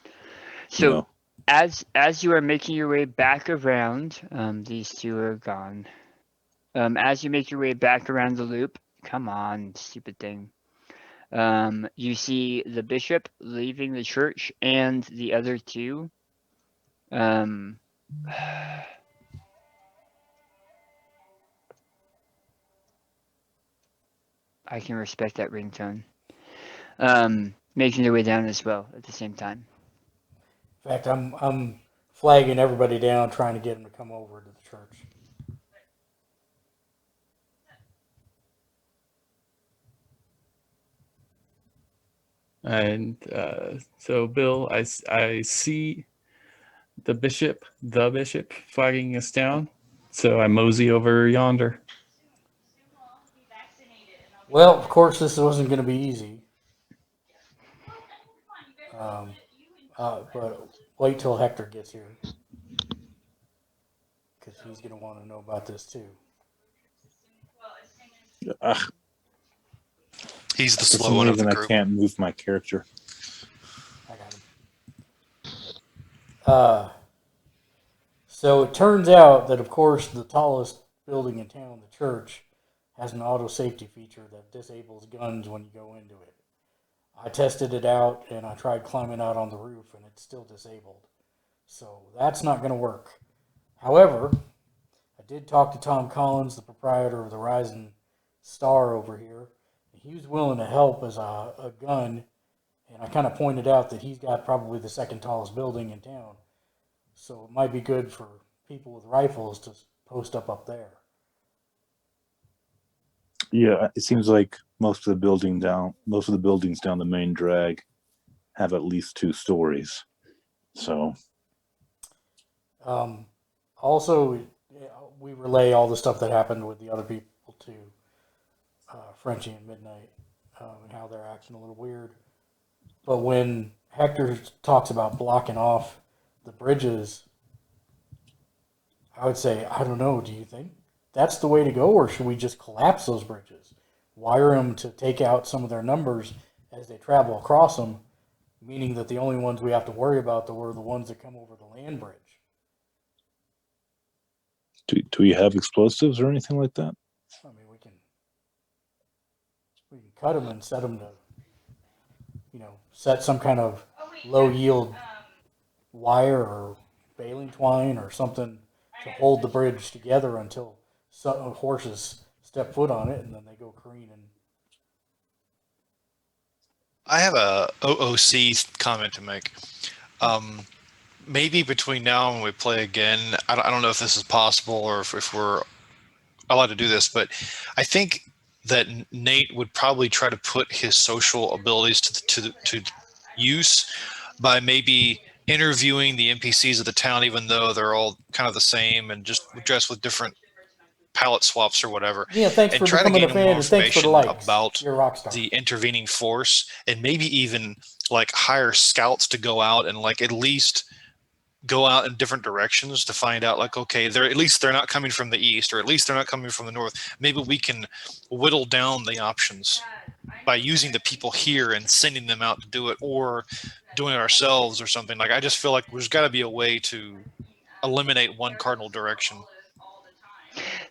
So as you are making your way back around, these 2 are gone. As you make your way back around the loop, come on, stupid thing. You see the bishop leaving the church and the other 2. I can respect that ringtone. Making their way down as well at the same time. In fact, I'm flagging everybody down, trying to get them to come over to the church. And so, Bill, I see the bishop flagging us down. So I mosey over yonder. Well, of course, this wasn't going to be easy. But wait till Hector gets here, because he's going to want to know about this too. He's the For slow some one of reason, the group. I can't move my character. I got him. So it turns out that, of course, the tallest building in town, the church, has an auto safety feature that disables guns when you go into it. I tested it out, and I tried climbing out on the roof, and it's still disabled. So that's not going to work. However, I did talk to Tom Collins, the proprietor of the Rising Star over here. He was willing to help as a gun, and I kind of pointed out that he's got probably the 2nd tallest building in town. So it might be good for people with rifles to post up there. Yeah, it seems like most of the buildings down the main drag have at least 2 stories. So, also, we relay all the stuff that happened with the other people to Frenchie and Midnight, and how they're acting a little weird. But when Hector talks about blocking off the bridges, I would say, I don't know, do you think that's the way to go, or should we just collapse those bridges? Wire them to take out some of their numbers as they travel across them, meaning that the only ones we have to worry about are the ones that come over the land bridge. do we have explosives or anything like that? I mean, we can cut them and set them to, set some kind of low yield wire or baling twine or something to hold the bridge together until some horses step foot on it, and then they go careening. I have a OOC comment to make. Maybe between now and we play again, I don't know if this is possible or if we're allowed to do this, but I think that Nate would probably try to put his social abilities to use by maybe interviewing the NPCs of the town, even though they're all kind of the same and just dressed with different palette swaps or whatever. Yeah, thanks and for try to becoming gain a fan, more and thanks for the information likes. about You're a rock star. the intervening force, and maybe even like hire scouts to go out and like at least go out in different directions to find out, like, okay, they're at least they're not coming from the east, or at least they're not coming from the north. Maybe we can whittle down the options by using the people here and sending them out to do it, or doing it ourselves or something. Like, I just feel like there's got to be a way to eliminate one cardinal direction.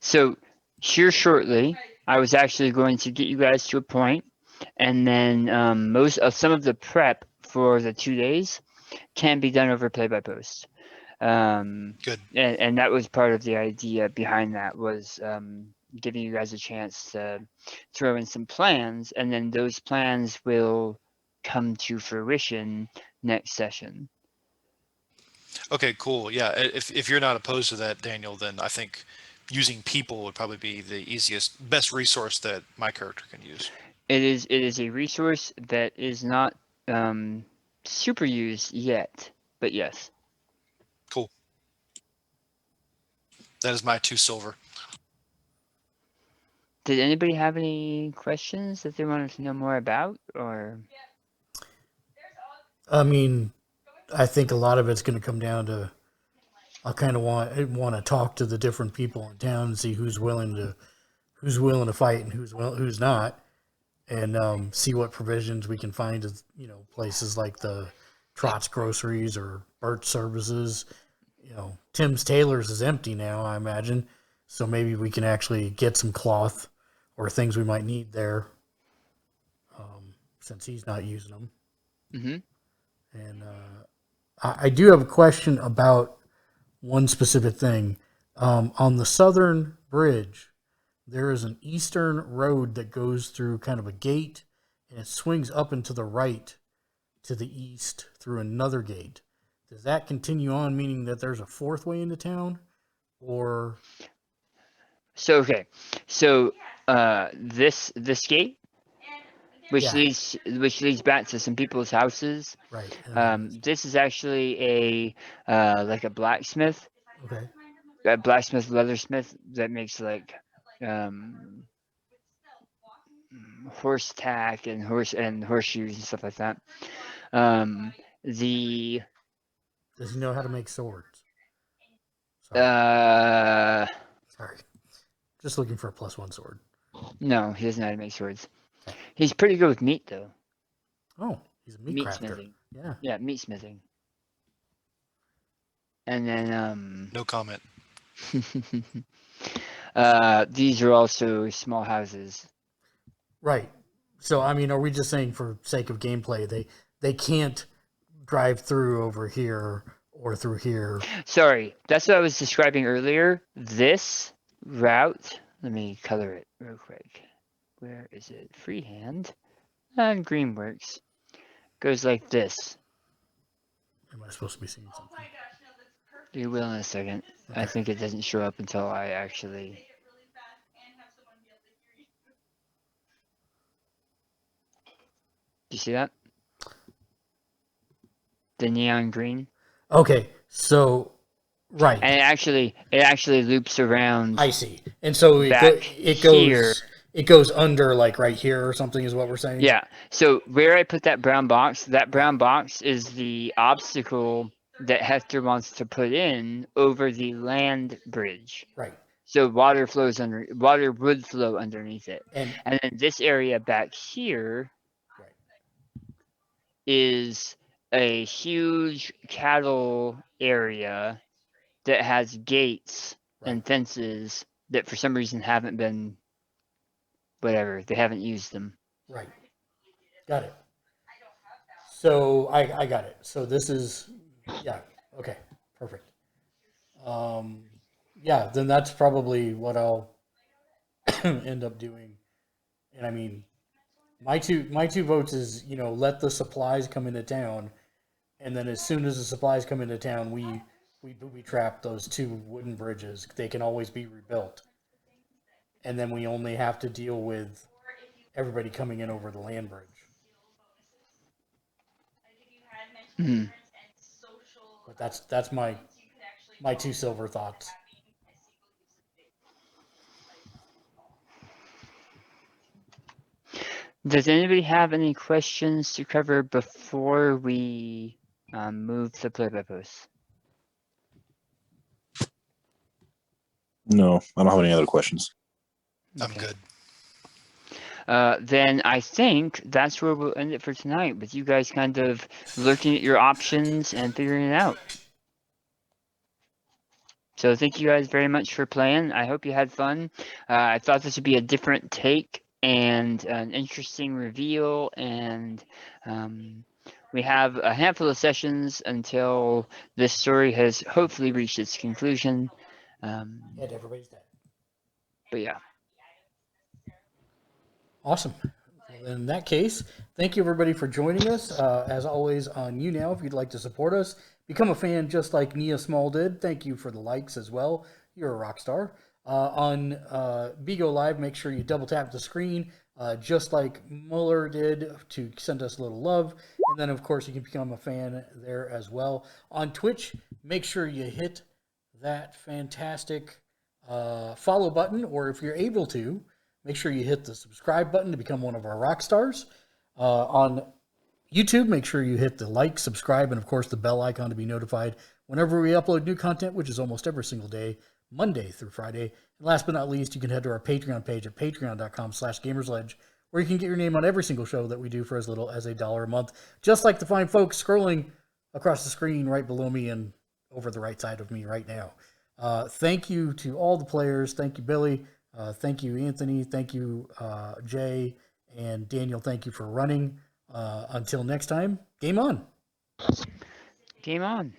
So here shortly, I was actually going to get you guys to a point, and then some of the prep for the 2 days can be done over play by post. Good. And that was part of the idea behind that, was giving you guys a chance to throw in some plans, and then those plans will come to fruition next session. Okay, cool. Yeah, if you're not opposed to that, Daniel, then I think using people would probably be the best resource that my character can use. It is a resource that is not super used yet, but yes. Cool. That is my 2 silver. Did anybody have any questions that they wanted to know more about, or? I mean, I think a lot of it's going to come down to, I kind of want to talk to the different people in town and see who's willing to fight and who's not, and see what provisions we can find at, places like the Trot's Groceries or Bert's Services. Tim's Tailors is empty now, I imagine, so maybe we can actually get some cloth or things we might need there, since he's not using them. Mm-hmm. And I do have a question about one specific thing. On the southern bridge, there is an eastern road that goes through kind of a gate, and it swings up and to the right to the east through another gate. Does that continue on, meaning that there's a fourth way into town, or? So this gate, which leads back to some people's houses. Right. This is actually like a blacksmith. Okay. A blacksmith, leathersmith that makes like horse tack and horseshoes and stuff like that. Does he know how to make swords? Sorry. Sorry. Just looking for a +1 sword. No, he doesn't know how to make swords. Okay. He's pretty good with meat, though. Oh, he's a meat crafter. Smithing. Yeah. Yeah, meat smithing. And then no comment. These are also small houses. Right. So, I mean, are we just saying for sake of gameplay, they can't drive through over here or through here? Sorry, that's what I was describing earlier. This route, let me color it real quick. Where is it? Freehand. And Greenworks. Goes like this. Am I supposed to be seeing something? You will in a second. Okay. I think it doesn't show up until I actually... Do you see that? The neon green? Okay, so... Right. And it actually loops around. I see. And so it goes under, like, right here or something is what we're saying? Yeah. So where I put that brown box is the obstacle that Hector wants to put in over the land bridge. Right. So water would flow underneath it. And then this area back here is a huge cattle area that has gates and fences that for some reason haven't been, whatever, they haven't used them. Right. Got it. So I got it. So this is, yeah, okay, perfect. Yeah, then that's probably what I'll end up doing. And I mean, my two votes is, let the supplies come into town, and then as soon as the supplies come into town, we trap those 2 wooden bridges. They can always be rebuilt. And then we only have to deal with everybody coming in over the land bridge. Mm-hmm. But that's my 2 silver thoughts. Does anybody have any questions to cover before we move to play by post? No, I don't have any other questions. I'm good. Then I think that's where we'll end it for tonight, with you guys kind of looking at your options and figuring it out. So thank you guys very much for playing. I hope you had fun. I thought this would be a different take and an interesting reveal, and we have a handful of sessions until this story has hopefully reached its conclusion. And everybody's dead. But yeah. Awesome. Well, in that case, thank you everybody for joining us. As always, on YouNow, if you'd like to support us, become a fan just like Nia Small did. Thank you for the likes as well. You're a rock star. On Bigo Live, make sure you double tap the screen, just like Muller did, to send us a little love. And then, of course, you can become a fan there as well. On Twitch, make sure you hit that fantastic follow button, or if you're able to, make sure you hit the subscribe button to become one of our rock stars. On YouTube, make sure you hit the like, subscribe, and of course the bell icon to be notified whenever we upload new content, which is almost every single day, Monday through Friday. And last but not least, you can head to our Patreon page at patreon.com/gamersledge, where you can get your name on every single show that we do for as little as $1 a month, just like the fine folks scrolling across the screen right below me and over the right side of me right now. Thank you to all the players. Thank you, Billy. Thank you, Anthony. Thank you, Jay. And Daniel, thank you for running. Until next time, game on. Game on.